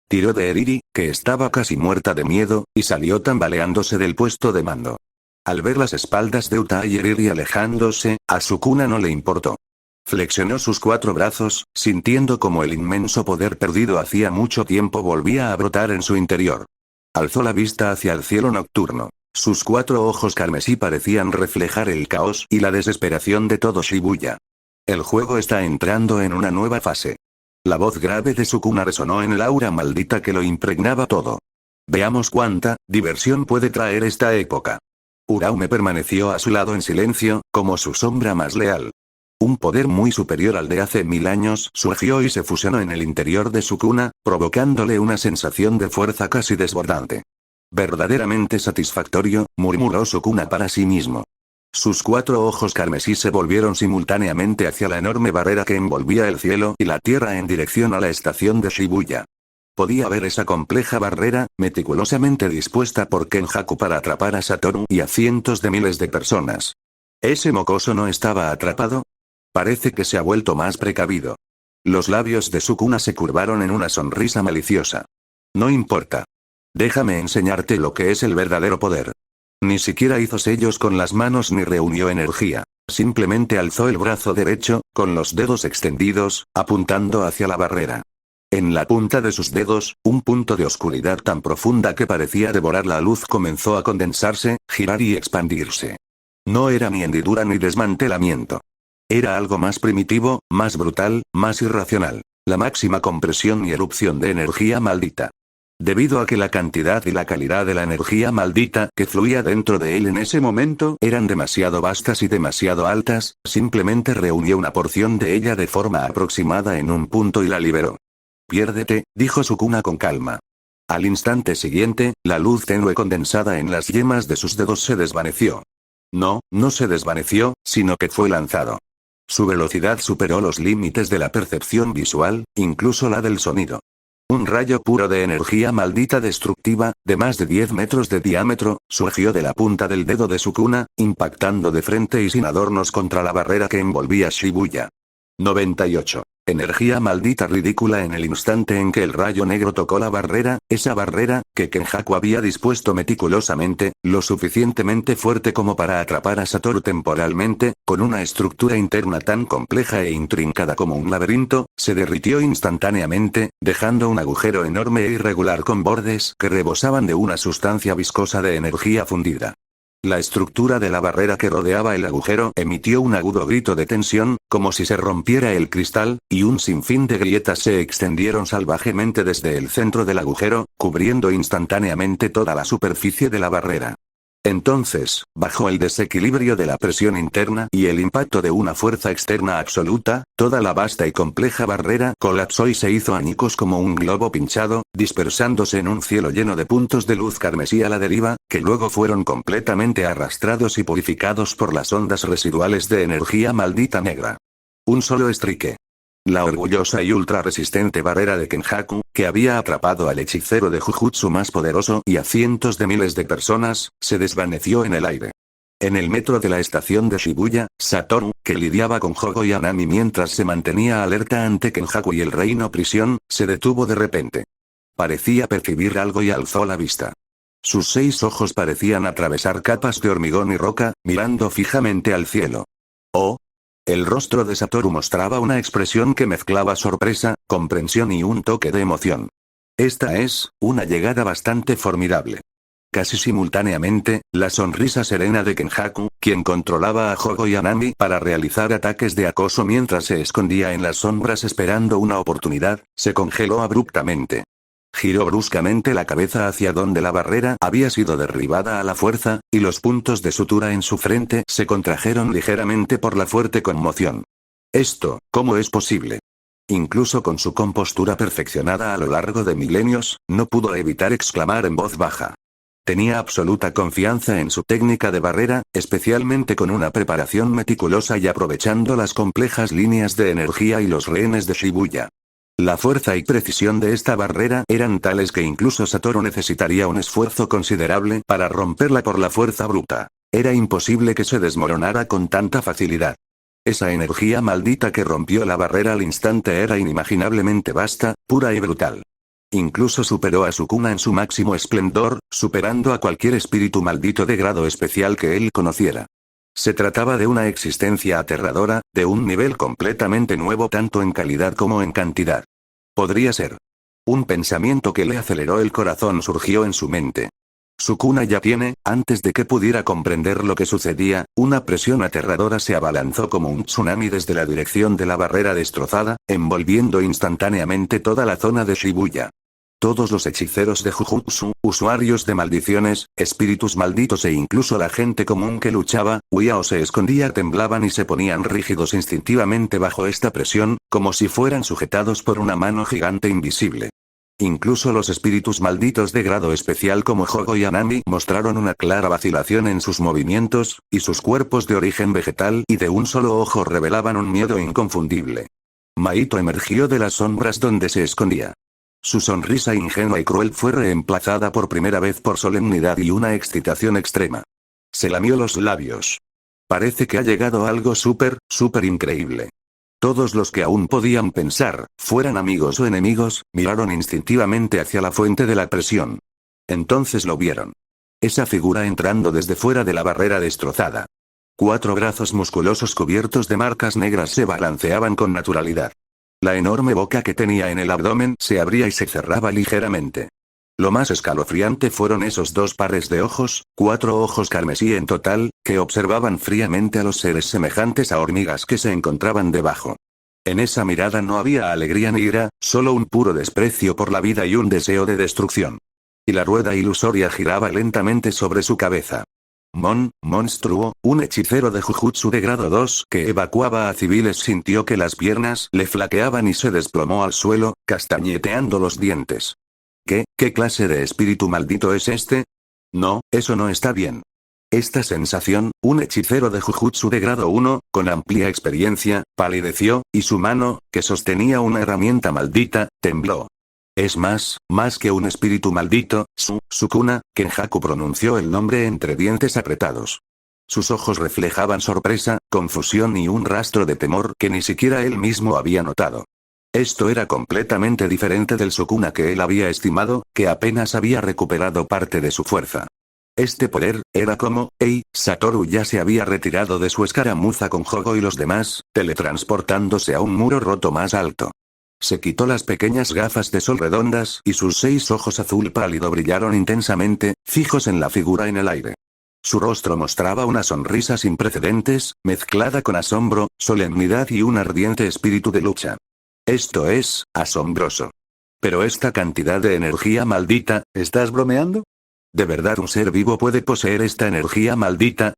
Tiró de Eriri, que estaba casi muerta de miedo, y salió tambaleándose del puesto de mando. Al ver las espaldas de Utaa y Eriri alejándose, a Sukuna no le importó. Flexionó sus 4 brazos, sintiendo como el inmenso poder perdido hacía mucho tiempo volvía a brotar en su interior. Alzó la vista hacia el cielo nocturno. Sus 4 ojos carmesí parecían reflejar el caos y la desesperación de todo Shibuya. El juego está entrando en una nueva fase. La voz grave de Sukuna resonó en el aura maldita que lo impregnaba todo. Veamos cuánta diversión puede traer esta época. Uraume permaneció a su lado en silencio, como su sombra más leal. Un poder muy superior al de hace 1000 años surgió y se fusionó en el interior de Sukuna, provocándole una sensación de fuerza casi desbordante. Verdaderamente satisfactorio, murmuró Sukuna para sí mismo. Sus 4 ojos carmesí se volvieron simultáneamente hacia la enorme barrera que envolvía el cielo y la tierra en dirección a la estación de Shibuya. Podía ver esa compleja barrera, meticulosamente dispuesta por Kenjaku para atrapar a Satoru y a cientos de miles de personas. ¿Ese mocoso no estaba atrapado? Parece que se ha vuelto más precavido. Los labios de Sukuna se curvaron en una sonrisa maliciosa. No importa. Déjame enseñarte lo que es el verdadero poder. Ni siquiera hizo sellos con las manos ni reunió energía. Simplemente alzó el brazo derecho, con los dedos extendidos, apuntando hacia la barrera. En la punta de sus dedos, un punto de oscuridad tan profunda que parecía devorar la luz comenzó a condensarse, girar y expandirse. No era ni hendidura ni desmantelamiento. Era algo más primitivo, más brutal, más irracional. La máxima compresión y erupción de energía maldita. Debido a que la cantidad y la calidad de la energía maldita que fluía dentro de él en ese momento eran demasiado vastas y demasiado altas, simplemente reunió una porción de ella de forma aproximada en un punto y la liberó. Piérdete, dijo Sukuna con calma. Al instante siguiente, la luz tenue condensada en las yemas de sus dedos se desvaneció. No, no se desvaneció, sino que fue lanzado. Su velocidad superó los límites de la percepción visual, incluso la del sonido. Un rayo puro de energía maldita destructiva, de más de 10 metros de diámetro, surgió de la punta del dedo de Sukuna, impactando de frente y sin adornos contra la barrera que envolvía Shibuya. 98. Energía maldita ridícula en el instante en que el rayo negro tocó la barrera, esa barrera, que Kenjaku había dispuesto meticulosamente, lo suficientemente fuerte como para atrapar a Satoru temporalmente, con una estructura interna tan compleja e intrincada como un laberinto, se derritió instantáneamente, dejando un agujero enorme e irregular con bordes que rebosaban de una sustancia viscosa de energía fundida. La estructura de la barrera que rodeaba el agujero emitió un agudo grito de tensión, como si se rompiera el cristal, y un sinfín de grietas se extendieron salvajemente desde el centro del agujero, cubriendo instantáneamente toda la superficie de la barrera. Entonces, bajo el desequilibrio de la presión interna y el impacto de una fuerza externa absoluta, toda la vasta y compleja barrera colapsó y se hizo añicos como un globo pinchado, dispersándose en un cielo lleno de puntos de luz carmesí a la deriva, que luego fueron completamente arrastrados y purificados por las ondas residuales de energía maldita negra. Un solo estrique. La orgullosa y ultra resistente barrera de Kenjaku, que había atrapado al hechicero de Jujutsu más poderoso y a cientos de miles de personas, se desvaneció en el aire. En el metro de la estación de Shibuya, Satoru, que lidiaba con Hogo y Anami mientras se mantenía alerta ante Kenjaku y el reino prisión, se detuvo de repente. Parecía percibir algo y alzó la vista. Sus 6 ojos parecían atravesar capas de hormigón y roca, mirando fijamente al cielo. ¡Oh! El rostro de Satoru mostraba una expresión que mezclaba sorpresa, comprensión y un toque de emoción. Esta es una llegada bastante formidable. Casi simultáneamente, la sonrisa serena de Kenjaku, quien controlaba a Hogo y a Nami para realizar ataques de acoso mientras se escondía en las sombras esperando una oportunidad, se congeló abruptamente. Giró bruscamente la cabeza hacia donde la barrera había sido derribada a la fuerza, y los puntos de sutura en su frente se contrajeron ligeramente por la fuerte conmoción. Esto, ¿cómo es posible? Incluso con su compostura perfeccionada a lo largo de milenios, no pudo evitar exclamar en voz baja. Tenía absoluta confianza en su técnica de barrera, especialmente con una preparación meticulosa y aprovechando las complejas líneas de energía y los rehenes de Shibuya. La fuerza y precisión de esta barrera eran tales que incluso Satoru necesitaría un esfuerzo considerable para romperla por la fuerza bruta. Era imposible que se desmoronara con tanta facilidad. Esa energía maldita que rompió la barrera al instante era inimaginablemente vasta, pura y brutal. Incluso superó a Sukuna en su máximo esplendor, superando a cualquier espíritu maldito de grado especial que él conociera. Se trataba de una existencia aterradora, de un nivel completamente nuevo tanto en calidad como en cantidad. Podría ser. Un pensamiento que le aceleró el corazón surgió en su mente. Sukuna ya tiene, antes de que pudiera comprender lo que sucedía, una presión aterradora se abalanzó como un tsunami desde la dirección de la barrera destrozada, envolviendo instantáneamente toda la zona de Shibuya. Todos los hechiceros de Jujutsu, usuarios de maldiciones, espíritus malditos e incluso la gente común que luchaba, huía o se escondía temblaban y se ponían rígidos instintivamente bajo esta presión, como si fueran sujetados por una mano gigante invisible. Incluso los espíritus malditos de grado especial como Hogo y Anami mostraron una clara vacilación en sus movimientos, y sus cuerpos de origen vegetal y de un solo ojo revelaban un miedo inconfundible. Maito emergió de las sombras donde se escondía. Su sonrisa ingenua y cruel fue reemplazada por primera vez por solemnidad y una excitación extrema. Se lamió los labios. Parece que ha llegado algo súper increíble. Todos los que aún podían pensar, fueran amigos o enemigos, miraron instintivamente hacia la fuente de la presión. Entonces lo vieron. Esa figura entrando desde fuera de la barrera destrozada. 4 brazos musculosos cubiertos de marcas negras se balanceaban con naturalidad. La enorme boca que tenía en el abdomen se abría y se cerraba ligeramente. Lo más escalofriante fueron esos 2 pares de ojos, 4 ojos carmesí en total, que observaban fríamente a los seres semejantes a hormigas que se encontraban debajo. En esa mirada no había alegría ni ira, solo un puro desprecio por la vida y un deseo de destrucción. Y la rueda ilusoria giraba lentamente sobre su cabeza. Monstruo, un hechicero de Jujutsu de grado 2 que evacuaba a civiles, sintió que las piernas le flaqueaban y se desplomó al suelo, castañeteando los dientes. ¿Qué clase de espíritu maldito es este? No, eso no está bien. Esta sensación, un hechicero de Jujutsu de grado 1, con amplia experiencia, palideció, y su mano, que sostenía una herramienta maldita, tembló. Es más que un espíritu maldito, Sukuna, Kenjaku pronunció el nombre entre dientes apretados. Sus ojos reflejaban sorpresa, confusión y un rastro de temor que ni siquiera él mismo había notado. Esto era completamente diferente del Sukuna que él había estimado, que apenas había recuperado parte de su fuerza. Este poder, era como, Satoru ya se había retirado de su escaramuza con Hogo y los demás, teletransportándose a un muro roto más alto. Se quitó las pequeñas gafas de sol redondas y sus 6 ojos azul pálido brillaron intensamente, fijos en la figura en el aire. Su rostro mostraba una sonrisa sin precedentes, mezclada con asombro, solemnidad y un ardiente espíritu de lucha. Esto es asombroso. Pero esta cantidad de energía maldita, ¿estás bromeando? ¿De verdad un ser vivo puede poseer esta energía maldita?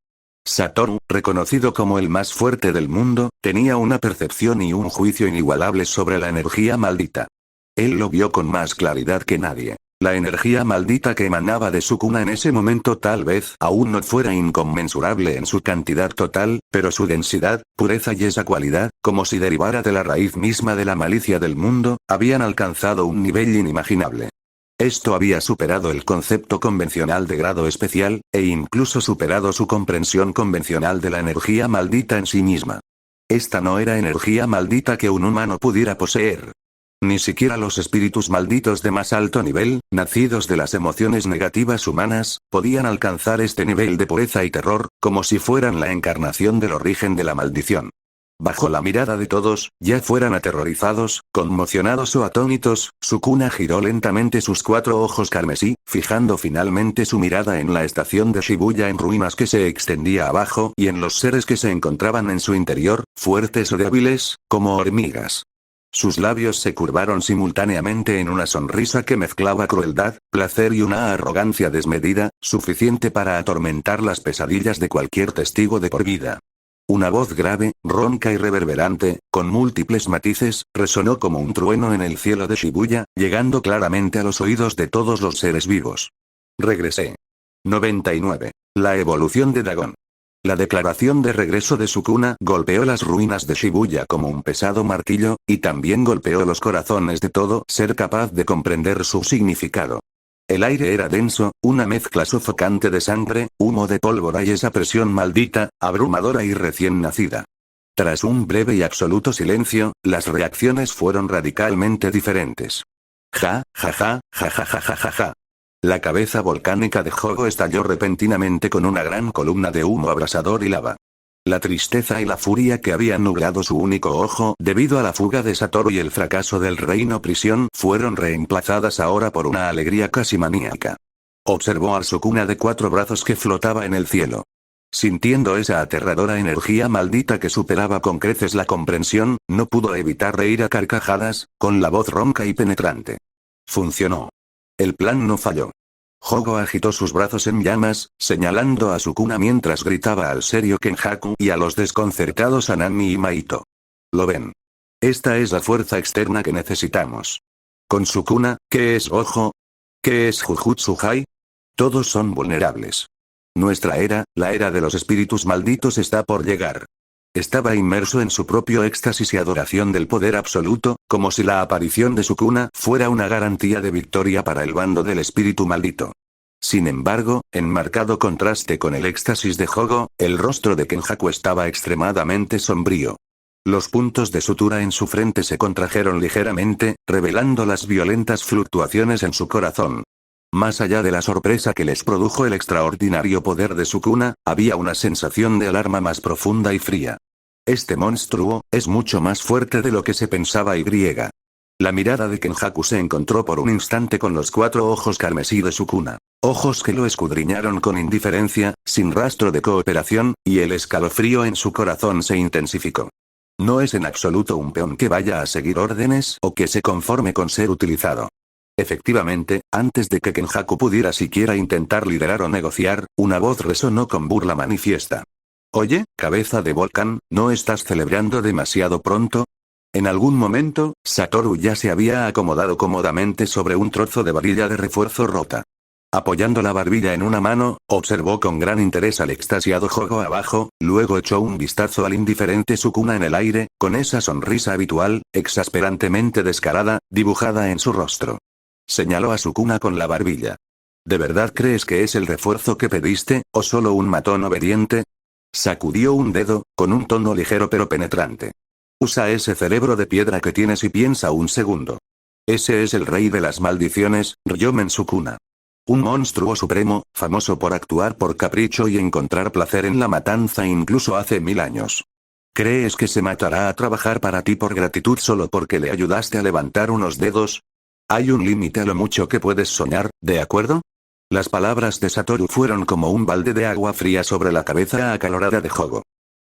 Satoru, reconocido como el más fuerte del mundo, tenía una percepción y un juicio inigualables sobre la energía maldita. Él lo vio con más claridad que nadie. La energía maldita que emanaba de Sukuna en ese momento tal vez aún no fuera inconmensurable en su cantidad total, pero su densidad, pureza y esa cualidad, como si derivara de la raíz misma de la malicia del mundo, habían alcanzado un nivel inimaginable. Esto había superado el concepto convencional de grado especial, e incluso superado su comprensión convencional de la energía maldita en sí misma. Esta no era energía maldita que un humano pudiera poseer. Ni siquiera los espíritus malditos de más alto nivel, nacidos de las emociones negativas humanas, podían alcanzar este nivel de pureza y terror, como si fueran la encarnación del origen de la maldición. Bajo la mirada de todos, ya fueran aterrorizados, conmocionados o atónitos, Sukuna giró lentamente sus 4 ojos carmesí, fijando finalmente su mirada en la estación de Shibuya en ruinas que se extendía abajo y en los seres que se encontraban en su interior, fuertes o débiles, como hormigas. Sus labios se curvaron simultáneamente en una sonrisa que mezclaba crueldad, placer y una arrogancia desmedida, suficiente para atormentar las pesadillas de cualquier testigo de por vida. Una voz grave, ronca y reverberante, con múltiples matices, resonó como un trueno en el cielo de Shibuya, llegando claramente a los oídos de todos los seres vivos. Regresé. 99. La evolución de Dagon. La declaración de regreso de Sukuna golpeó las ruinas de Shibuya como un pesado martillo, y también golpeó los corazones de todo ser capaz de comprender su significado. El aire era denso, una mezcla sofocante de sangre, humo de pólvora y esa presión maldita, abrumadora y recién nacida. Tras un breve y absoluto silencio, las reacciones fueron radicalmente diferentes. Ja. La cabeza volcánica de Hogo estalló repentinamente con una gran columna de humo abrasador y lava. La tristeza y la furia que habían nublado su único ojo debido a la fuga de Satoru y el fracaso del reino prisión fueron reemplazadas ahora por una alegría casi maníaca. Observó a Sukuna de 4 brazos que flotaba en el cielo. Sintiendo esa aterradora energía maldita que superaba con creces la comprensión, no pudo evitar reír a carcajadas, con la voz ronca y penetrante. Funcionó. El plan no falló. Hogo agitó sus brazos en llamas, señalando a Sukuna mientras gritaba al serio Kenjaku y a los desconcertados Anami y Maito. ¿Lo ven? Esta es la fuerza externa que necesitamos. Con Sukuna, ¿qué es Gojo? ¿Qué es Jujutsu Hai? Todos son vulnerables. Nuestra era, la era de los espíritus malditos está por llegar. Estaba inmerso en su propio éxtasis y adoración del poder absoluto, como si la aparición de Sukuna fuera una garantía de victoria para el bando del espíritu maldito. Sin embargo, en marcado contraste con el éxtasis de Hogo, el rostro de Kenjaku estaba extremadamente sombrío. Los puntos de sutura en su frente se contrajeron ligeramente, revelando las violentas fluctuaciones en su corazón. Más allá de la sorpresa que les produjo el extraordinario poder de Sukuna, había una sensación de alarma más profunda y fría. Este monstruo es mucho más fuerte de lo que se pensaba y griega. La mirada de Kenjaku se encontró por un instante con los 4 ojos carmesí de Sukuna. Ojos que lo escudriñaron con indiferencia, sin rastro de cooperación, y el escalofrío en su corazón se intensificó. No es en absoluto un peón que vaya a seguir órdenes o que se conforme con ser utilizado. Efectivamente, antes de que Kenjaku pudiera siquiera intentar liderar o negociar, una voz resonó con burla manifiesta. Oye, cabeza de volcán, ¿no estás celebrando demasiado pronto? En algún momento, Satoru ya se había acomodado cómodamente sobre un trozo de varilla de refuerzo rota. Apoyando la barbilla en una mano, observó con gran interés al extasiado Hogo abajo, luego echó un vistazo al indiferente Sukuna en el aire, con esa sonrisa habitual, exasperantemente descarada, dibujada en su rostro. Señaló a Sukuna con la barbilla. ¿De verdad crees que es el refuerzo que pediste, o solo un matón obediente? Sacudió un dedo, con un tono ligero pero penetrante. Usa ese cerebro de piedra que tienes y piensa un segundo. Ese es el rey de las maldiciones, Ryomen Sukuna. Un monstruo supremo, famoso por actuar por capricho y encontrar placer en la matanza incluso hace 1000 años. ¿Crees que se matará a trabajar para ti por gratitud solo porque le ayudaste a levantar unos dedos? Hay un límite a lo mucho que puedes soñar, ¿de acuerdo? Las palabras de Satoru fueron como un balde de agua fría sobre la cabeza acalorada de Hogo.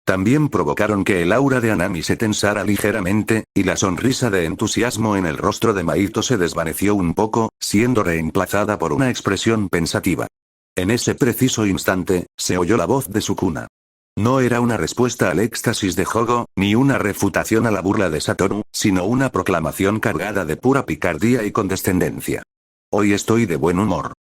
También provocaron que el aura de Anami se tensara ligeramente, y la sonrisa de entusiasmo en el rostro de Maito se desvaneció un poco, siendo reemplazada por una expresión pensativa. En ese preciso instante, se oyó la voz de Sukuna. No era una respuesta al éxtasis de Hogo, ni una refutación a la burla de Satoru, sino una proclamación cargada de pura picardía y condescendencia. Hoy estoy de buen humor.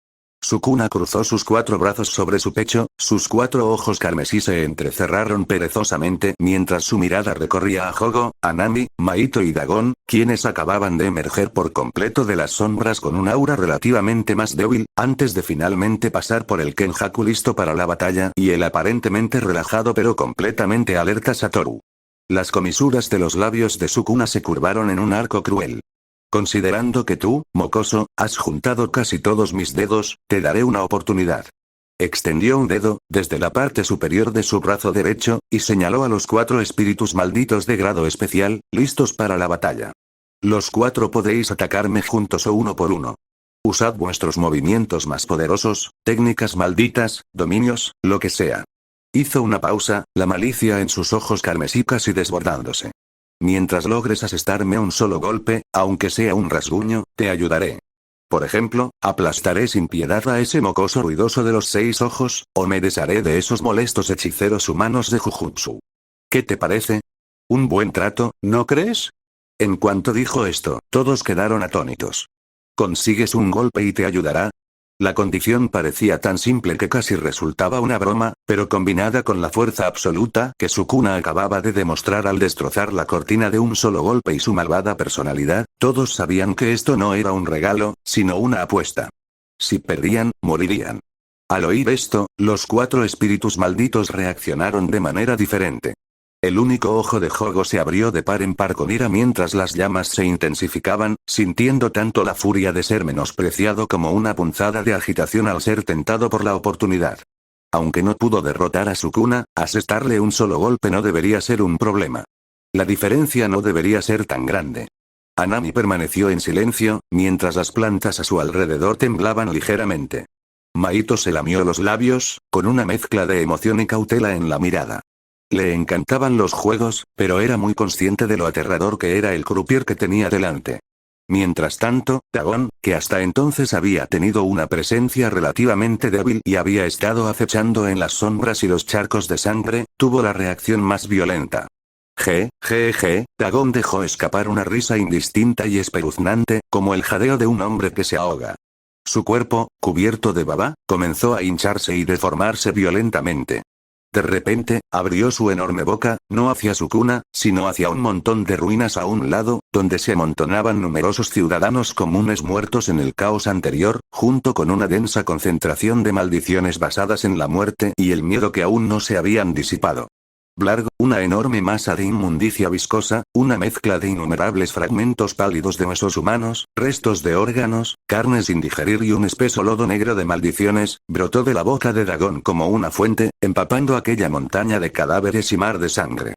Sukuna cruzó sus 4 brazos sobre su pecho, sus 4 ojos carmesí se entrecerraron perezosamente mientras su mirada recorría a Hogo, Anami, Maito y Dagon, quienes acababan de emerger por completo de las sombras con un aura relativamente más débil, antes de finalmente pasar por el Kenjaku listo para la batalla y el aparentemente relajado pero completamente alerta Satoru. Las comisuras de los labios de Sukuna se curvaron en un arco cruel. Considerando que tú, mocoso, has juntado casi todos mis dedos, te daré una oportunidad. Extendió un dedo, desde la parte superior de su brazo derecho, y señaló a los 4 espíritus malditos de grado especial, listos para la batalla. Los 4 podéis atacarme juntos o uno por uno. Usad vuestros movimientos más poderosos, técnicas malditas, dominios, lo que sea. Hizo una pausa, la malicia en sus ojos carmesí casi desbordándose. Mientras logres asestarme un solo golpe, aunque sea un rasguño, te ayudaré. Por ejemplo, aplastaré sin piedad a ese mocoso ruidoso de los 6 ojos, o me desharé de esos molestos hechiceros humanos de Jujutsu. ¿Qué te parece? Un buen trato, ¿no crees? En cuanto dijo esto, todos quedaron atónitos. ¿Consigues un golpe y te ayudará? La condición parecía tan simple que casi resultaba una broma, pero combinada con la fuerza absoluta que Sukuna acababa de demostrar al destrozar la cortina de un solo golpe y su malvada personalidad, todos sabían que esto no era un regalo, sino una apuesta. Si perdían, morirían. Al oír esto, los 4 espíritus malditos reaccionaron de manera diferente. El único ojo de Hogo se abrió de par en par con ira mientras las llamas se intensificaban, sintiendo tanto la furia de ser menospreciado como una punzada de agitación al ser tentado por la oportunidad. Aunque no pudo derrotar a Sukuna, asestarle un solo golpe no debería ser un problema. La diferencia no debería ser tan grande. Anami permaneció en silencio, mientras las plantas a su alrededor temblaban ligeramente. Maito se lamió los labios, con una mezcla de emoción y cautela en la mirada. Le encantaban los juegos, pero era muy consciente de lo aterrador que era el croupier que tenía delante. Mientras tanto, Dagon, que hasta entonces había tenido una presencia relativamente débil y había estado acechando en las sombras y los charcos de sangre, tuvo la reacción más violenta. Dagon dejó escapar una risa indistinta y espeluznante, como el jadeo de un hombre que se ahoga. Su cuerpo, cubierto de baba, comenzó a hincharse y deformarse violentamente. De repente, abrió su enorme boca, no hacia Sukuna, sino hacia un montón de ruinas a un lado, donde se amontonaban numerosos ciudadanos comunes muertos en el caos anterior, junto con una densa concentración de maldiciones basadas en la muerte y el miedo que aún no se habían disipado. Blarg, una enorme masa de inmundicia viscosa, una mezcla de innumerables fragmentos pálidos de huesos humanos, restos de órganos, carne sin digerir y un espeso lodo negro de maldiciones, brotó de la boca de Dagon como una fuente, empapando aquella montaña de cadáveres y mar de sangre.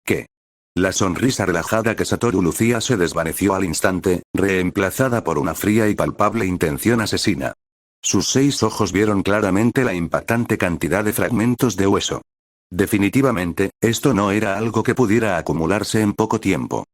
¿Qué? La sonrisa relajada que Satoru lucía se desvaneció al instante, reemplazada por una fría y palpable intención asesina. Sus 6 ojos vieron claramente la impactante cantidad de fragmentos de hueso. Definitivamente, esto no era algo que pudiera acumularse en poco tiempo.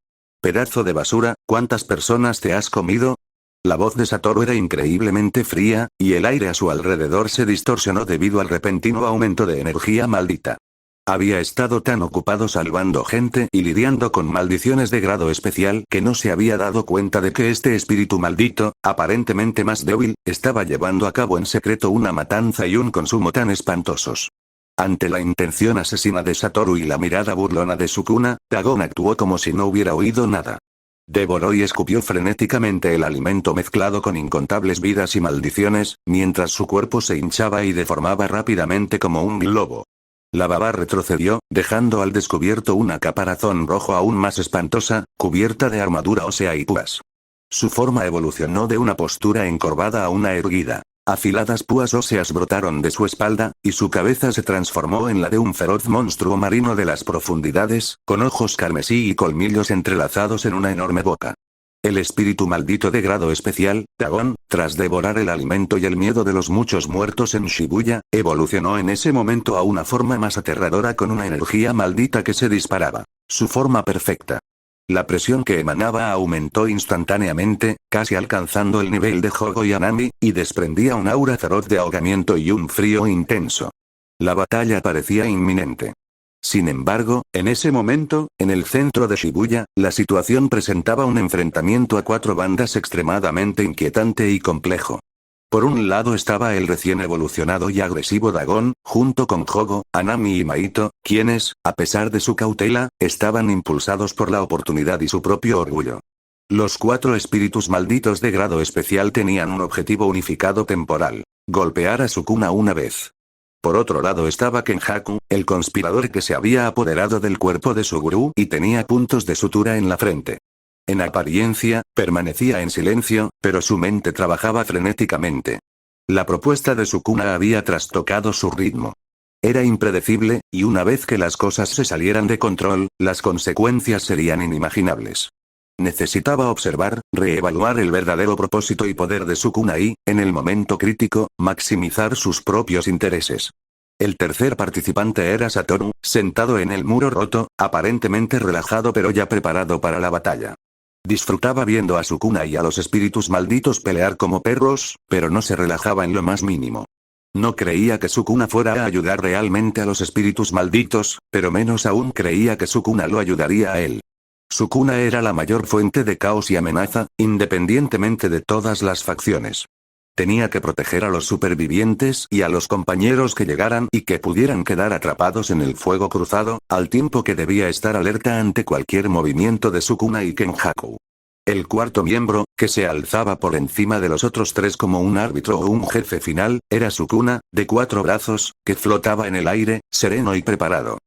Pedazo de basura, ¿cuántas personas te has comido? La voz de Satoru era increíblemente fría, y el aire a su alrededor se distorsionó debido al repentino aumento de energía maldita. Había estado tan ocupado salvando gente y lidiando con maldiciones de grado especial que no se había dado cuenta de que este espíritu maldito, aparentemente más débil, estaba llevando a cabo en secreto una matanza y un consumo tan espantosos. Ante la intención asesina de Satoru y la mirada burlona de Sukuna, Dagon actuó como si no hubiera oído nada. Devoró y escupió frenéticamente el alimento mezclado con incontables vidas y maldiciones, mientras su cuerpo se hinchaba y deformaba rápidamente como un globo. La baba retrocedió, dejando al descubierto una caparazón rojo aún más espantosa, cubierta de armadura ósea y púas. Su forma evolucionó de una postura encorvada a una erguida. Afiladas púas óseas brotaron de su espalda, y su cabeza se transformó en la de un feroz monstruo marino de las profundidades, con ojos carmesí y colmillos entrelazados en una enorme boca. El espíritu maldito de grado especial, Dagon, tras devorar el alimento y el miedo de los muchos muertos en Shibuya, evolucionó en ese momento a una forma más aterradora con una energía maldita que se disparaba. Su forma perfecta. La presión que emanaba aumentó instantáneamente, casi alcanzando el nivel de Hogo y Anami, y desprendía un aura feroz de ahogamiento y un frío intenso. La batalla parecía inminente. Sin embargo, en ese momento, en el centro de Shibuya, la situación presentaba un enfrentamiento a 4 bandas extremadamente inquietante y complejo. Por un lado estaba el recién evolucionado y agresivo Dagon, junto con Hogo, Anami y Maito, quienes, a pesar de su cautela, estaban impulsados por la oportunidad y su propio orgullo. Los 4 espíritus malditos de grado especial tenían un objetivo unificado temporal: golpear a Sukuna una vez. Por otro lado estaba Kenjaku, el conspirador que se había apoderado del cuerpo de su gurú y tenía puntos de sutura en la frente. En apariencia, permanecía en silencio, pero su mente trabajaba frenéticamente. La propuesta de Sukuna había trastocado su ritmo. Era impredecible, y una vez que las cosas se salieran de control, las consecuencias serían inimaginables. Necesitaba observar, reevaluar el verdadero propósito y poder de Sukuna y, en el momento crítico, maximizar sus propios intereses. El tercer participante era Satoru, sentado en el muro roto, aparentemente relajado pero ya preparado para la batalla. Disfrutaba viendo a Sukuna y a los espíritus malditos pelear como perros, pero no se relajaba en lo más mínimo. No creía que Sukuna fuera a ayudar realmente a los espíritus malditos, pero menos aún creía que Sukuna lo ayudaría a él. Sukuna era la mayor fuente de caos y amenaza, independientemente de todas las facciones. Tenía que proteger a los supervivientes y a los compañeros que llegaran y que pudieran quedar atrapados en el fuego cruzado, al tiempo que debía estar alerta ante cualquier movimiento de Sukuna y Kenjaku. El cuarto miembro, que se alzaba por encima de los otros 3 como un árbitro o un jefe final, era Sukuna, de 4 brazos, que flotaba en el aire, sereno y preparado.